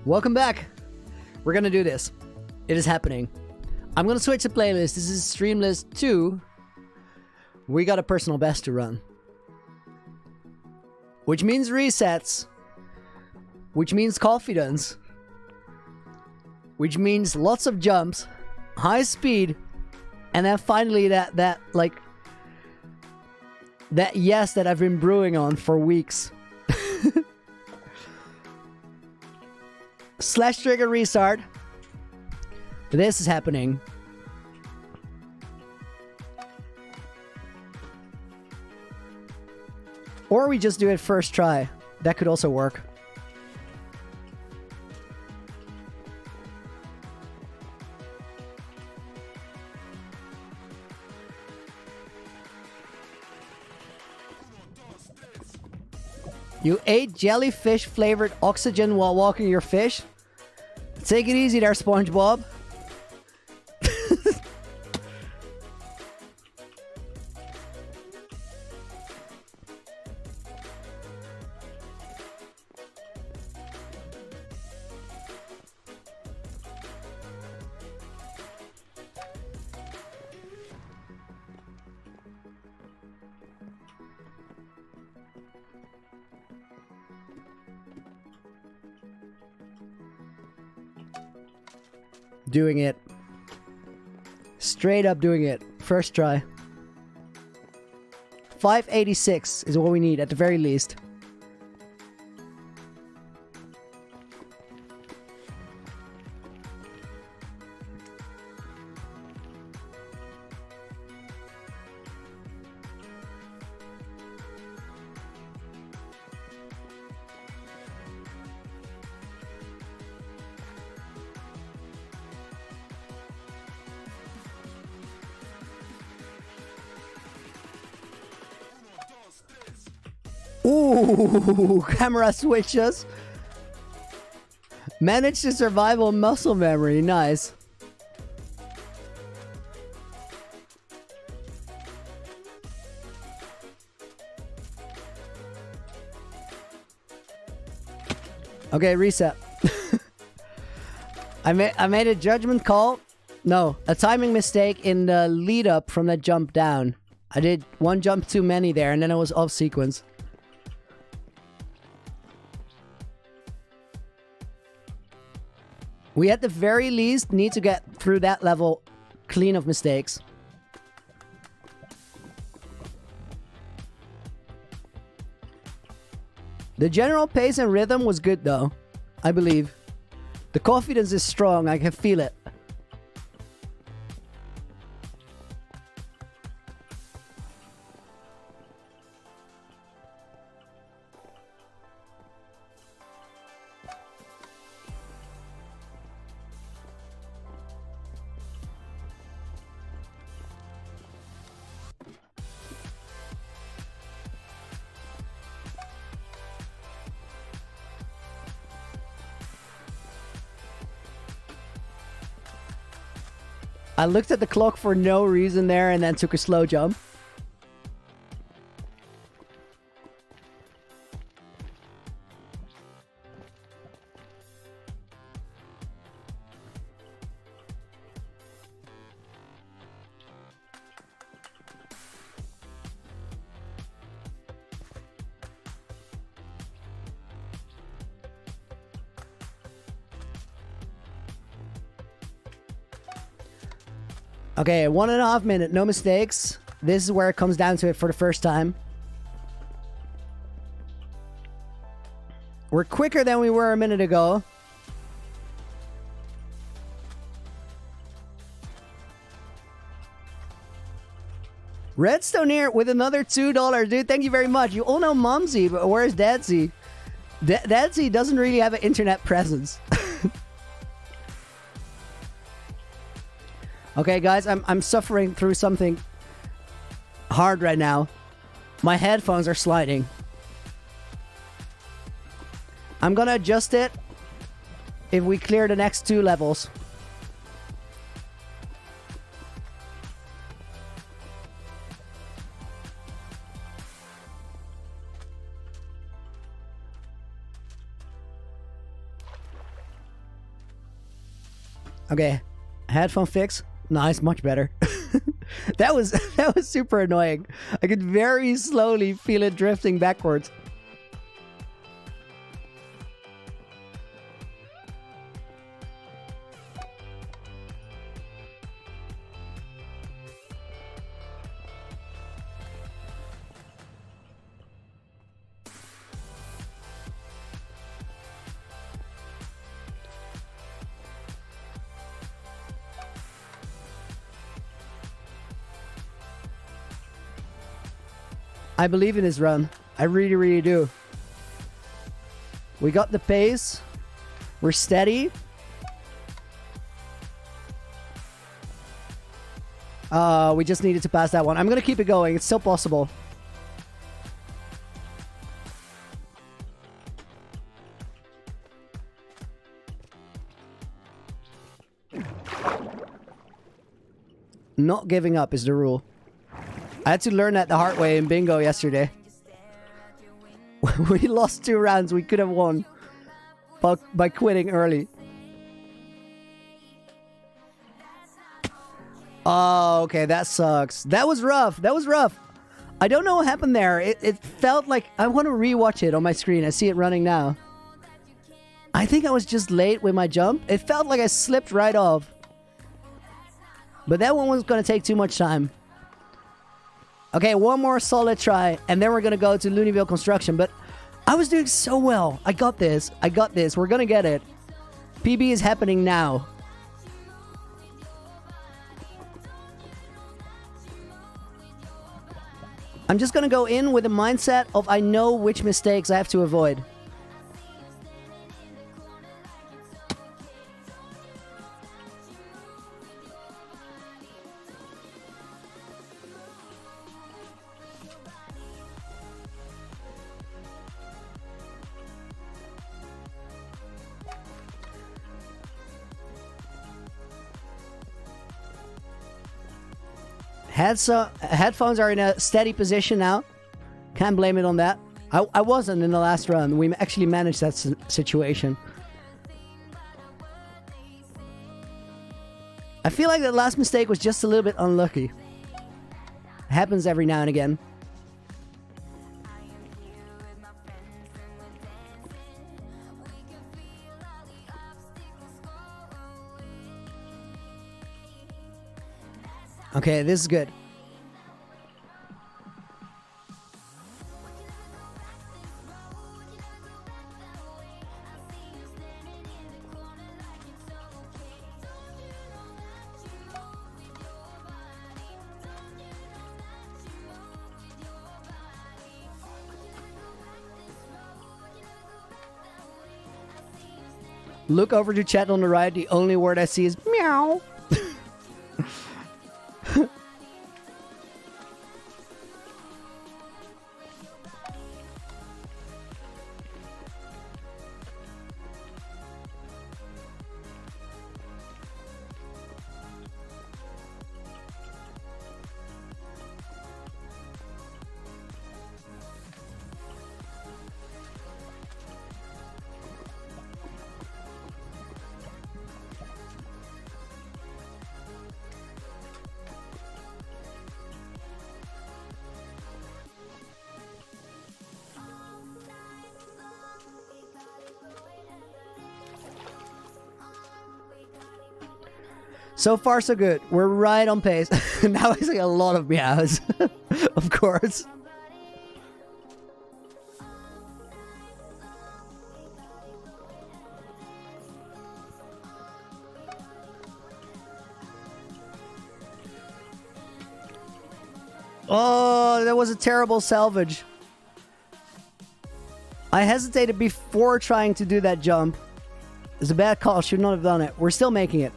welcome back. We're gonna do this. It is happening. I'm gonna switch the playlist. This is Streamlist 2. We got a personal best to run. Which means resets. Which means confidence. Which means lots of jumps, high speed, and then finally that yes that I've been brewing on for weeks. Slash trigger restart. This is happening. Or we just do it first try. That could also work. You ate jellyfish flavored oxygen while walking your fish? Take it easy there, SpongeBob. Doing it. Straight up doing it. First try. 586 is what we need at the very least. Ooh, camera switches. Manage to survive on muscle memory. Nice. Okay, reset. I made a judgment call. No, a timing mistake in the lead up from that jump down. I did one jump too many there and then it was off sequence. We at the very least need to get through that level clean of mistakes. The general pace and rhythm was good though, I believe. The confidence is strong, I can feel it. I looked at the clock for no reason there and then took a slow jump. Okay, 1.5 minutes, no mistakes. This is where it comes down to it for the first time. We're quicker than we were a minute ago. Redstone here with another $2, dude. Thank you very much. You all know Mumsy, but where's Dadsy? Dadsy doesn't really have an internet presence. Okay, guys, I'm suffering through something hard right now. My headphones are sliding. I'm gonna adjust it if we clear the next 2 levels. Okay, headphone fix. Nice, much better. that was super annoying. I could very slowly feel it drifting backwards. I believe in his run. I really, really do. We got the pace. We're steady. We just needed to pass that one. I'm going to keep it going. It's still possible. Not giving up is the rule. I had to learn that the hard way in bingo yesterday. We lost 2 rounds we could have won by quitting early. Oh, okay, that sucks. That was rough. That was rough. I don't know what happened there. It felt like... I want to rewatch it on my screen. I see it running now. I think I was just late with my jump. It felt like I slipped right off. But that one was going to take too much time. Okay, one more solid try, and then we're going to go to Looneyville Construction. But I was doing so well. I got this. I got this. We're going to get it. PB is happening now. I'm just going to go in with a mindset of I know which mistakes I have to avoid. Headphones are in a steady position now. Can't blame it on that. I wasn't in the last run. We actually managed that situation. I feel like that last mistake was just a little bit unlucky. It happens every now and again. Okay, this is good. Look over to chat on the right. The only word I see is meow. So far, so good. We're right on pace. Now I see a lot of meows. Of course. Oh, that was a terrible salvage. I hesitated before trying to do that jump. It's a bad call. Should not have done it. We're still making it.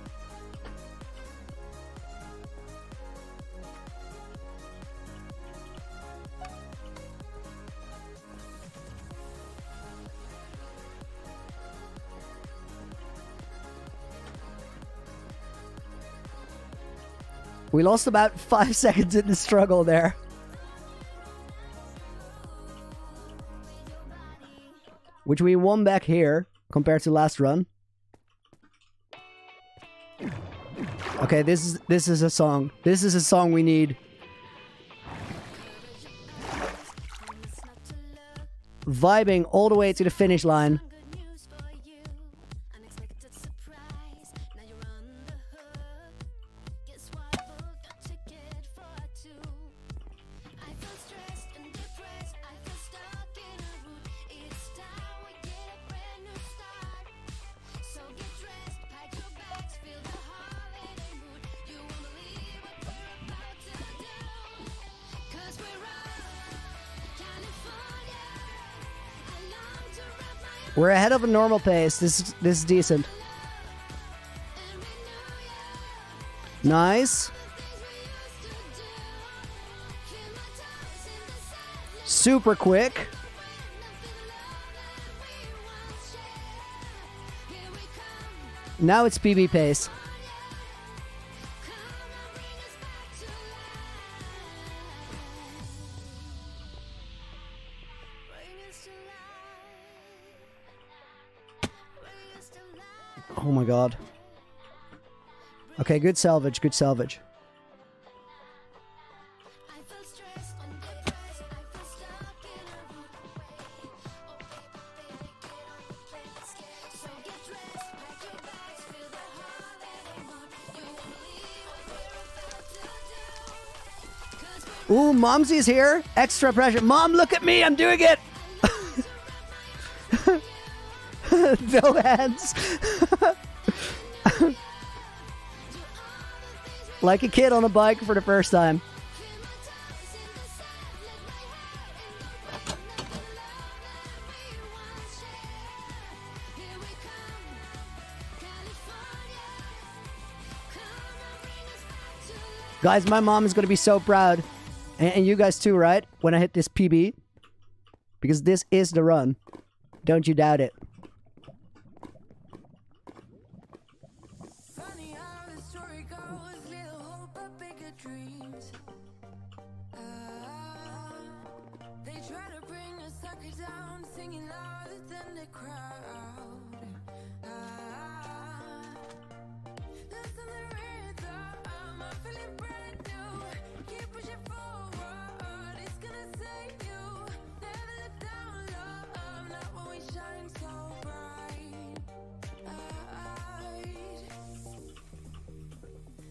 We lost about 5 seconds in the struggle there. Which we won back here compared to last run. Okay, this is a song. This is a song we need. Vibing all the way to the finish line. Good news for you. Unexpected surprise. Now you're on the hook. Guess what? Booked a ticket for two. I feel stressed and depressed. I feel stuck in a route. It's time we get a brand new start. So get dressed, pack your bags, feel the holiday mood. You won't believe what we're about to do. 'Cause we're off, California. I long to wrap my arms We're ahead of a normal pace. This is decent. and renew ya. Nice. Things we used to do. Feel my toes in the sand. Super quick. Nothing love that we once shared. Here we come. Now it's PB pace. Come on, bring us back to life. Bring us to life. Bring us to life. Oh my god. Okay, good salvage, good salvage. I feel stressed and depressed. I feel stuck in a route. Oh baby, get on the plane, scared. So get dressed, pack your bags, feel the holiday mood. You won't believe what we're about to do. 'Cause we're Ooh, Momsy's here. Extra pressure. Mom, look at me. I'm doing it. No hands. Like a kid on a bike for the first time. feel my toes in the sand. Let my heart in. Nothing love that we once shared. Here we come, California. Come on, bring us back to life. Guys, my mom is going to be so proud. And you guys too, right? When I hit this PB. Because this is the run. Don't you doubt it. Funny how the story goes, little hope but bigger dreams. They try to bring a sucker down, singing louder than the crowd. Listen the rhythm, I'm feeling brand new. Keep pushing forward, it's gonna save you. Never look down low, not when we shine so bright.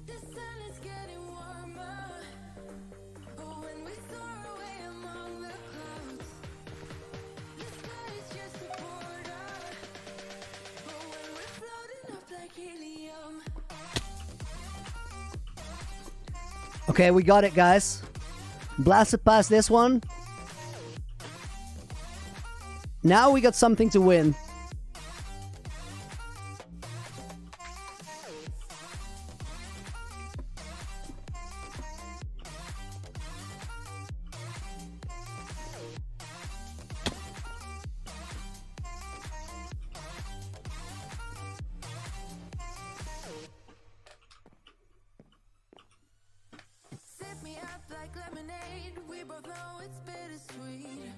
The sun is getting warmer when we soar away among the clouds. The sky is just a border when we're floating up like helium. Okay, we got it, guys. Blasted past this one. Now we got something to win. Sip me up like lemonade. We both know it's bittersweet.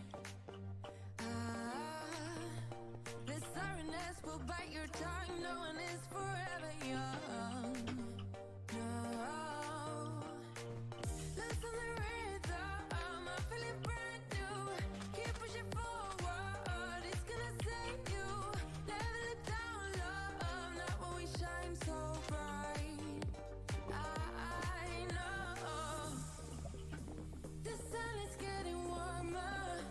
This sorrowness will bite your tongue. No one is forever young. No. Listen the rhythm. I'm feeling brand new. Keep pushing forward. It's gonna save you. Never look down low. Not when we shine so bright. I know the sun is getting warmer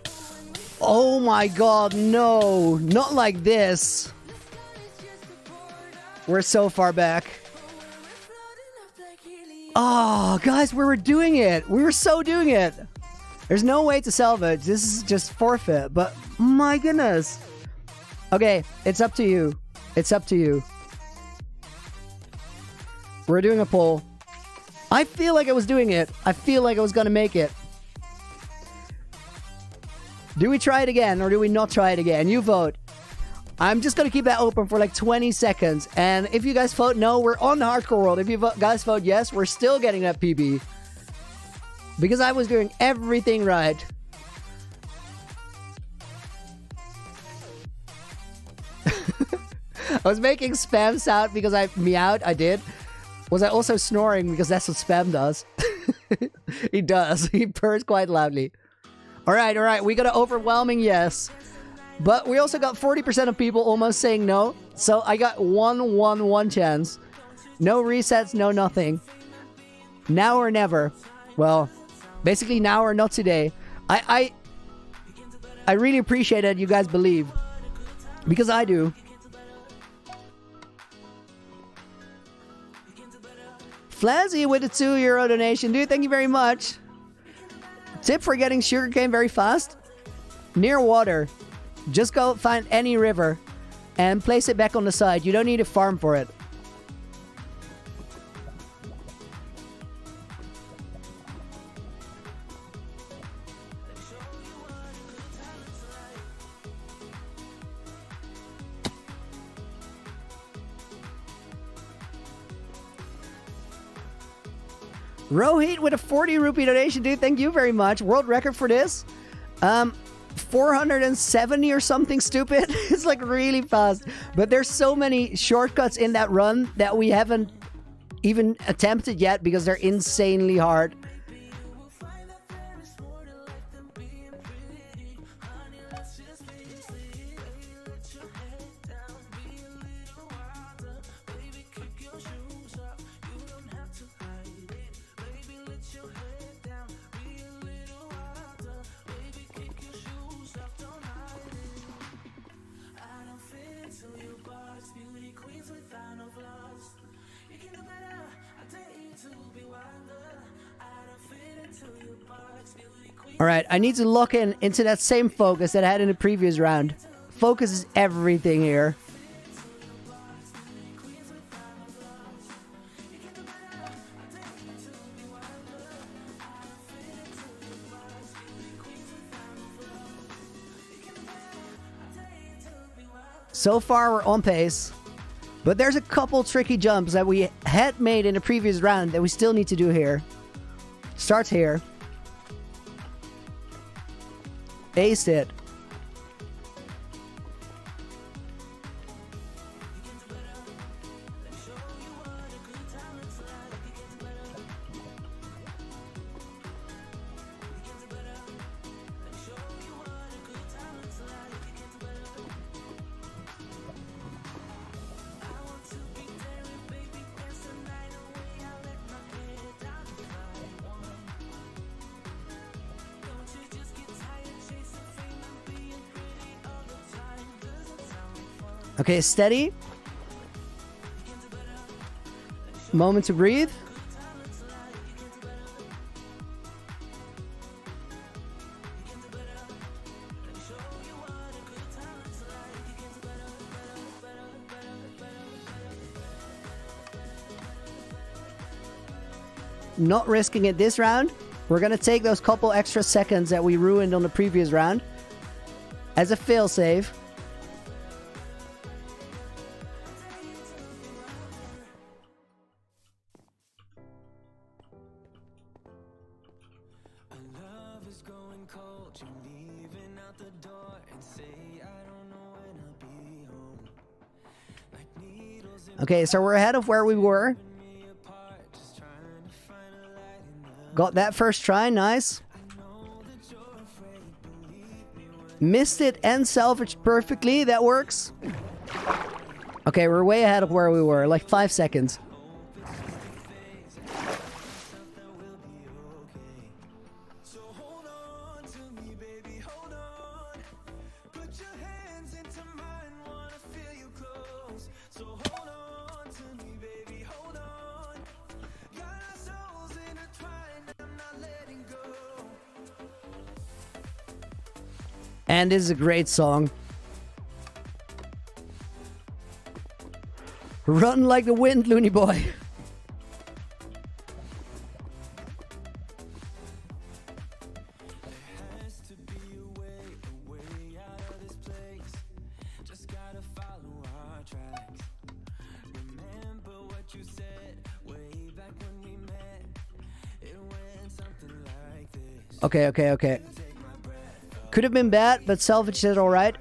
when we Oh my god, no. Not like this. the sky is just a border We're so far back. when we're floating up like helium. Oh, guys, we were doing it. We were so doing it. There's no way to salvage. This is just forfeit. But my goodness. Okay, it's up to you. It's up to you. We're doing a poll. I feel like I was doing it. I feel like I was gonna make it. Do we try it again or do we not try it again? You vote. I'm just gonna keep that open for like 20 seconds. And if you guys vote no, we're on the hardcore world. If you guys vote yes, we're still getting that PB. Because I was doing everything right. was making spam sound because I meowed. I did. Was I also snoring because that's what spam does? He does. He purrs quite loudly. All right. We got an overwhelming yes. But we also got 40% of people almost saying no. So I got 1 chance. No resets, no nothing. Now or never. Well, basically now or not today. I really appreciate that you guys believe. Because I do. Flazzy with a €2 donation. Dude, thank you very much. Tip for getting sugarcane very fast. Near water. Just go find any river and place it back on the side. You don't need a farm for it. Rohit with a 40 rupee donation, dude. Thank you very much. World record for this. 470 or something stupid. It's like really fast. But there's so many shortcuts in that run that we haven't even attempted yet because they're insanely hard. Alright, I need to lock in into that same focus that I had in the previous round. Focus is everything here. So far, we're on pace. But there's a couple tricky jumps that we had made in the previous round that we still need to do here. Starts here. Aced it. Okay, steady. Moment to breathe. Not risking it this round. We're going to take those couple extra seconds that we ruined on the previous round as a failsafe. Okay, so we're ahead of where we were. Got that first try, nice. Missed it and salvaged perfectly, that works. Okay, we're way ahead of where we were, like 5 seconds. And this is a great song. Run like the wind, loony boy. Okay. Could have been bad, but salvaged it all right.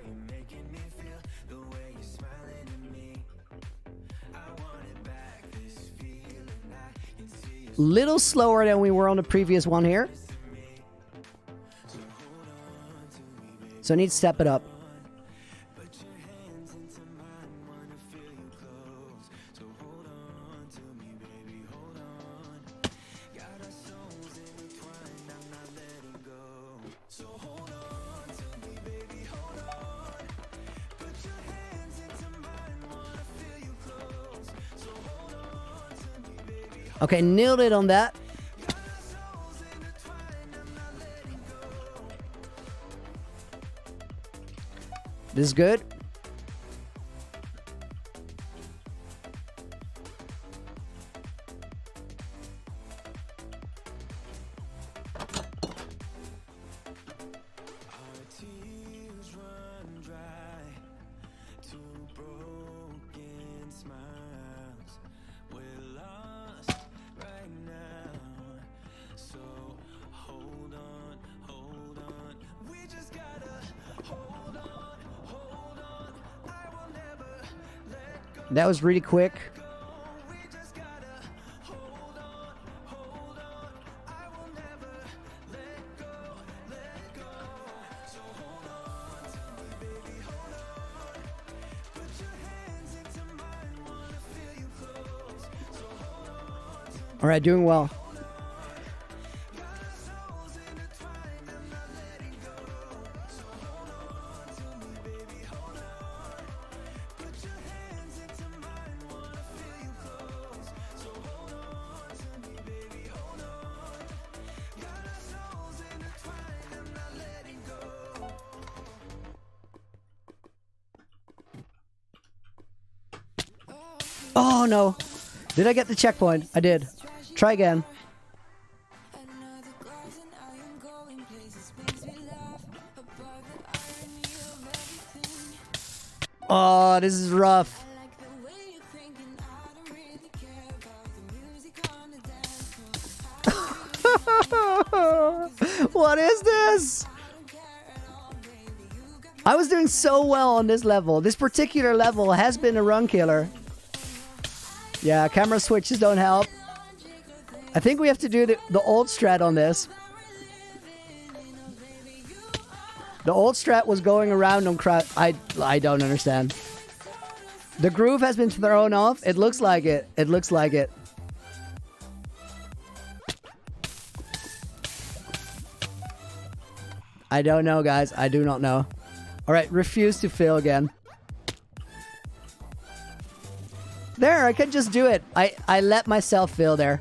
Little slower than we were on the previous one here. So I need to step it up. Okay, nailed it on that. This is good. That was really quick. All right, doing well. Oh no. Did I get the checkpoint? I did. Try again. Oh, this is rough. What is this? I was doing so well on this level. This particular level has been a run killer. Yeah, camera switches don't help. I think we have to do the old strat on this. The old strat was going around on crowd. I don't understand. The groove has been thrown off. It looks like it. It looks like it. I don't know, guys. I do not know. All right, refuse to fail again. There, I can just do it. I let myself fail there.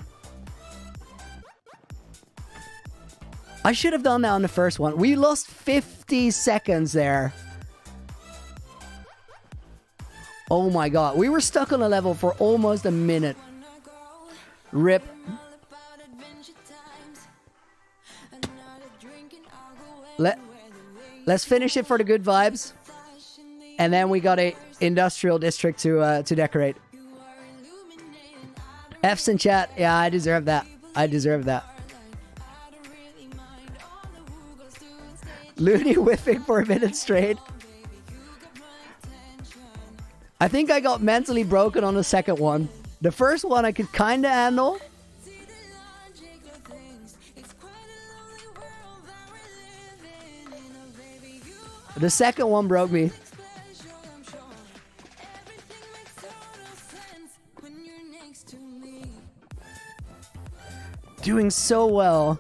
I should have done that on the first one. We lost 50 seconds there. Oh my god. We were stuck on a level for almost a minute. RIP. Let's finish it for the good vibes. And then we got a industrial district to decorate. F's in chat. Yeah, I deserve that. I deserve that. Looney whiffing for a minute straight. I think I got mentally broken on the second one. The first one I could kind of handle. The second one broke me. Doing so well.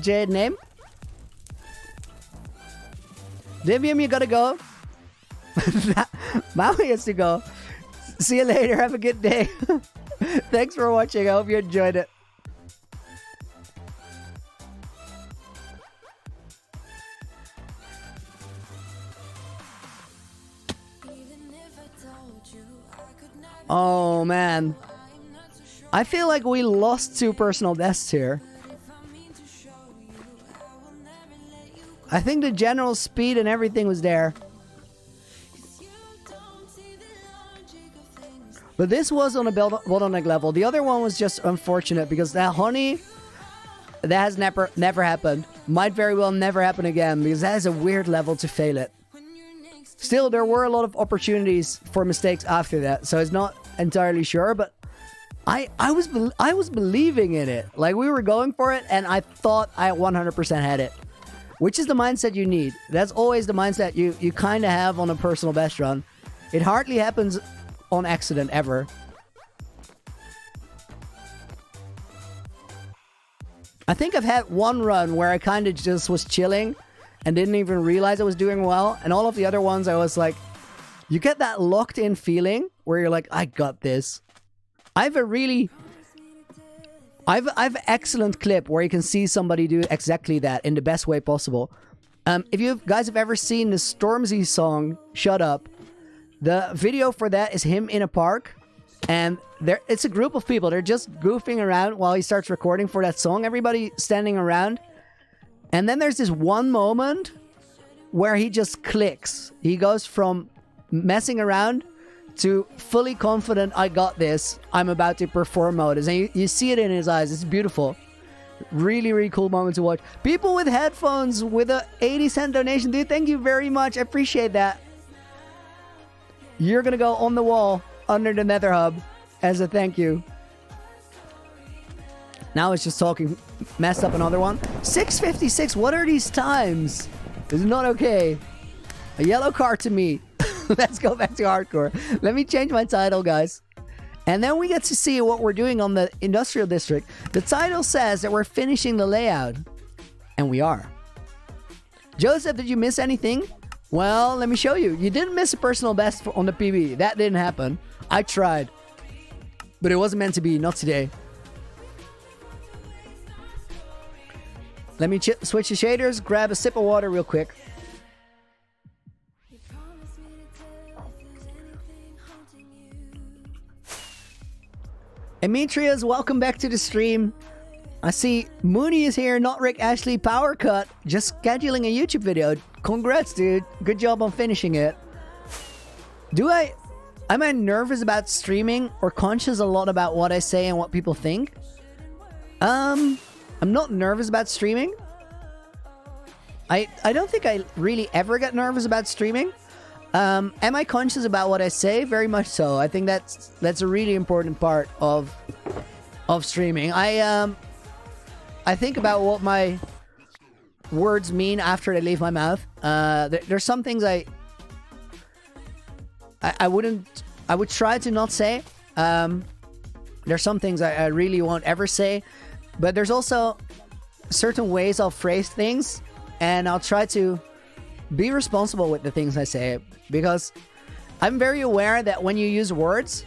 Jade, name? Divium, you gotta go. Maui has to go. See you later. Have a good day. Thanks for watching. I hope you enjoyed it. Oh, man. I feel like we lost 2 personal deaths here. I think the general speed and everything was there. But this was on a bottleneck level. The other one was just unfortunate because that honey, that has never happened. Might very well never happen again because that is a weird level to fail it. Still, there were a lot of opportunities for mistakes after that, so it's not entirely sure, but I was believing in it. Like, we were going for it, and I thought I 100% had it. Which is the mindset you need. That's always the mindset you kind of have on a personal best run. It hardly happens on accident, ever. I think I've had one run where I kind of just was chilling and didn't even realize I was doing well. And all of the other ones, I was like, you get that locked in feeling where you're like, I got this. I've excellent clip where you can see somebody do exactly that in the best way possible. If you guys have ever seen the Stormzy song, Shut Up, the video for that is him in a park. And it's a group of people. They're just goofing around while he starts recording for that song. Everybody standing around. And then there's this one moment where he just clicks. He goes from messing around to fully confident, I got this, I'm about to perform mode. And you see it in his eyes. It's beautiful. Really, really cool moment to watch. People with headphones with a 80-cent donation. Dude, thank you very much. I appreciate that. You're going to go on the wall under the Nether Hub as a thank you. Now it's just talking. Messed up another one. 6:56. What are these times? This is not okay. A yellow card to me. Let's go back to hardcore. Let me change my title, guys. And then we get to see what we're doing on the industrial district. The title says that we're finishing the layout. And we are. Joseph, did you miss anything? Well, let me show you. You didn't miss a personal best on the PB. That didn't happen. I tried. But it wasn't meant to be. Not today. Let me switch the shaders. Grab a sip of water real quick. Demetrius, welcome back to the stream. I see Mooney is here, not Rick Ashley Power Cut. Just scheduling a YouTube video. Congrats, dude. Good job on finishing it. Am I nervous about streaming or conscious a lot about what I say and what people think? I'm not nervous about streaming. I don't think I really ever get nervous about streaming. Am I conscious about what I say? Very much so. I think that's a really important part of streaming. I think about what my words mean after they leave my mouth. There's some things I would try to not say. There's some things I really won't ever say. But there's also certain ways I'll phrase things, and I'll try to be responsible with the things I say, because I'm very aware that when you use words,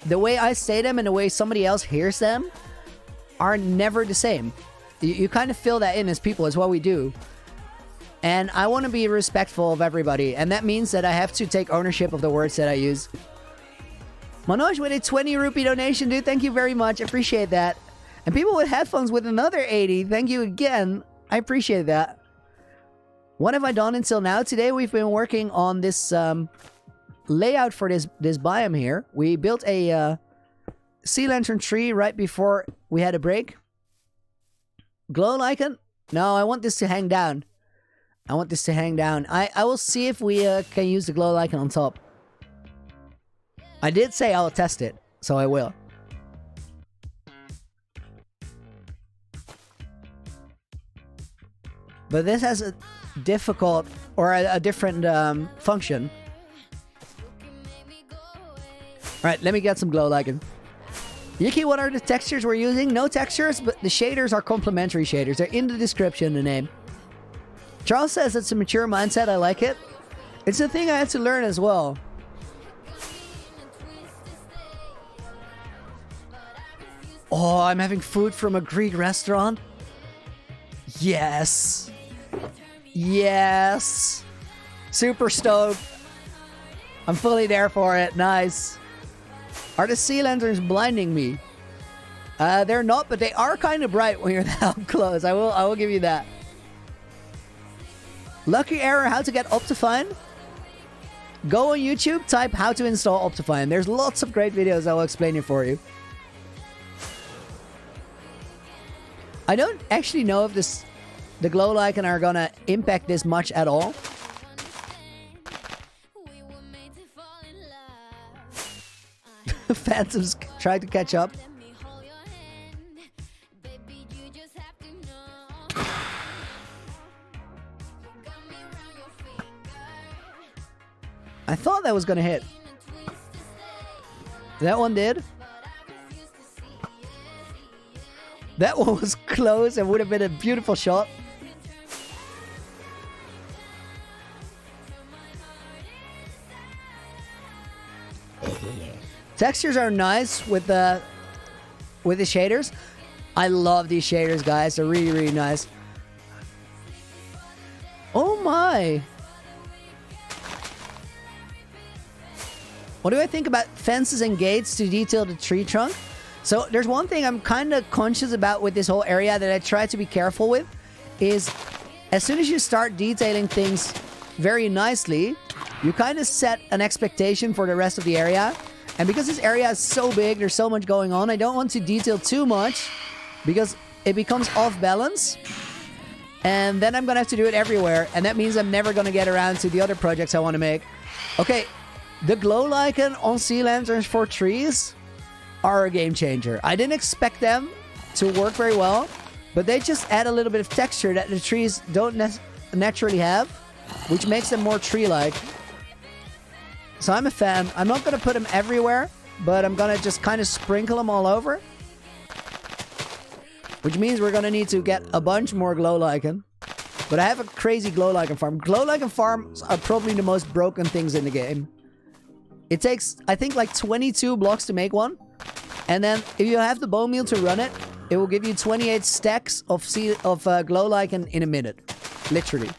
the way I say them and the way somebody else hears them are never the same. You kind of fill that in as people, is what we do. And I want to be respectful of everybody, and that means that I have to take ownership of the words that I use. Manoj with a 20 rupee donation, dude. Thank you very much. I appreciate that. And people with headphones with another 80. Thank you again. I appreciate that. What have I done until now? Today we've been working on this layout for this biome here. We built a sea lantern tree right before we had a break. Glow lichen? No, I want this to hang down. I want this to hang down. I will see if we can use the glow lichen on top. I did say I'll test it, so I will. But this has a difficult or a different function. Alright, let me get some glow lichen. Yuki, what are the textures we're using? No textures, but the shaders are complementary shaders. They're in the description, the name. Charles says it's a mature mindset. I like it. It's a thing I had to learn as well. Oh, I'm having food from a Greek restaurant. Yes. Yes. Super stoked. I'm fully there for it. Nice. Are the sea lanterns blinding me? They're not, but they are kind of bright when you're that up close. I will give you that. Lucky error, how to get Optifine? Go on YouTube, type how to install Optifine. There's lots of great videos I will explain it for you. I don't actually know if the glow lichen are gonna impact this much at all. Phantom's trying to catch up. Let me hold your hand. Baby, you just have to know. You got me around your finger. I thought that was gonna hit. In a twist to stay. That one did. But I refuse to see it. That one was close and would have been a beautiful shot. Textures are nice with the shaders. I love these shaders, guys. They're really, really nice. Oh my! What do I think about fences and gates to detail the tree trunk? So there's one thing I'm kind of conscious about with this whole area that I try to be careful with, is as soon as you start detailing things very nicely, you kind of set an expectation for the rest of the area. And because this area is so big, there's so much going on, I don't want to detail too much because it becomes off balance. And then I'm going to have to do it everywhere. And that means I'm never going to get around to the other projects I want to make. Okay, the glow lichen on sea lanterns for trees are a game changer. I didn't expect them to work very well, but they just add a little bit of texture that the trees don't naturally have, which makes them more tree-like. So I'm a fan. I'm not going to put them everywhere, but I'm going to just kind of sprinkle them all over. Which means we're going to need to get a bunch more glow lichen. But I have a crazy glow lichen farm. Glow lichen farms are probably the most broken things in the game. It takes, I think, like 22 blocks to make one. And then if you have the bone meal to run it, it will give you 28 stacks of glow lichen in a minute. Literally.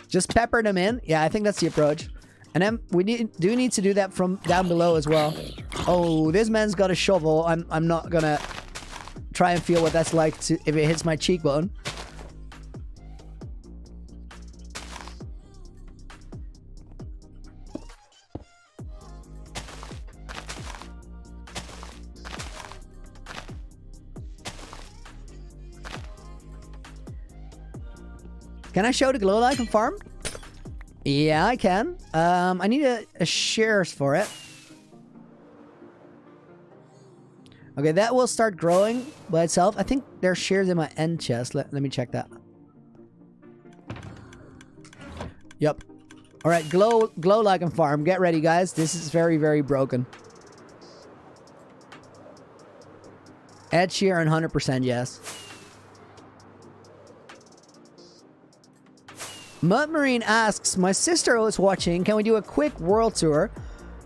Just pepper them in. Yeah, I think that's the approach. And then we do need to do that from down below as well. Oh, this man's got a shovel. I'm not gonna try and feel what that's like if it hits my cheekbone. Can I show the glow lichen farm? Yeah, I can. I need a shears for it. Okay, that will start growing by itself. I think there's shears in my end chest. Let me check that. Yep. All right, glow lichen farm. Get ready, guys. This is very, very broken. Add shear and 100% yes. Mud Marine asks, my sister was watching, can we do a quick world tour?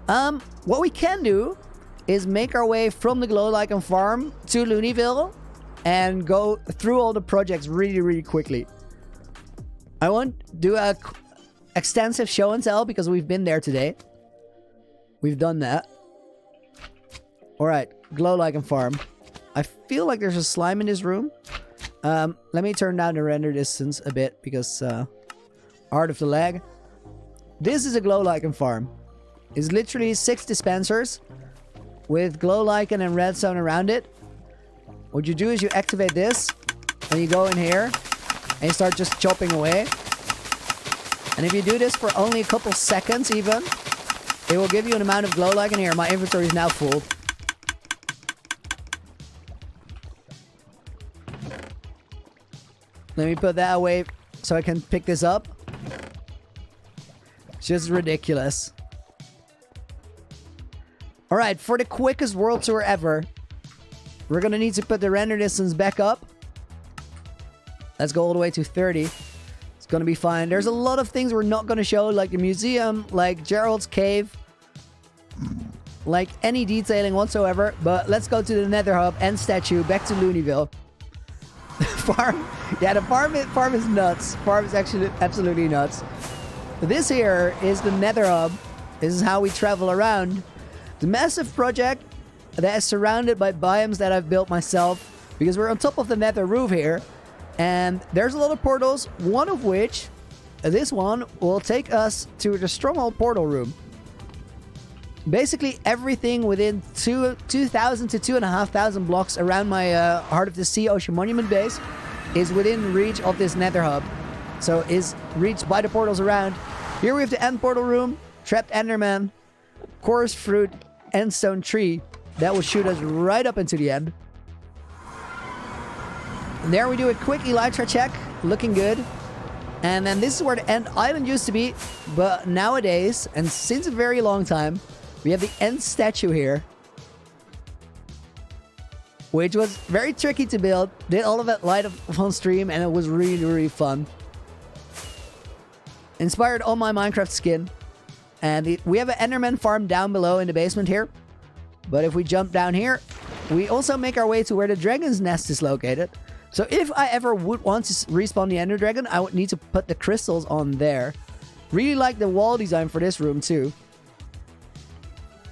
What we can do is make our way from the glow lichen farm to Looneyville and go through all the projects really, really quickly. I won't do a extensive show and tell because we've been there today. We've done that. Alright, glow lichen farm. I feel like there's a slime in this room. Let me turn down the render distance a bit because art of the lag. This is a glow lichen farm. It's literally 6 dispensers with glow lichen and redstone around it. What you do is you activate this and you go in here and you start just chopping away. And if you do this for only a couple seconds even, it will give you an amount of glow lichen here. My inventory is now full. Let me put that away so I can pick this up. Just ridiculous. Alright, for the quickest world tour ever, we're gonna need to put the render distance back up. Let's go all the way to 30. It's gonna be fine. There's a lot of things we're not gonna show, like the museum, like Gerald's cave, like any detailing whatsoever. But let's go to the Nether Hub and statue, back to Looneyville. Farm, yeah, the farm is nuts. Farm is actually absolutely nuts. This here is the Nether Hub. This is how we travel around. The massive project that is surrounded by biomes that I've built myself because we're on top of the Nether roof here. And there's a lot of portals, one of which, this one, will take us to the Stronghold portal room. Basically everything within 2,000 to 2,500 blocks around my Heart of the Sea Ocean Monument base is within reach of this Nether Hub. so is reached by the portals around. Here we have the end portal room, trapped Enderman, chorus fruit, end stone tree. That will shoot us right up into the end. There we do a quick elytra check, looking good. And then this is where the end island used to be, but nowadays, and since a very long time, we have the end statue here, which was very tricky to build. Did all of that light up on stream, and it was really, really fun. Inspired on my Minecraft skin. And we have an Enderman farm down below in the basement here. But if we jump down here, we also make our way to where the dragon's nest is located. So if I ever would want to respawn the Ender Dragon, I would need to put the crystals on there. Really like the wall design for this room too.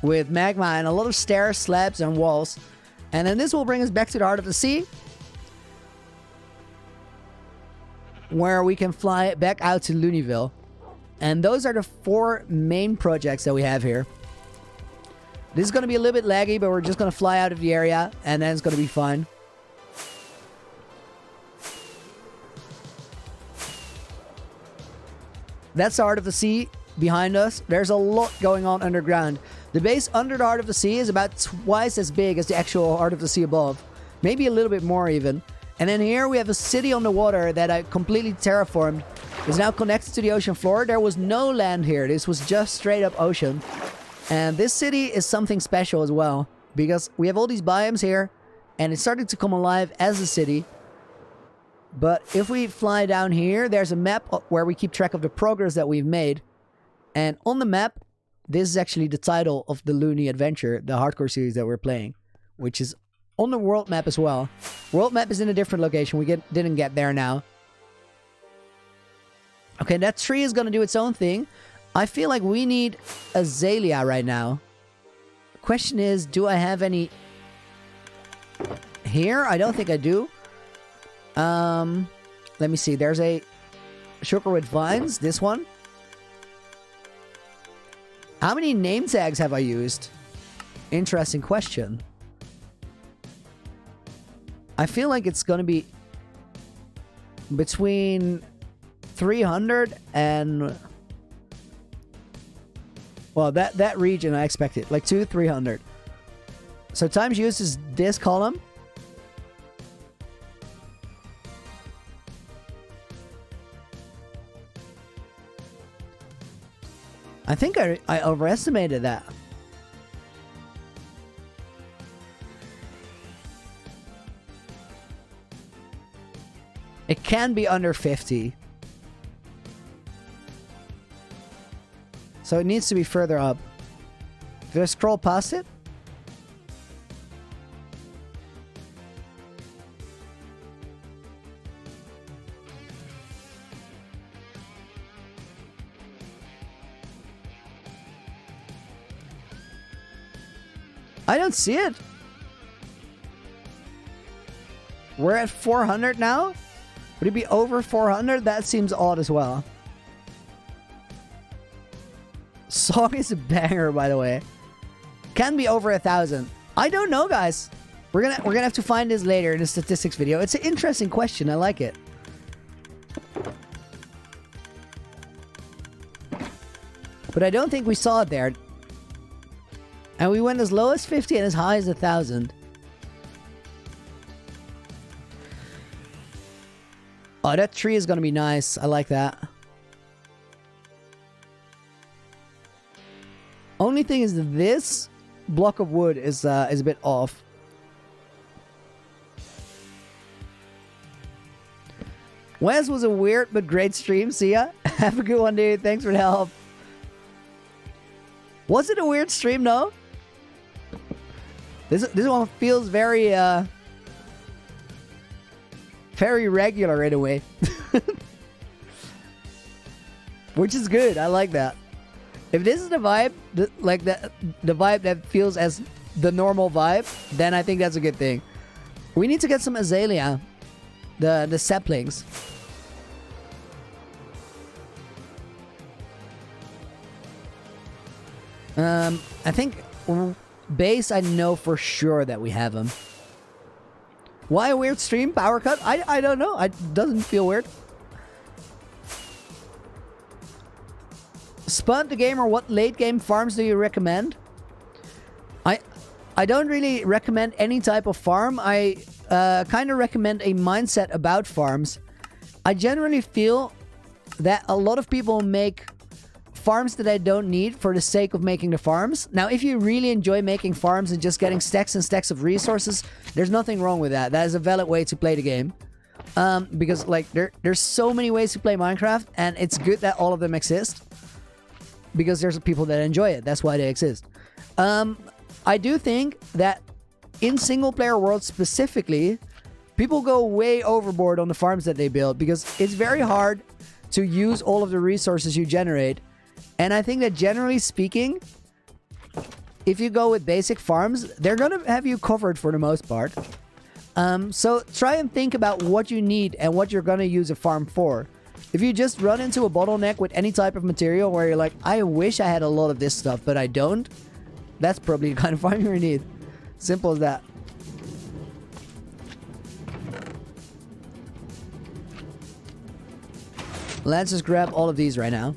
With magma and a lot of stairs, slabs, and walls. And then this will bring us back to the heart of the sea, where we can fly back out to Looneyville. And those are the 4 main projects that we have here. This is going to be a little bit laggy, but we're just going to fly out of the area, and then it's going to be fine. That's the heart of the sea behind us. There's a lot going on underground. The base under the heart of the sea is about twice as big as the actual heart of the sea above. Maybe a little bit more even. And then here we have a city on the water that I completely terraformed. It's now connected to the ocean floor. There was no land here. This was just straight up ocean. And this city is something special as well, because we have all these biomes here, and it started to come alive as a city. But if we fly down here, there's a map where we keep track of the progress that we've made. And on the map, this is actually the title of the Looney Adventure, the hardcore series that we're playing, which is on the world map as well. World map is in a different location. We didn't get there now. Okay, that tree is going to do its own thing. I feel like we need azalea right now. The question is, do I have any here? I don't think I do. Let me see. There's a sugar with vines. This one. How many name tags have I used? Interesting question. I feel like it's going to be between 300 and... Well, that region I expected. Like 300. So times used is this column. I think I overestimated that. It can be under 50. So it needs to be further up. Did I scroll past it? I don't see it. We're at 400 now? Would it be over 400? That seems odd as well. Song is a banger, by the way. Can be over 1,000. I don't know, guys. We're gonna have to find this later in the statistics video. It's an interesting question. I like it. But I don't think we saw it there. And we went as low as 50 and as high as 1,000. Oh, that tree is gonna be nice. I like that. Only thing is this block of wood is a bit off. Wes was a weird but great stream. See ya. Have a good one, dude. Thanks for the help. Was it a weird stream, though? This one feels very very regular in a way. Which is good. I like that. If this is the vibe, the vibe that feels as the normal vibe, then I think that's a good thing. We need to get some azalea, the saplings. I think base, I know for sure that we have them. Why a weird stream? Power cut? I don't know. It doesn't feel weird. Spud the Gamer, what late game farms do you recommend? I don't really recommend any type of farm. I kind of recommend a mindset about farms. I generally feel that a lot of people make farms that I don't need for the sake of making the farms. Now, if you really enjoy making farms and just getting stacks and stacks of resources, there's nothing wrong with that. That is a valid way to play the game. Because like there's so many ways to play Minecraft, and it's good that all of them exist. Because there's people that enjoy it. That's why they exist. I do think that in single player worlds specifically, people go way overboard on the farms that they build because it's very hard to use all of the resources you generate. And I think that generally speaking, if you go with basic farms, they're going to have you covered for the most part. So try and think about what you need and what you're going to use a farm for. If you just run into a bottleneck with any type of material where you're like, I wish I had a lot of this stuff, but I don't, that's probably the kind of farm you need. Simple as that. Let's just grab all of these right now.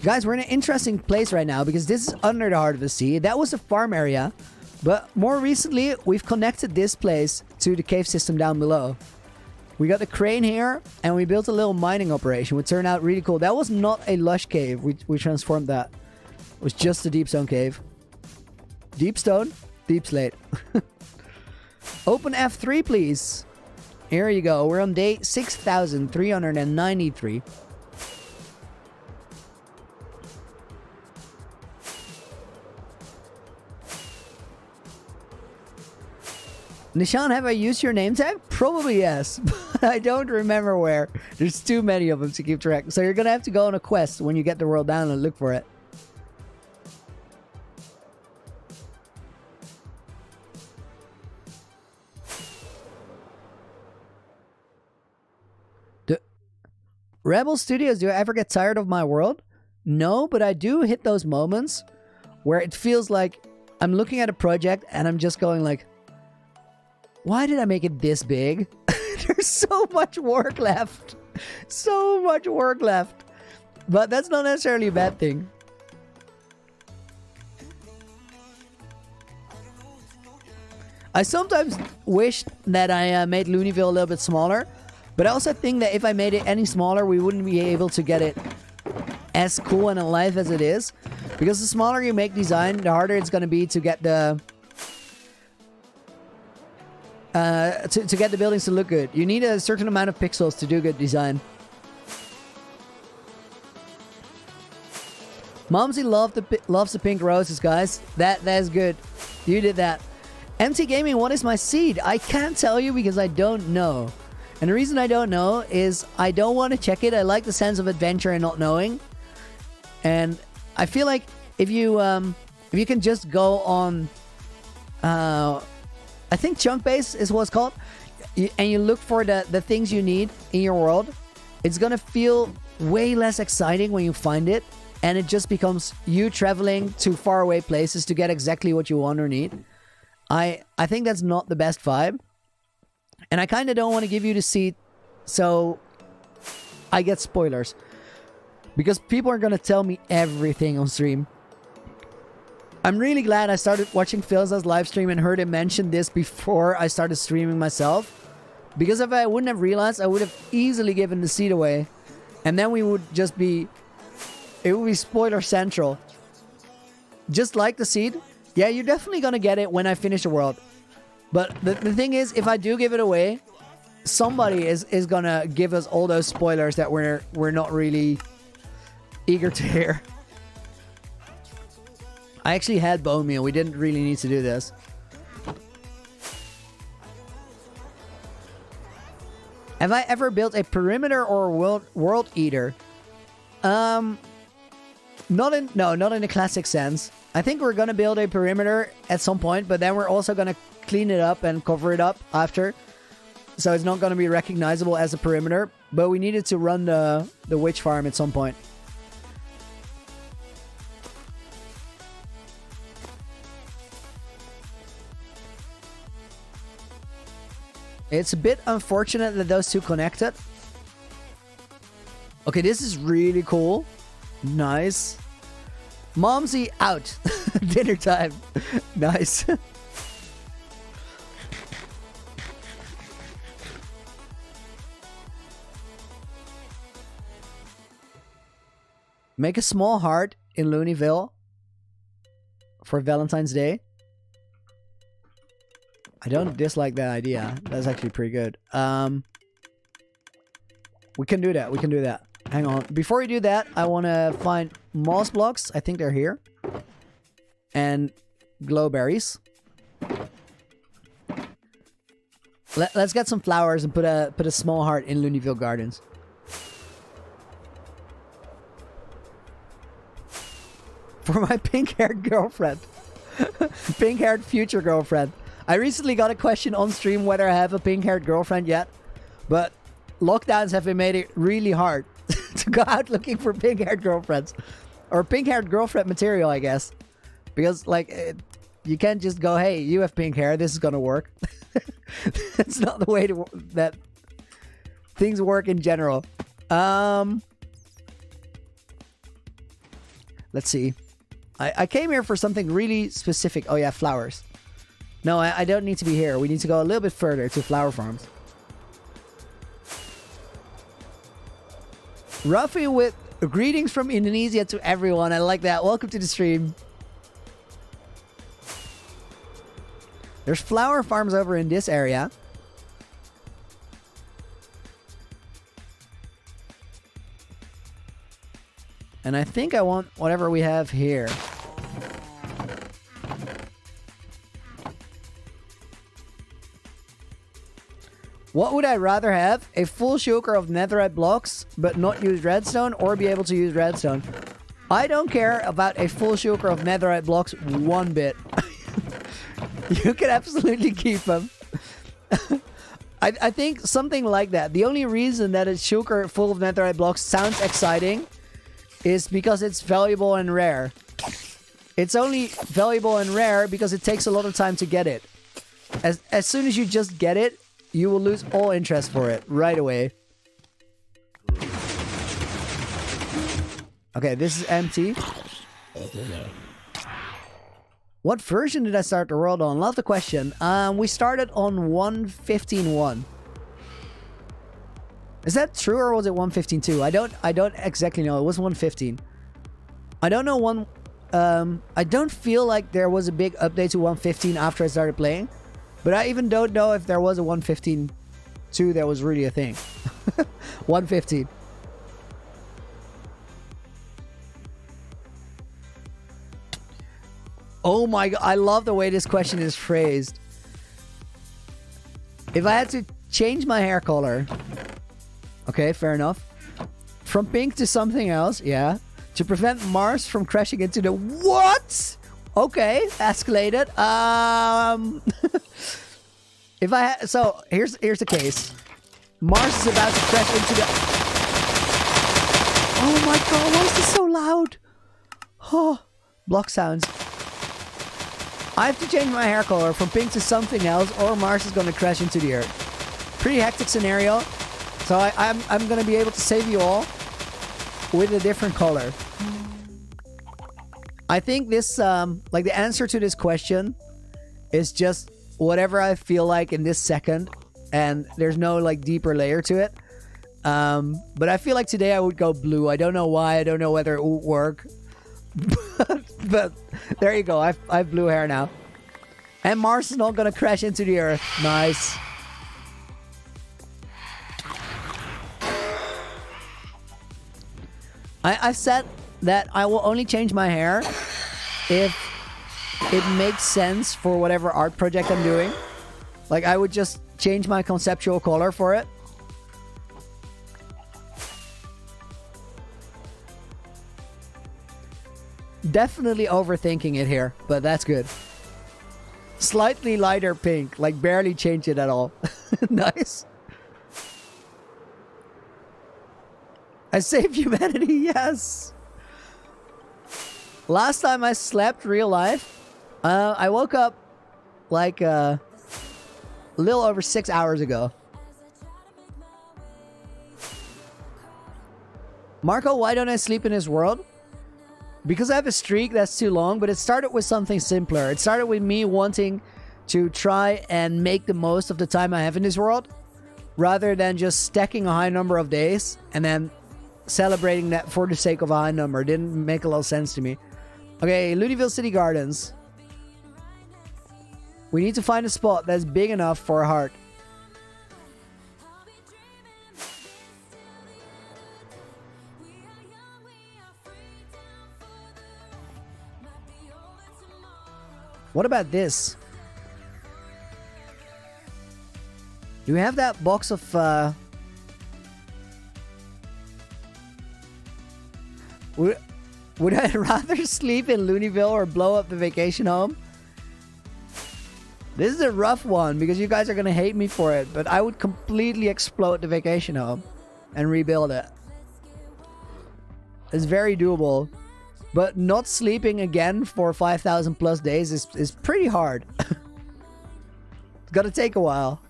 Guys, we're in an interesting place right now because this is under the heart of the sea. That was a farm area. But more recently, we've connected this place to the cave system down below. We got the crane here, and we built a little mining operation, which turned out really cool. That was not a lush cave. We transformed that. It was just a deep stone cave. Deep stone, deep slate. Open F3, please. Here you go. We're on day 6,393. Nishan, have I used your name tag? Probably yes, but I don't remember where. There's too many of them to keep track. So you're going to have to go on a quest when you get the world down and look for it. Rebel Studios, do I ever get tired of my world? No, but I do hit those moments where it feels like I'm looking at a project and I'm just going like, why did I make it this big? There's so much work left. So much work left. But that's not necessarily a bad thing. I sometimes wish that I made Looneyville a little bit smaller. But I also think that if I made it any smaller, we wouldn't be able to get it as cool and alive as it is. Because the smaller you make design, the harder it's going to be to get the... to get the buildings to look good. You need a certain amount of pixels to do good design. Momsy loves the pink roses, guys. That's good. You did that. MT Gaming, what is my seed? I can't tell you because I don't know. And the reason I don't know is I don't want to check it. I like the sense of adventure and not knowing. And I feel like if you can just go on, I think chunk base is what it's called, and you look for the things you need in your world, it's gonna feel way less exciting when you find it, and it just becomes you traveling to faraway places to get exactly what you want or need. I think that's not the best vibe. And I kind of don't want to give you the seed, so I get spoilers. Because people are going to tell me everything on stream. I'm really glad I started watching Phil's live stream and heard him mention this before I started streaming myself. Because if I wouldn't have realized, I would have easily given the seed away. And then we would just be... It would be spoiler central. Just like the seed. Yeah, you're definitely going to get it when I finish the world. But the thing is, if I do give it away, somebody is going to give us all those spoilers that we're not really eager to hear. I actually had bone meal. We didn't really need to do this. Have I ever built a perimeter or a world eater? Not in a classic sense. I think we're going to build a perimeter at some point, but then we're also going to clean it up and cover it up after. So it's not going to be recognizable as a perimeter, but we needed to run the witch farm at some point. It's a bit unfortunate that those two connected. Okay, this is really cool. Nice. Momsy out. Dinner time. Nice. Make a small heart in Looneyville for Valentine's Day. I don't dislike that idea. That's actually pretty good. We can do that. We can do that. Hang on. Before we do that, I want to find moss blocks. I think they're here. And glowberries. Let's get some flowers and put a small heart in Looneyville Gardens. For my pink-haired girlfriend. Pink-haired future girlfriend. I recently got a question on stream whether I have a pink-haired girlfriend yet. But lockdowns have made it really hard to go out looking for pink-haired girlfriends. Or pink-haired girlfriend material, I guess. Because, like, you can't just go, hey, you have pink hair, this is gonna work. It's not the way that things work in general. Let's see. I came here for something really specific. Oh, yeah, flowers. No, I don't need to be here. We need to go a little bit further to flower farms. Ruffy with greetings from Indonesia to everyone. I like that. Welcome to the stream. There's flower farms over in this area. And I think I want whatever we have here. What would I rather have? A full shulker of netherite blocks, but not use redstone, or be able to use redstone? I don't care about a full shulker of netherite blocks one bit. You can absolutely keep them. I think something like that. The only reason that a shulker full of netherite blocks sounds exciting is because it's valuable and rare. It's only valuable and rare because it takes a lot of time to get it. As soon as you just get it, you will lose all interest for it right away. Okay, this is empty. What version did I start the world on? Love the question. We started on 1.15.1. Is that true or was it 1.15.2? I don't exactly know. It was 1.15. I don't know I don't feel like there was a big update to 1.15 after I started playing. But I even don't know if there was a 1.15.2 that was really a thing. 1.15. Oh my god, I love the way this question is phrased. If I had to change my hair color... Okay, fair enough. From pink to something else, yeah. To prevent Mars from crashing into the... What? Okay, escalated. If I so here's the case. Mars is about to crash into the... Oh my god, why is this so loud? Oh, block sounds. I have to change my hair color from pink to something else or Mars is going to crash into the Earth. Pretty hectic scenario. So I'm going to be able to save you all with a different color. I think this, like the answer to this question is just whatever I feel like in this second. And there's no like deeper layer to it. But I feel like today I would go blue. I don't know why. I don't know whether it would work. But there you go. I have blue hair now. And Mars is not going to crash into the Earth. Nice. I said that I will only change my hair if it makes sense for whatever art project I'm doing. Like I would just change my conceptual color for it. Definitely overthinking it here, but that's good. Slightly lighter pink, like barely change it at all. Nice. I saved humanity, yes. Last time I slept real life, I woke up like a little over 6 hours ago. Marco, why don't I sleep in his world? Because I have a streak that's too long, but it started with something simpler. It started with me wanting to try and make the most of the time I have in this world, rather than just stacking a high number of days and then celebrating that for the sake of a high number. It didn't make a lot of sense to me. Okay, Looneyville City Gardens. We need to find a spot that's big enough for a heart. What about this? Do we have that box of... Would I rather sleep in Looneyville or blow up the vacation home? This is a rough one because you guys are going to hate me for it. But I would completely explode the vacation home and rebuild it. It's very doable. But not sleeping again for 5,000 plus days is pretty hard. It's gonna take a while.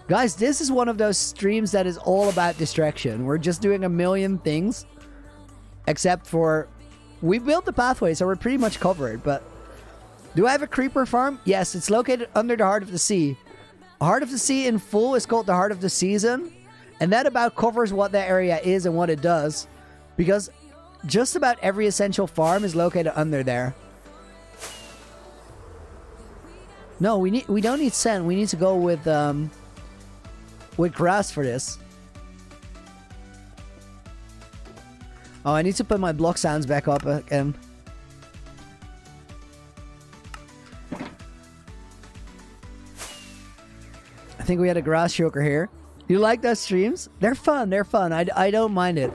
Guys, this is one of those streams that is all about distraction. We're just doing a million things. Except for... We built the pathway, so we're pretty much covered. But do I have a creeper farm? Yes, it's located under the Heart of the Sea. Heart of the Sea in full is called the Heart of the Season. And that about covers what that area is and what it does. Because just about every essential farm is located under there. No, we don't need sand. We need to go with grass for this. Oh, I need to put my block sounds back up again. I think we had a grass choker here. You like those streams? They're fun. They're fun. I don't mind it.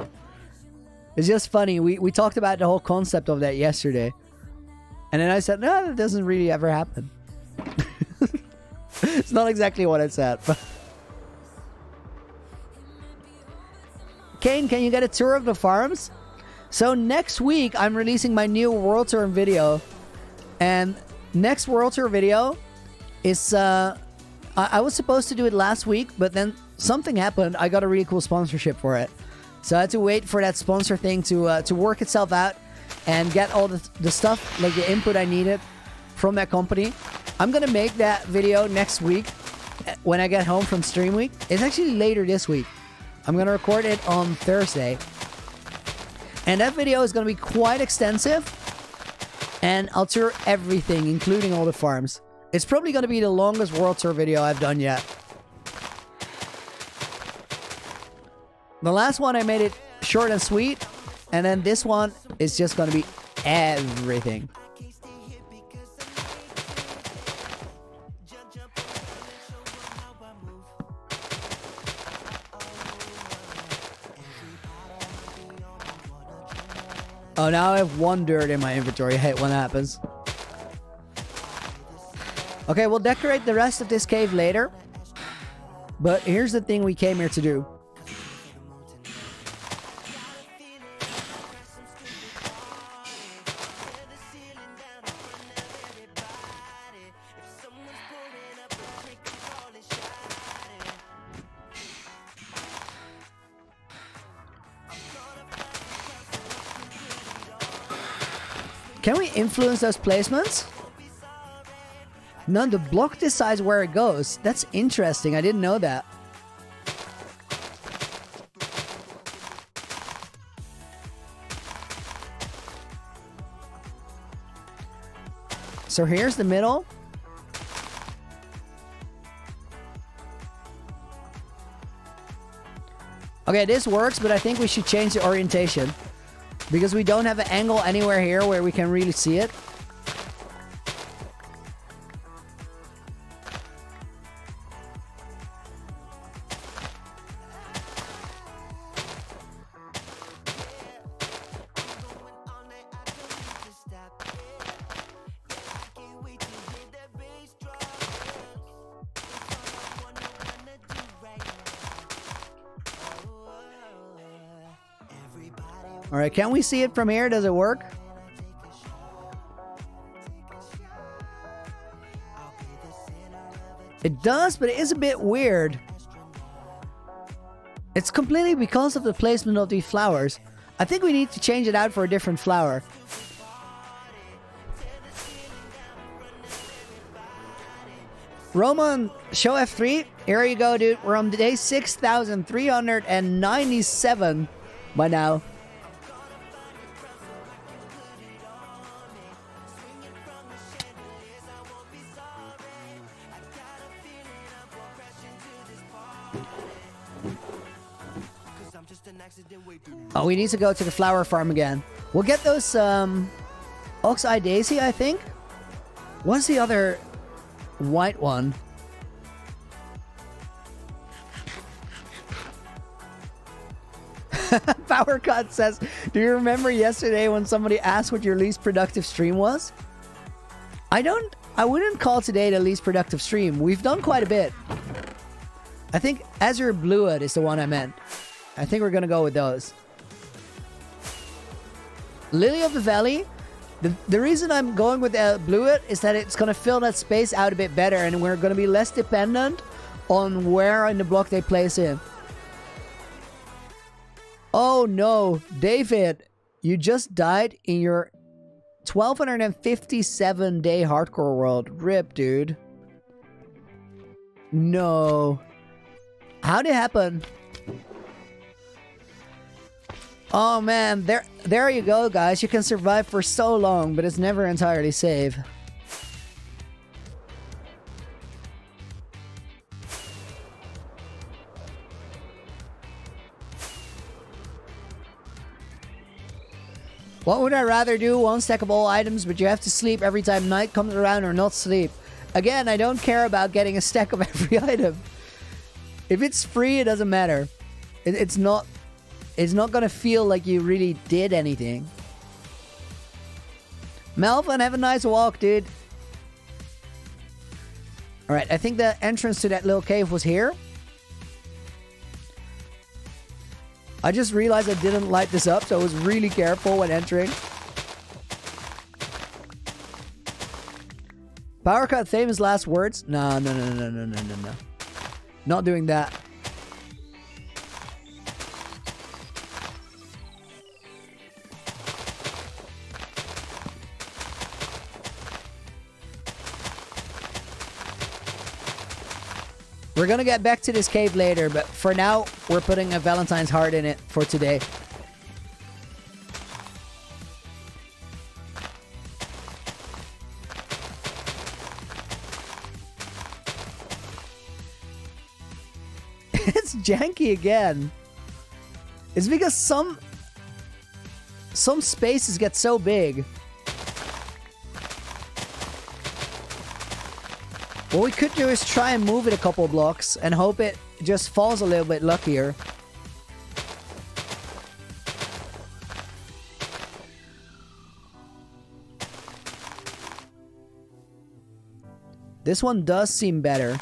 It's just funny. We talked about the whole concept of that yesterday. And then I said, no, that doesn't really ever happen. It's not exactly what I said. But Kane, can you get a tour of the farms? So next week, I'm releasing my new World Tour video. And next World Tour video is... I was supposed to do it last week, but then something happened. I got a really cool sponsorship for it. So I had to wait for that sponsor thing to work itself out and get all the stuff, like the input I needed from that company. I'm going to make that video next week when I get home from Stream Week. It's actually later this week. I'm going to record it on Thursday. And that video is going to be quite extensive. And I'll tour everything, including all the farms. It's probably going to be the longest World Tour video I've done yet. The last one I made it short and sweet. And then this one is just going to be everything. Oh, now I have one dirt in my inventory. I hate when that happens. Okay, we'll decorate the rest of this cave later. But here's the thing we came here to do. Can we influence those placements? No, the block decides where it goes. That's interesting. I didn't know that. So here's the middle. Okay, this works, but I think we should change the orientation. Because we don't have an angle anywhere here where we can really see it. Alright, can we see it from here? Does it work? It does, but it is a bit weird. It's completely because of the placement of these flowers. I think we need to change it out for a different flower. Roman, show F3. Here you go, dude. We're on day 6,397 by now. Oh, we need to go to the flower farm again. We'll get those Ox-Eye Daisy, I think. What's the other white one? Power Cut says, do you remember yesterday when somebody asked what your least productive stream was? I wouldn't call today the least productive stream. We've done quite a bit. I think Azure Bluewood is the one I meant. I think we're gonna go with those. Lily of the Valley. The reason I'm going with Bluewood is that it's gonna fill that space out a bit better, and we're gonna be less dependent on where in the block they place in. Oh no, David, you just died in your 1257 day hardcore world. RIP, dude. No. How'd it happen? Oh man, there you go, guys. You can survive for so long, but it's never entirely safe. What would I rather do? One stack of all items, but you have to sleep every time night comes around, or not sleep. Again, I don't care about getting a stack of every item. If it's free, it doesn't matter. It's not gonna feel like you really did anything. Melvin, have a nice walk, dude. Alright, I think the entrance to that little cave was here. I just realized I didn't light this up, so I was really careful when entering. Power Cut famous last words? No. Not doing that. We're gonna get back to this cave later, but for now, we're putting a Valentine's heart in it for today. It's janky again. It's because some spaces get so big. What we could do is try and move it a couple blocks and hope it just falls a little bit luckier. This one does seem better.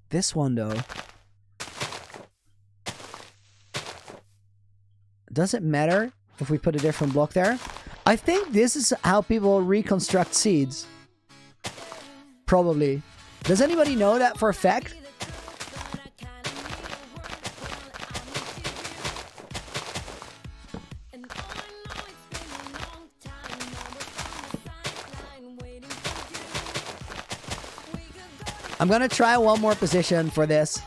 This one though. Does it matter if we put a different block there? I think this is how people reconstruct seeds. Probably. Does anybody know that for a fact? I'm gonna try one more position for this.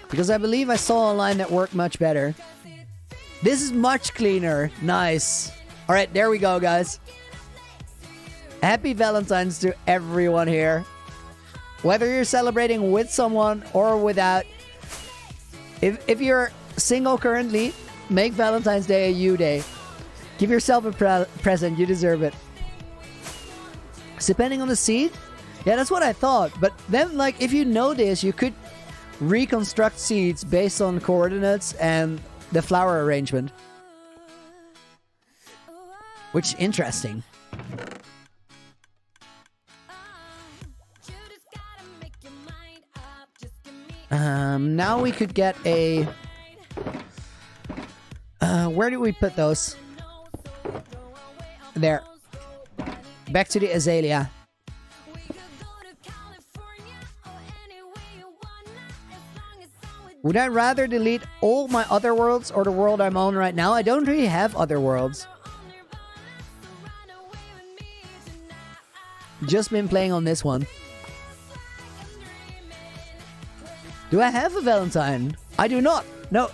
Because I believe I saw a line that worked much better. This is much cleaner. Nice. Alright, there we go, guys. Happy Valentine's to everyone here. Whether you're celebrating with someone or without. If you're single currently, make Valentine's Day a you day. Give yourself a present. You deserve it. Depending on the seed? Yeah, that's what I thought. But then, like, if you know this, you could reconstruct seeds based on coordinates and the flower arrangement. Which is interesting. Now we could get a... where do we put those? There. Back to the azalea. Would I rather delete all my other worlds or the world I'm on right now? I don't really have other worlds. Just been playing on this one. Do I have a Valentine? I do not. No.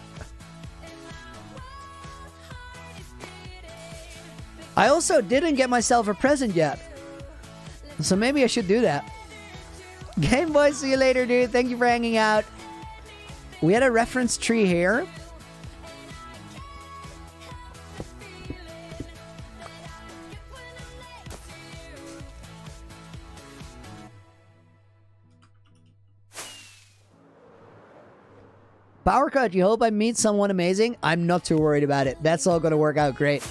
I also didn't get myself a present yet. So maybe I should do that. Game Boy, see you later, dude. Thank you for hanging out. We had a reference tree here. Power cut, you hope I meet someone amazing? I'm not too worried about it. That's all gonna work out great.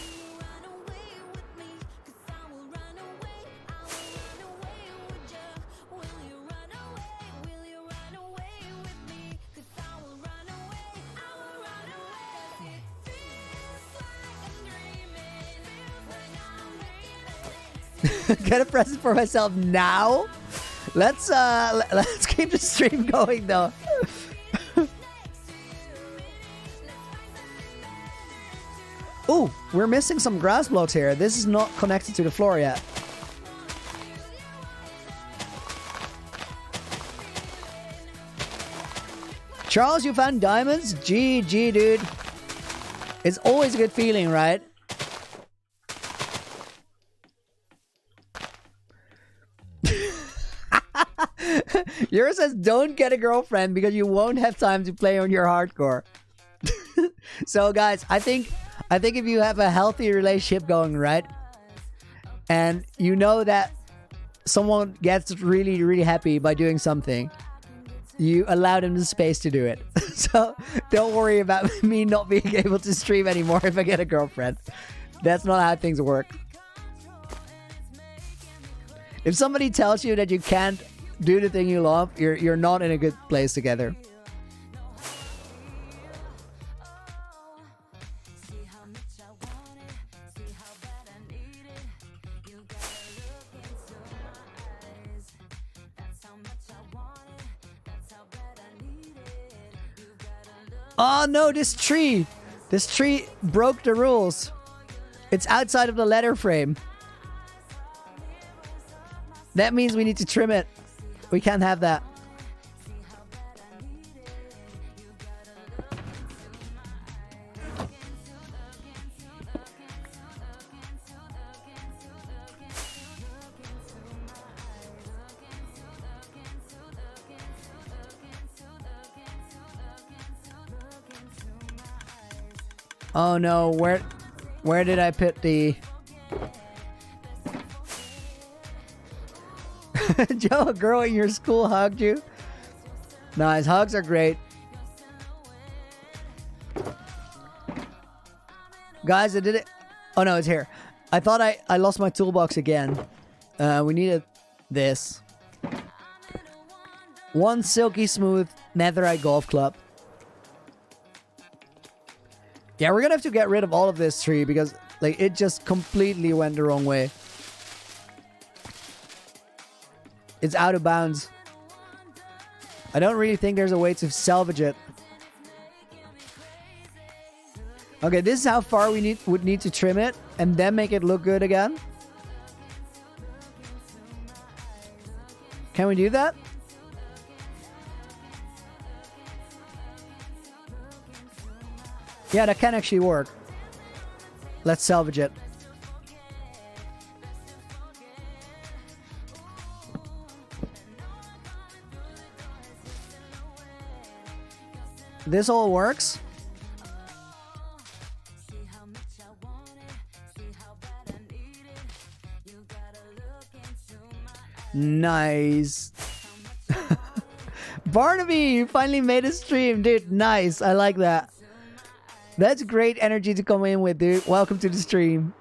Get a present for myself now. Let's keep the stream going though. Ooh, we're missing some grass blocks here. This is not connected to the floor yet. Charles, you found diamonds? GG, dude. It's always a good feeling, right? Yours says don't get a girlfriend because you won't have time to play on your hardcore. So guys, I think if you have a healthy relationship going, right? And you know that someone gets really, really happy by doing something, you allow them the space to do it. So don't worry about me not being able to stream anymore if I get a girlfriend. That's not how things work. If somebody tells you that you can't do the thing you love, you're not in a good place together. Oh no, this tree broke the rules. It's outside of the letter frame. That means we need to trim it. We can't have that. Oh no, where did I put the... Joe, a girl in your school hugged you? Nice, hugs are great. Guys, I did it. Oh no, it's here. I thought I lost my toolbox again. We needed this. One silky smooth netherite golf club. Yeah, we're gonna have to get rid of all of this tree because like it just completely went the wrong way. It's out of bounds. I don't really think there's a way to salvage it. Okay, this is how far we would need to trim it and then make it look good again. Can we do that? Yeah, that can actually work. Let's salvage it. This all works. Nice. Barnaby, you finally made a stream, dude. Nice. I like that. That's great energy to come in with, dude. Welcome to the stream.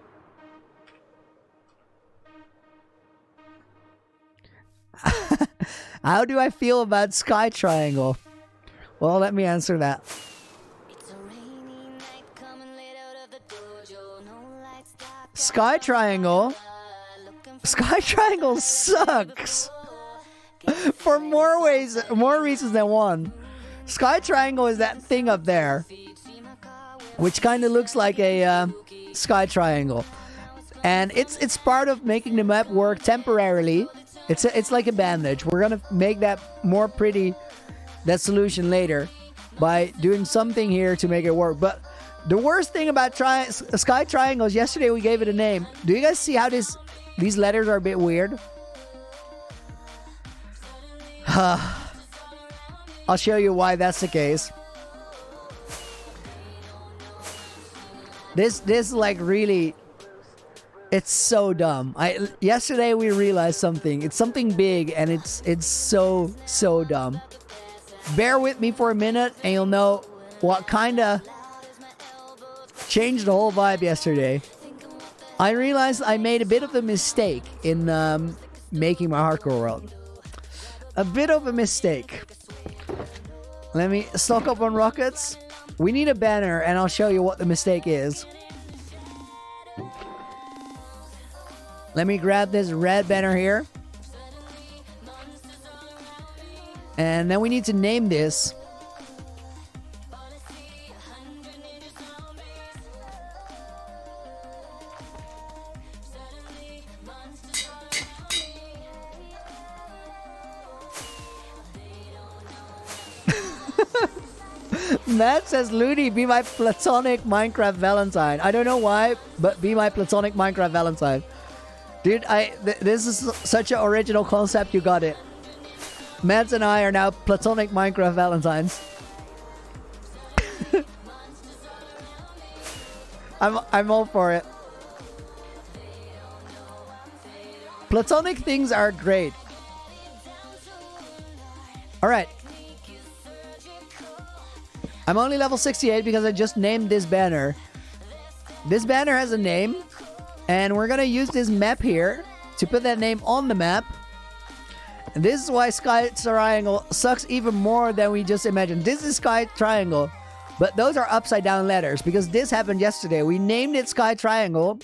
How do I feel about Sky Triangle? Well, let me answer that. It's a rainy night coming late out of the dojo. No lights, dark, Sky Triangle. Sky Triangle sucks. For more reasons than one. Sky Triangle is that thing up there, which kind of looks like a sky triangle, and it's part of making the map work temporarily. It's like a bandage. We're gonna make that more pretty, that solution later, by doing something here to make it work. But the worst thing about sky triangles, yesterday we gave it a name. Do you guys see how these letters are a bit weird? I'll show you why that's the case. This like really, it's so dumb. Yesterday we realized something. It's something big, and it's so dumb. Bear with me for a minute and you'll know what kinda changed the whole vibe yesterday. I realized I made a bit of a mistake in making my hardcore world. A bit of a mistake. Let me stock up on rockets. We need a banner, and I'll show you what the mistake is. Let me grab this red banner here. And then we need to name this. Matt says, Looney, be my platonic Minecraft Valentine. I don't know why, but be my platonic Minecraft Valentine. Dude, this is such an original concept. You got it. Matt and I are now platonic Minecraft Valentines. I'm all for it. Platonic things are great. Alright. I'm only level 68 because I just named this banner. This banner has a name, and we're gonna use this map here to put that name on the map. And this is why Sky Triangle sucks even more than we just imagined. This is Sky Triangle, but those are upside down letters because this happened yesterday. We named it Sky Triangle,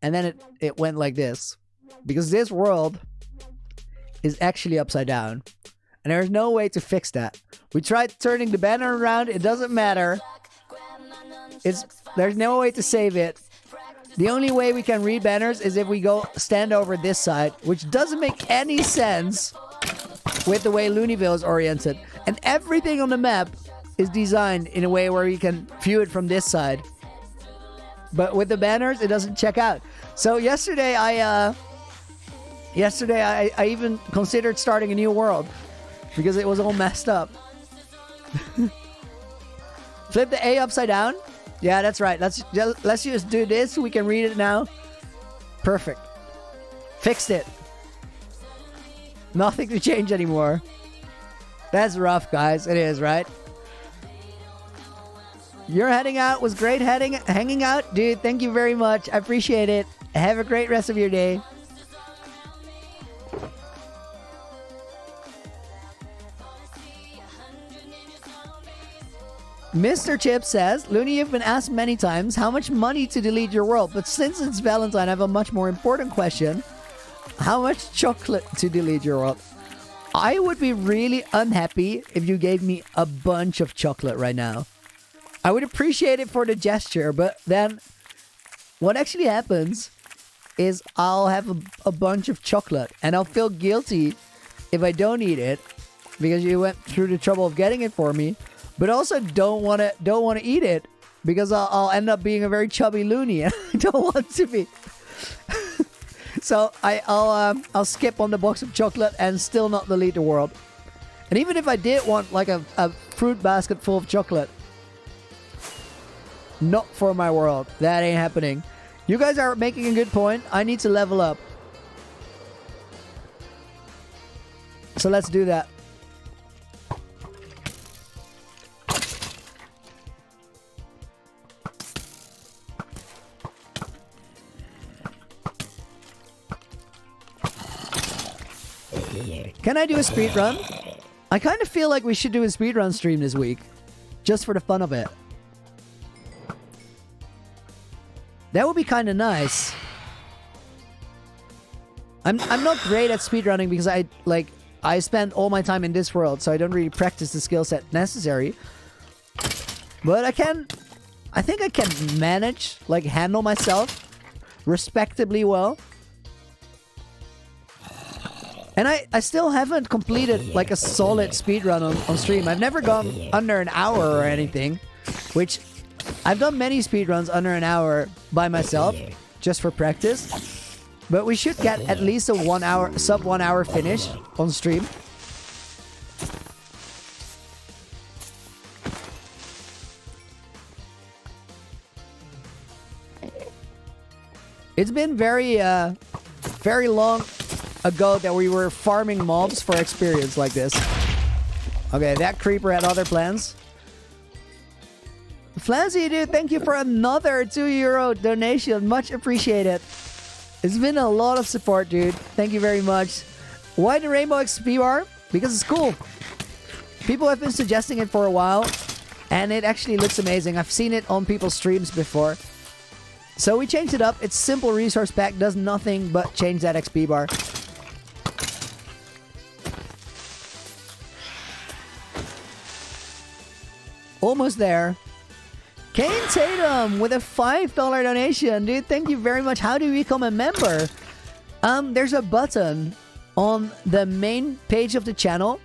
and then it went like this. Because this world is actually upside down. And there's no way to fix that. We tried turning the banner around. It doesn't matter. There's no way to save it. The only way we can read banners is if we go stand over this side, which doesn't make any sense with the way Looneyville is oriented. And everything on the map is designed in a way where you can view it from this side. But with the banners, it doesn't check out. So yesterday I even considered starting a new world because it was all messed up. Flip the A upside down. Yeah, that's right. Let's just do this. We can read it now. Perfect. Fixed it. Nothing to change anymore. That's rough, guys. It is, right? Your heading out was great hanging out. Dude, thank you very much. I appreciate it. Have a great rest of your day. Mr. Chip says, Looney, you've been asked many times how much money to delete your world, but since it's Valentine, I have a much more important question. How much chocolate to delete your world? I would be really unhappy if you gave me a bunch of chocolate right now. I would appreciate it for the gesture, but then what actually happens is I'll have a bunch of chocolate, and I'll feel guilty if I don't eat it because you went through the trouble of getting it for me. But also don't want to eat it because I'll end up being a very chubby loony, and I don't want to be. So I'll skip on the box of chocolate and still not delete the world. And even if I did want like a fruit basket full of chocolate, not for my world. That ain't happening. You guys are making a good point. I need to level up. So let's do that. Can I do a speed run? I kind of feel like we should do a speedrun stream this week. Just for the fun of it. That would be kind of nice. I'm not great at speedrunning because I spend all my time in this world, so I don't really practice the skill set necessary. But I think I can manage, like handle myself respectably well. And I still haven't completed like a solid speedrun on stream. I've never gone under an hour or anything, which I've done many speedruns under an hour by myself, just for practice. But we should get at least a sub 1 hour finish on stream. It's been very long ago that we were farming mobs for experience like this. Okay, that creeper had other plans. Flancy, dude, thank you for another €2 donation. Much appreciated. It's been a lot of support, dude. Thank you very much. Why the Rainbow XP bar? Because it's cool. People have been suggesting it for a while, and it actually looks amazing. I've seen it on people's streams before. So we changed it up. It's simple resource pack, does nothing but change that XP bar. Almost there. Kane Tatum with a $5 donation. Dude, thank you very much. How do you become a member? There's a button on the main page of the channel.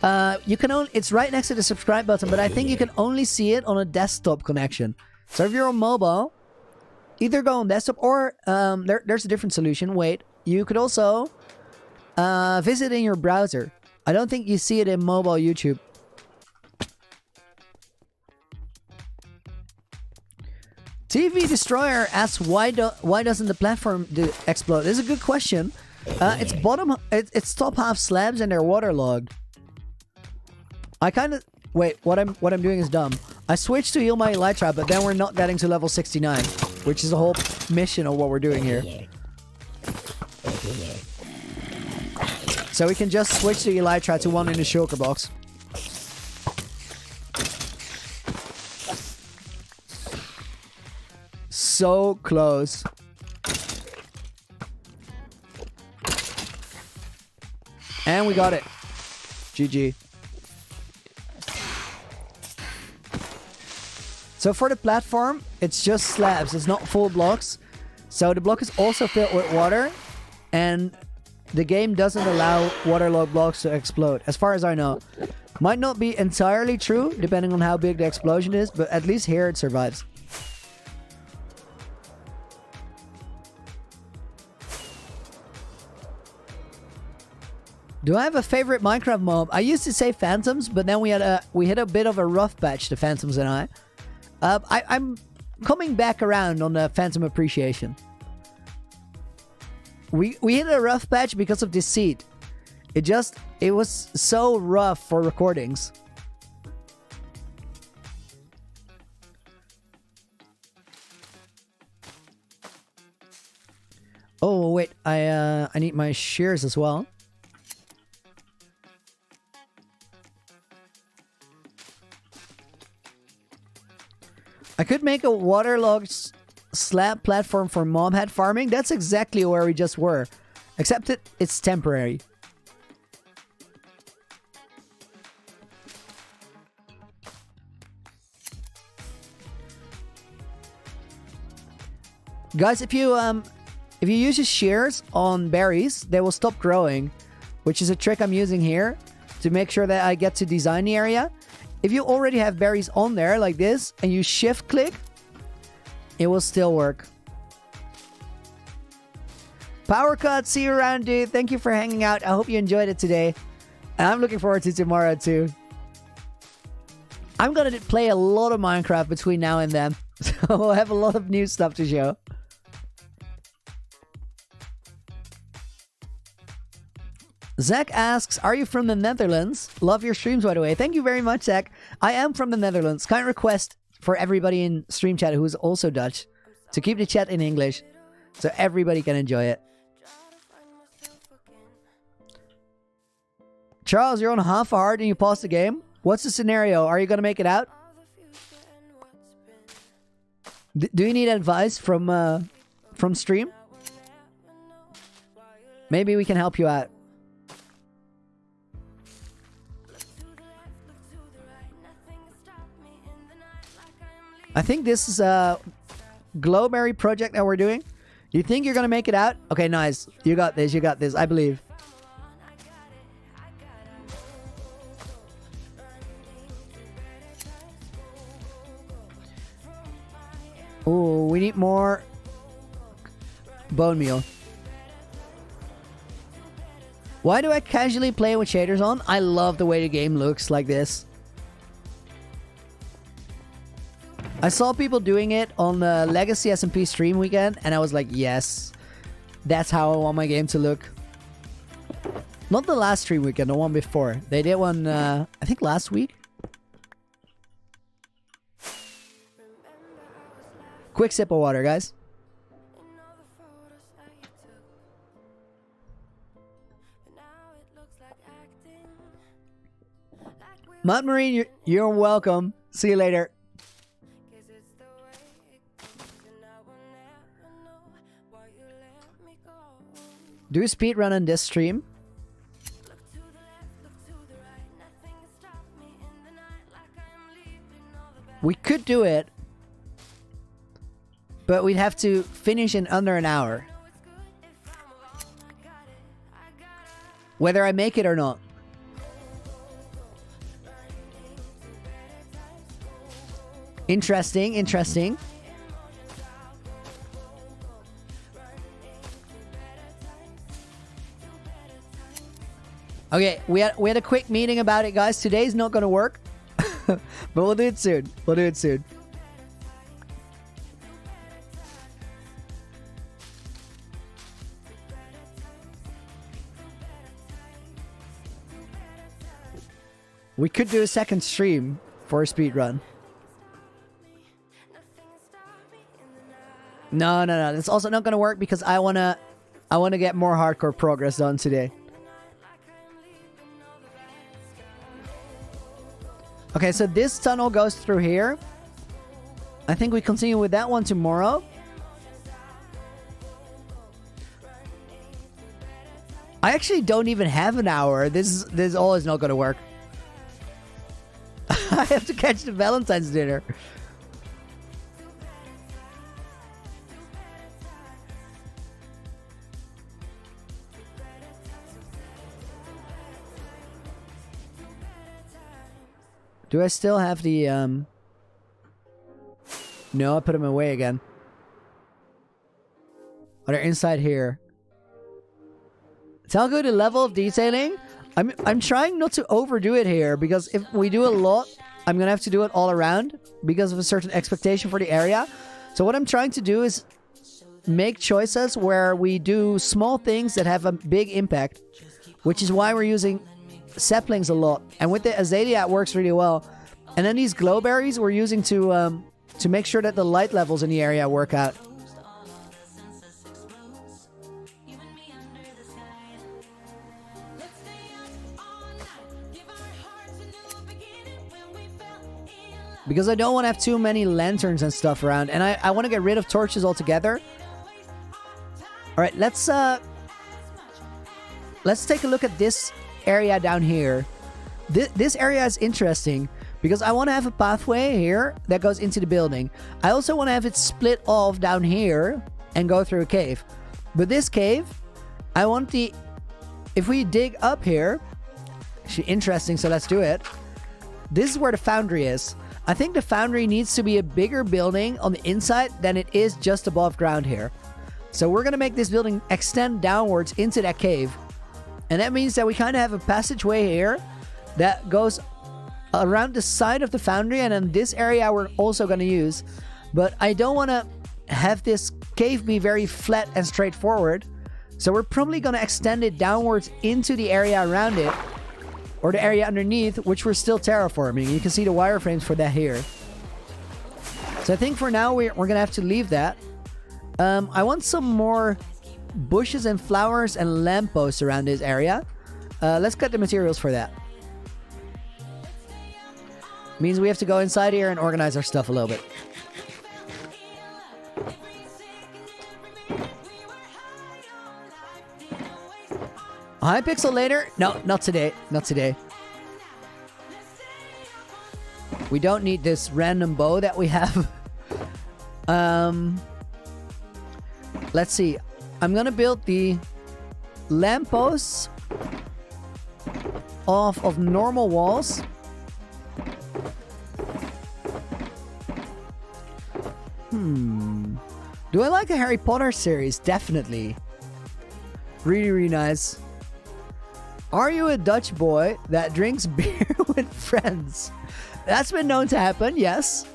It's right next to the subscribe button, but I think you can only see it on a desktop connection. So if you're on mobile, either go on desktop or there's a different solution. Wait, you could also visit in your browser. I don't think you see it in mobile YouTube. TV Destroyer asks why doesn't the platform explode? This is a good question. It's top half slabs and they're waterlogged. Wait, what I'm doing is dumb. I switched to heal my elytra, but then we're not getting to level 69, which is the whole mission of what we're doing here. So we can just switch the elytra to one in the shulker box. So close. And we got it. GG. So for the platform, it's just slabs. It's not full blocks. So the block is also filled with water. And the game doesn't allow waterlogged blocks to explode, as far as I know. Might not be entirely true, depending on how big the explosion is, but at least here it survives. Do I have a favorite Minecraft mob? I used to say phantoms, but then we hit a bit of a rough patch, the phantoms and I. I'm coming back around on the phantom appreciation. We hit a rough patch because of Deceit. It was so rough for recordings. Oh wait, I need my shears as well. I could make a waterlogged slab platform for mob head farming. That's exactly where we just were. Except it's temporary. Guys, if you use your shears on berries, they will stop growing, which is a trick I'm using here to make sure that I get to design the area. If you already have berries on there like this and you shift click, it will still work. Power cut, see you around, dude. Thank you for hanging out. I hope you enjoyed it today. And I'm looking forward to tomorrow too. I'm gonna play a lot of Minecraft between now and then. So we'll have a lot of new stuff to show. Zach asks, are you from the Netherlands? Love your streams, by the way. Thank you very much, Zach. I am from the Netherlands. Kind request for everybody in stream chat who is also Dutch to keep the chat in English so everybody can enjoy it. Charles, you're on half a heart and you paused the game. What's the scenario? Are you gonna make it out? Do you need advice from stream? Maybe we can help you out. I think this is a Glowberry project that we're doing. You think you're gonna make it out? Okay, nice. You got this. You got this. I believe. Oh, we need more bone meal. Why do I casually play with shaders on? I love the way the game looks like this. I saw people doing it on the Legacy SMP stream weekend, and I was like, yes, that's how I want my game to look. Not the last stream weekend, the one before. They did one, I think last week. Quick sip of water, guys. Mount Marine, you're welcome. See you later. Do a speedrun on this stream. We could do it, but we'd have to finish in under an hour. Whether I make it or not. Interesting, interesting. Okay, we had a quick meeting about it, guys. Today's not gonna work, but we'll do it soon. We'll do it soon. We could do a second stream for a speed run. No. It's also not gonna work because I wanna get more hardcore progress done today. Okay, so this tunnel goes through here. I think we continue with that one tomorrow. I actually don't even have an hour. This is always not gonna work. I have to catch the Valentine's dinner. Do I still have the, No, I put them away again. Oh, they're inside here. Tell good the level of detailing. I'm trying not to overdo it here, because if we do a lot, I'm gonna have to do it all around because of a certain expectation for the area. So what I'm trying to do is make choices where we do small things that have a big impact, which is why we're using saplings a lot, and with the azalea it works really well. And then these glowberries we're using to make sure that the light levels in the area work out. Because I don't want to have too many lanterns and stuff around, and I want to get rid of torches altogether. All right, let's take a look at this area down here. This area is interesting because I want to have a pathway here that goes into the building. I also want to have it split off down here and go through a cave. But this cave, I want if we dig up here, actually interesting, so let's do it. This is where the foundry is. I think the foundry needs to be a bigger building on the inside than it is just above ground here. So we're going to make this building extend downwards into that cave. And that means that we kind of have a passageway here that goes around the side of the foundry, and then this area we're also going to use. But I don't want to have this cave be very flat and straightforward. So we're probably going to extend it downwards into the area around it, or the area underneath, which we're still terraforming. You can see the wireframes for that here. So I think for now we're going to have to leave that. I want some more bushes and flowers and lampposts around this area. Let's get the materials for that. Means we have to go inside here and organize our stuff a little bit. Hi, Pixel later? No, not today. Not today. We don't need this random bow that we have. Let's see. I'm gonna build the lampposts off of normal walls. Do I like a Harry Potter series? Definitely. Really, really nice. Are you a Dutch boy that drinks beer with friends? That's been known to happen, yes.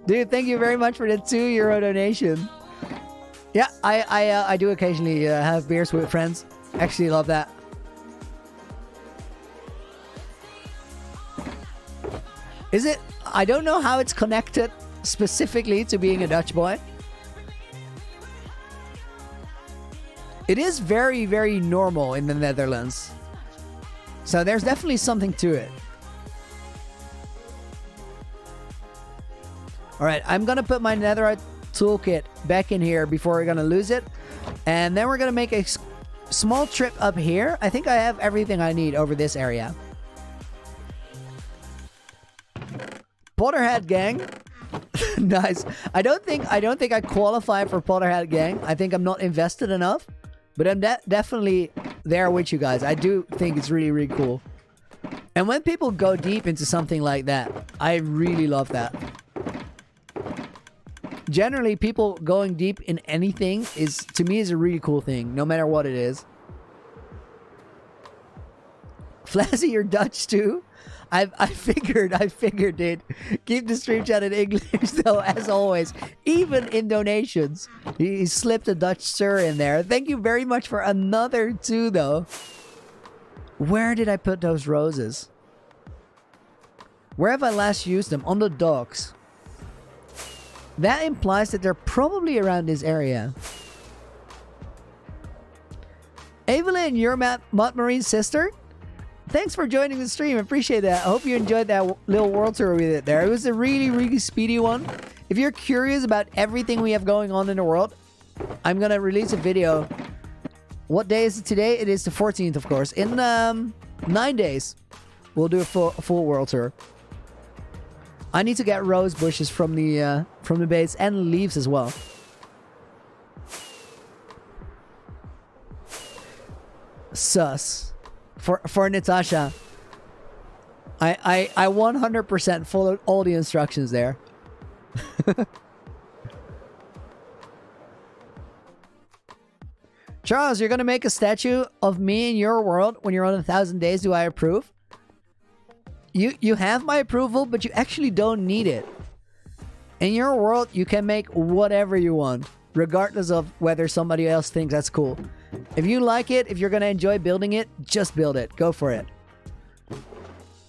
Dude, thank you very much for the €2 donation. Yeah, I do occasionally have beers with friends. Actually love that. Is it? I don't know how it's connected specifically to being a Dutch boy. It is very, very normal in the Netherlands. So there's definitely something to it. Alright, I'm going to put my netherite toolkit back in here before we're going to lose it. And then we're going to make a small trip up here. I think I have everything I need over this area. Potterhead gang. Nice. I don't think I qualify for Potterhead gang. I think I'm not invested enough. But I'm definitely there with you guys. I do think it's really, really cool. And when people go deep into something like that, I really love that. Generally, people going deep in anything to me is a really cool thing, no matter what it is. Flashy, you're Dutch too? I figured, dude. Keep the stream chat in English, though, as always. Even in donations. He slipped a Dutch sir in there. Thank you very much for another 2, though. Where did I put those roses? Where have I last used them? On the docks. That implies that they're probably around this area. Evelyn, you're Matt Marine's sister? Thanks for joining the stream. Appreciate that. I hope you enjoyed that little world tour we did there. It was a really, really speedy one. If you're curious about everything we have going on in the world, I'm going to release a video. What day is it today? It is the 14th, of course. In 9 days, we'll do a full world tour. I need to get rose bushes from the base and leaves as well. Sus. For Natasha, I 100% followed all the instructions there. Charles, you're gonna make a statue of me in your world when you're on 1,000 days. Do I approve? You have my approval, but you actually don't need it. In your world, you can make whatever you want, regardless of whether somebody else thinks that's cool. If you like it, if you're going to enjoy building it, just build it. Go for it.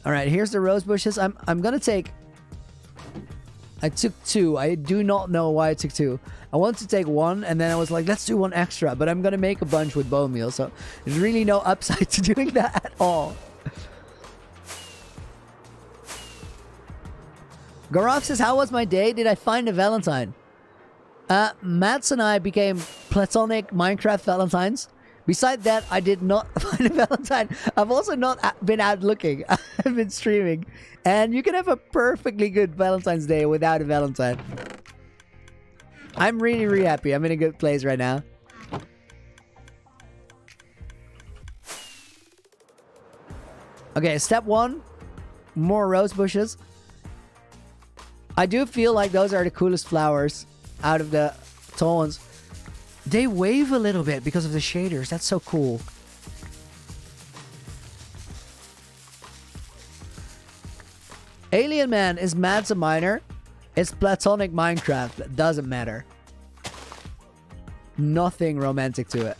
All right, here's the rose bushes. I'm going to take... I took 2. I do not know why I took 2. I wanted to take 1, and then I was like, let's do 1 extra. But I'm going to make a bunch with bone meal, so there's really no upside to doing that at all. Garof says, how was my day? Did I find a Valentine? Mats and I became platonic Minecraft Valentines. Besides that, I did not find a Valentine. I've also not been out looking. I've been streaming. And you can have a perfectly good Valentine's Day without a Valentine. I'm really, really happy. I'm in a good place right now. Okay, step 1. More rose bushes. I do feel like those are the coolest flowers out of the tall ones. They wave a little bit because of the shaders. That's so cool. Alien Man, is Mads a miner? It's platonic Minecraft. That doesn't matter. Nothing romantic to it.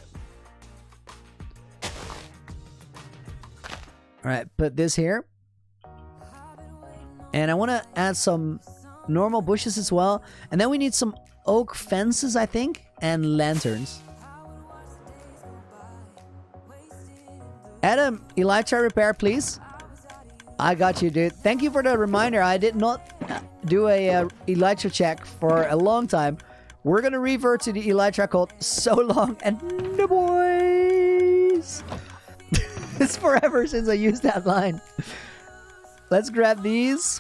Alright, put this here. And I want to add some normal bushes as well. And then we need some oak fences, I think, and lanterns. Adam, elytra repair, please. I got you, dude. Thank you for the reminder. I did not do a elytra check for a long time. We're gonna revert to the elytra called So Long and the Boys. It's forever since I used that line. Let's grab these.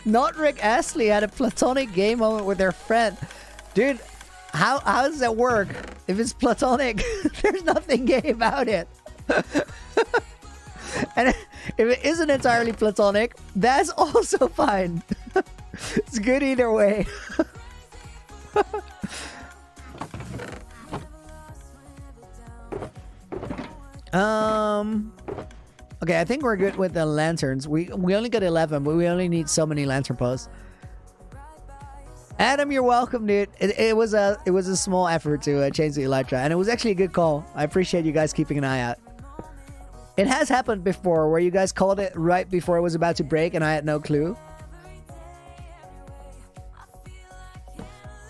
Not Rick Astley had a platonic gay moment with their friend. Dude, how does that work? If it's platonic, there's nothing gay about it. And if it isn't entirely platonic, that's also fine. It's good either way. Okay, I think we're good with the lanterns. We only got 11, but we only need so many lantern posts. Adam, you're welcome, dude. It was a small effort to change the elytra, and it was actually a good call. I appreciate you guys keeping an eye out. It has happened before where you guys called it right before it was about to break, and I had no clue.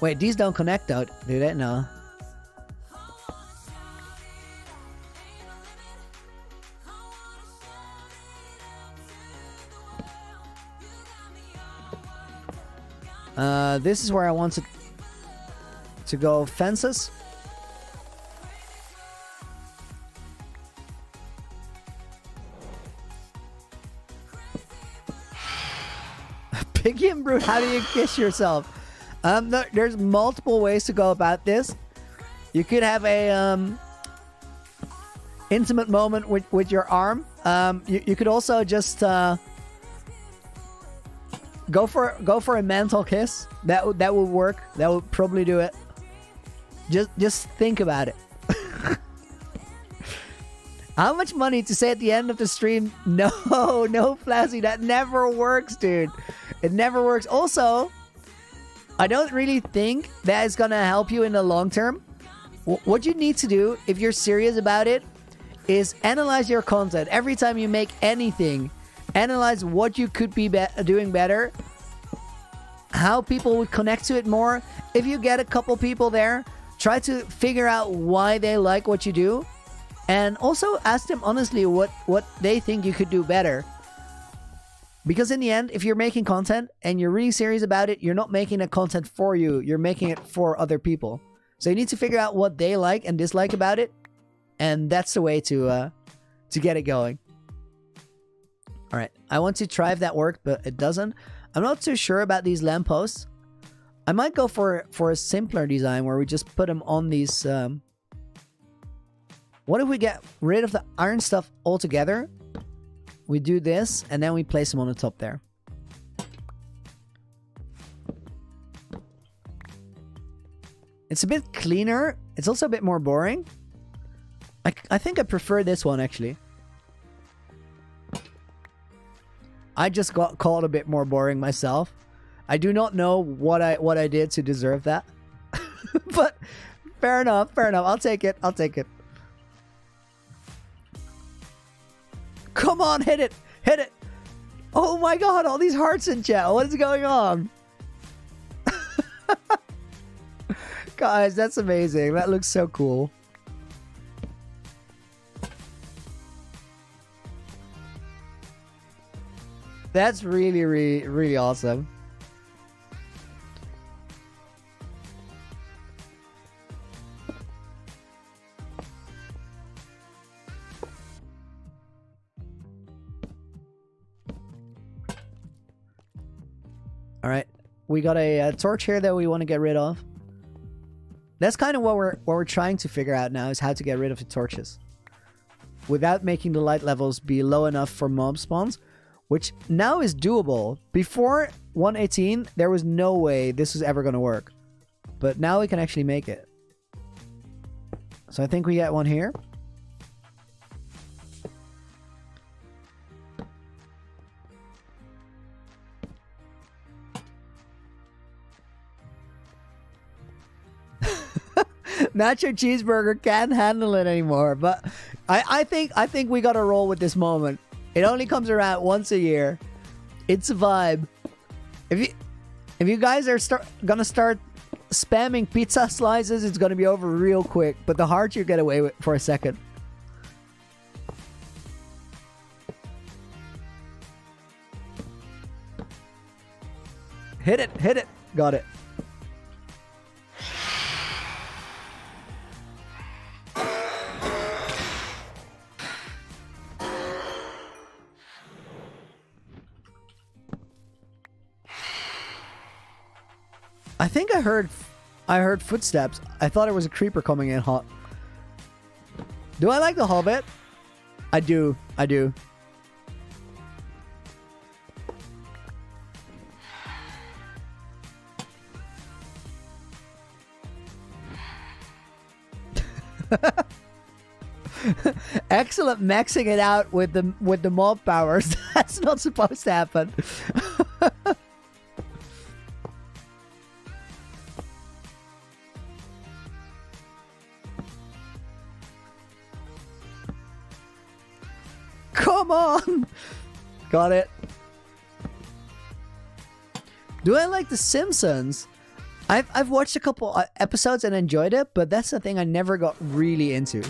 Wait, these don't connect though, do they? No. This is where I wanted to go fences. Piggy and Brute, how do you kiss yourself? There's multiple ways to go about this. You could have a intimate moment with your arm. You could also just go for a mental kiss. That would work. That would probably do it. Just think about it. How much money to say at the end of the stream? No, Flashy, that never works, dude. It never works. Also, I don't really think that is gonna help you in the long term. What you need to do, if you're serious about it, is analyze your content. Every time you make anything, analyze what you could be doing better, how people would connect to it more. If you get a couple people there, try to figure out why they like what you do, and also ask them honestly what they think you could do better. Because in the end, if you're making content and you're really serious about it, you're not making the content for you, you're making it for other people. So you need to figure out what they like and dislike about it, and that's the way to get it going. All right, I want to try if that worked, but it doesn't. I'm not too sure about these lampposts. I might go for a simpler design where we just put them on these. What if we get rid of the iron stuff altogether? We do this, and then we place them on the top there. It's a bit cleaner. It's also a bit more boring. I think I prefer this one, actually. I just got called a bit more boring myself. I do not know what I did to deserve that. But fair enough. I'll take it. Come on, hit it. Oh my god, all these hearts in chat. What is going on? Guys, that's amazing. That looks so cool. That's really, really, really awesome. All right, we got a torch here that we want to get rid of. That's kind of what we're trying to figure out now, is how to get rid of the torches without making the light levels be low enough for mob spawns, which now is doable. Before 1.18, there was no way this was ever going to work, but now we can actually make it. So I think we get one here. Nacho Cheeseburger can't handle it anymore, but I think we gotta roll with this moment. It only comes around once a year. It's a vibe. If you guys are gonna start spamming pizza slices, it's gonna be over real quick. But the heart you get away with for a second. Hit it, hit it. Got it. I think I heard footsteps. I thought it was a creeper coming in hot. Do I like the Hobbit? I do. I do. Excellent maxing it out with the mob powers. That's not supposed to happen. Come on! Got it. Do I like The Simpsons? I've watched a couple episodes and enjoyed it, but that's the thing I never got really into.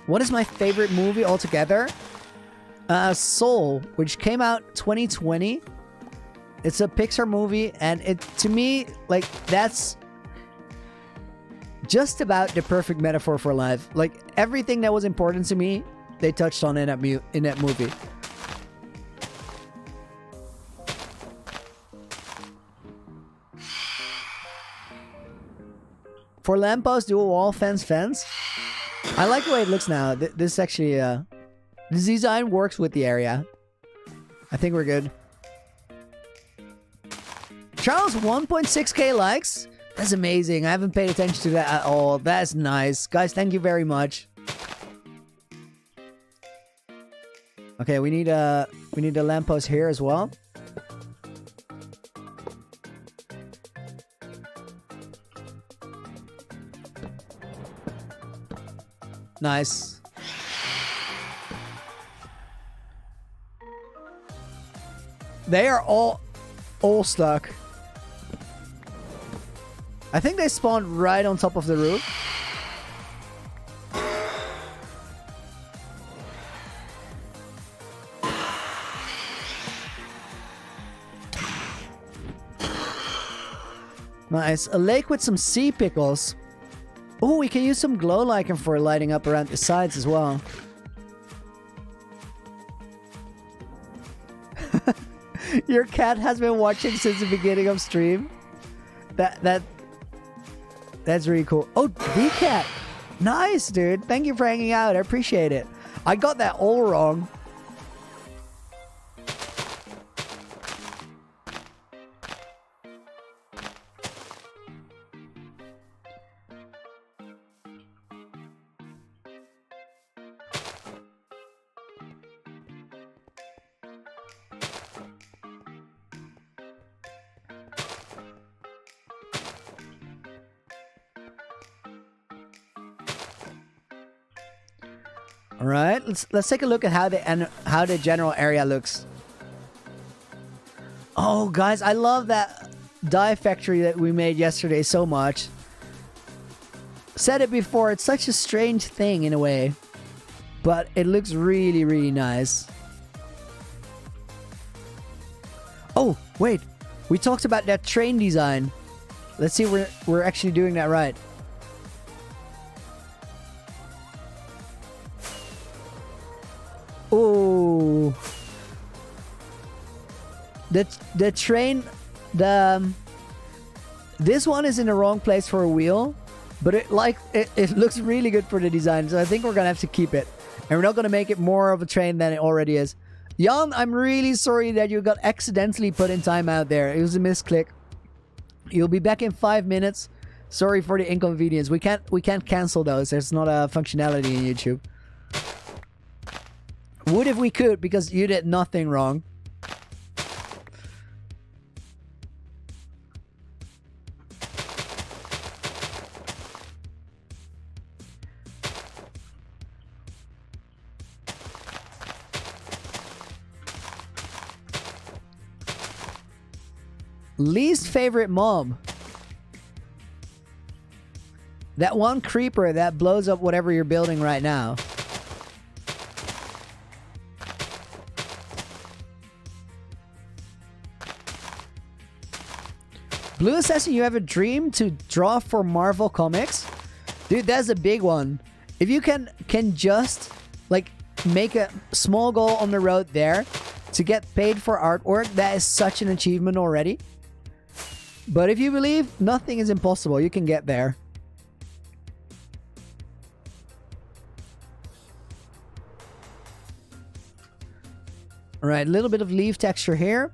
What is my favorite movie altogether? Soul, which came out 2020. It's a Pixar movie, and it, to me, like, that's just about the perfect metaphor for life. Like, everything that was important to me, they touched on in that movie. For lamppost, do a wall, fence. I like the way it looks now. This actually, this design works with the area. I think we're good. Charles, 1.6k likes. That's amazing. I haven't paid attention to that at all. That's nice. Guys, thank you very much. Okay, we need a lamppost here as well. Nice. They are all stuck. I think they spawned right on top of the roof. Nice. A lake with some sea pickles. Oh, we can use some glow lichen for lighting up around the sides as well. Your cat has been watching since the beginning of stream. That's really cool. Oh, V-Cat. Nice, dude. Thank you for hanging out. I appreciate it. I got that all wrong. All right, let's take a look at how the general area looks. Oh, guys, I love that dye factory that we made yesterday so much. Said it before, it's such a strange thing in a way, but it looks really, really nice. Oh, wait, we talked about that train design. Let's see if we're actually doing that right. Oh, the train, this one is in the wrong place for a wheel, but it looks really good for the design, so I think we're gonna have to keep it, and we're not gonna make it more of a train than it already is. Jan, I'm really sorry that you got accidentally put in timeout there. It was a misclick. You'll be back in 5 minutes. Sorry for the inconvenience. We can't cancel those. There's not a functionality in YouTube. Would if we could, because you did nothing wrong. Least favorite mob. That one creeper that blows up whatever you're building right now. Blue Assassin, you have a dream to draw for Marvel Comics? Dude, that's a big one. If you can just like make a small goal on the road there to get paid for artwork, that is such an achievement already. But if you believe, nothing is impossible. You can get there. All right, a little bit of leaf texture here.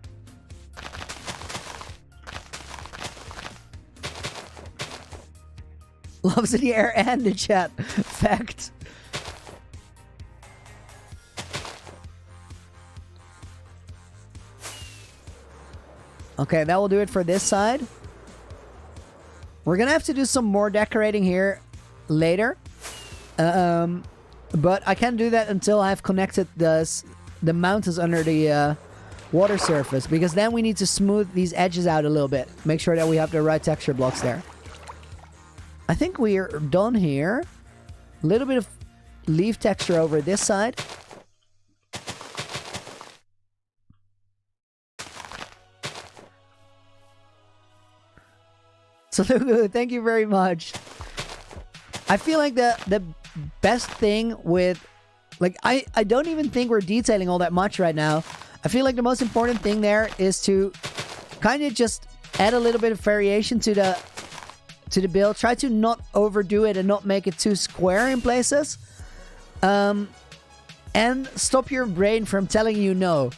Loves in the air and the chat. Fact. Okay, that will do it for this side. We're gonna have to do some more decorating here later. But I can't do that until I've connected the mountains under the water surface, because then we need to smooth these edges out a little bit. Make sure that we have the right texture blocks there. I think we are done here. A little bit of leaf texture over this side. So thank you very much. I feel like the best thing with, like, I don't even think we're detailing all that much right now. I feel like the most important thing there is to kind of just add a little bit of variation to the build. Try to not overdo it and not make it too square in places. And stop your brain from telling you no.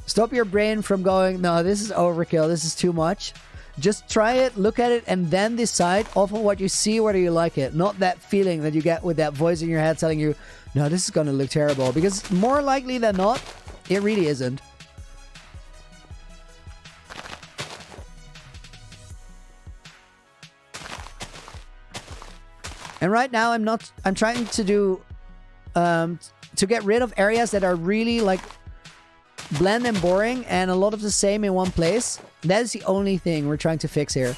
Stop your brain from going, no, this is overkill, this is too much. Just try it, look at it, and then decide off of what you see whether you like it. Not that feeling that you get with that voice in your head telling you, no, this is going to look terrible. Because more likely than not, it really isn't. And right now, I'm trying to do, to get rid of areas that are really like bland and boring and a lot of the same in one place. That is the only thing we're trying to fix here.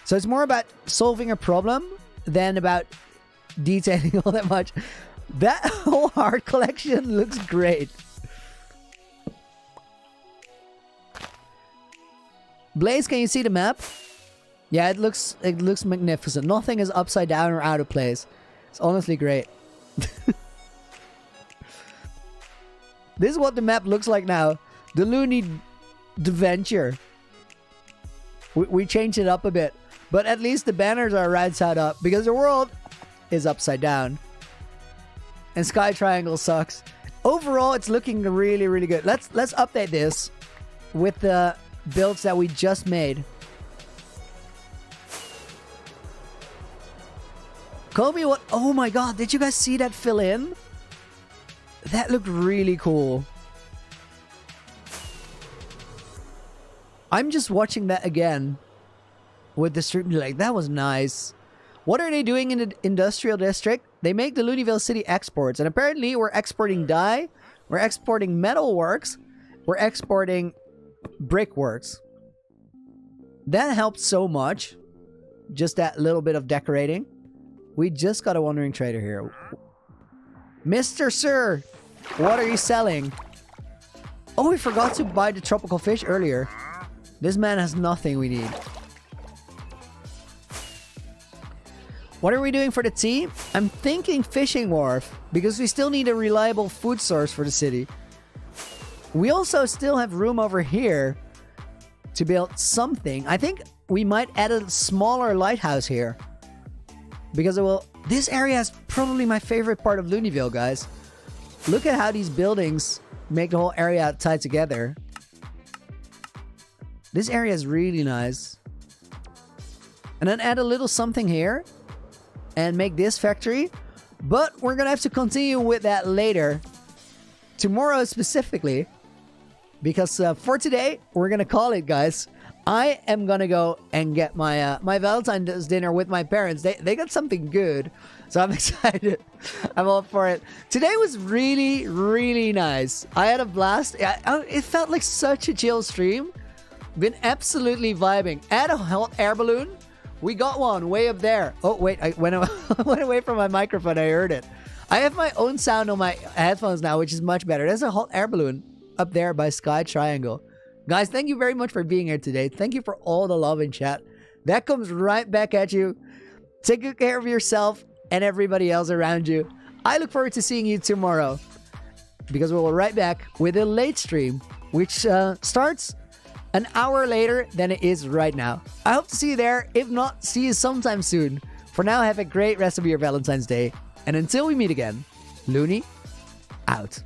So it's more about solving a problem than about detailing all that much. That whole heart collection looks great. Blaze, can you see the map? Yeah, it looks magnificent. Nothing is upside down or out of place. It's honestly great. This is what the map looks like now. The Looney Adventure. We changed it up a bit. But at least the banners are right side up, because the world is upside down. And Sky Triangle sucks. Overall, it's looking really, really good. Let's update this with the builds that we just made. Kobe, what? Oh my god, did you guys see that fill in? That looked really cool. I'm just watching that again with the stream. Like, that was nice. What are they doing in the industrial district? They make the Looneyville City exports, and apparently we're exporting dye, we're exporting metalworks, we're exporting brickworks. That helped so much. Just that little bit of decorating. We just got a wandering trader here. Mr. Sir, what are you selling? Oh, we forgot to buy the tropical fish earlier. This man has nothing we need. What are we doing for the tea? I'm thinking fishing wharf, because we still need a reliable food source for the city. We also still have room over here to build something. I think we might add a smaller lighthouse here, because it will. This area is probably my favorite part of Looneyville, guys. Look at how these buildings make the whole area tied together. This area is really nice. And then add a little something here and make this factory. But we're gonna have to continue with that later. Tomorrow specifically. Because for today, we're gonna call it, guys. I am gonna go and get my my Valentine's dinner with my parents. They got something good, so I'm excited. I'm all for it. Today was really, really nice. I had a blast. It felt like such a chill stream. Been absolutely vibing. Add a hot air balloon. We got one way up there. Oh, wait. I went away from my microphone. I heard it. I have my own sound on my headphones now, which is much better. There's a hot air balloon up there by Sky Triangle. Guys, thank you very much for being here today. Thank you for all the love in chat. That comes right back at you. Take good care of yourself and everybody else around you. I look forward to seeing you tomorrow, because we'll be right back with a late stream, which starts an hour later than it is right now. I hope to see you there. If not, see you sometime soon. For now, have a great rest of your Valentine's Day. And until we meet again, Looney out.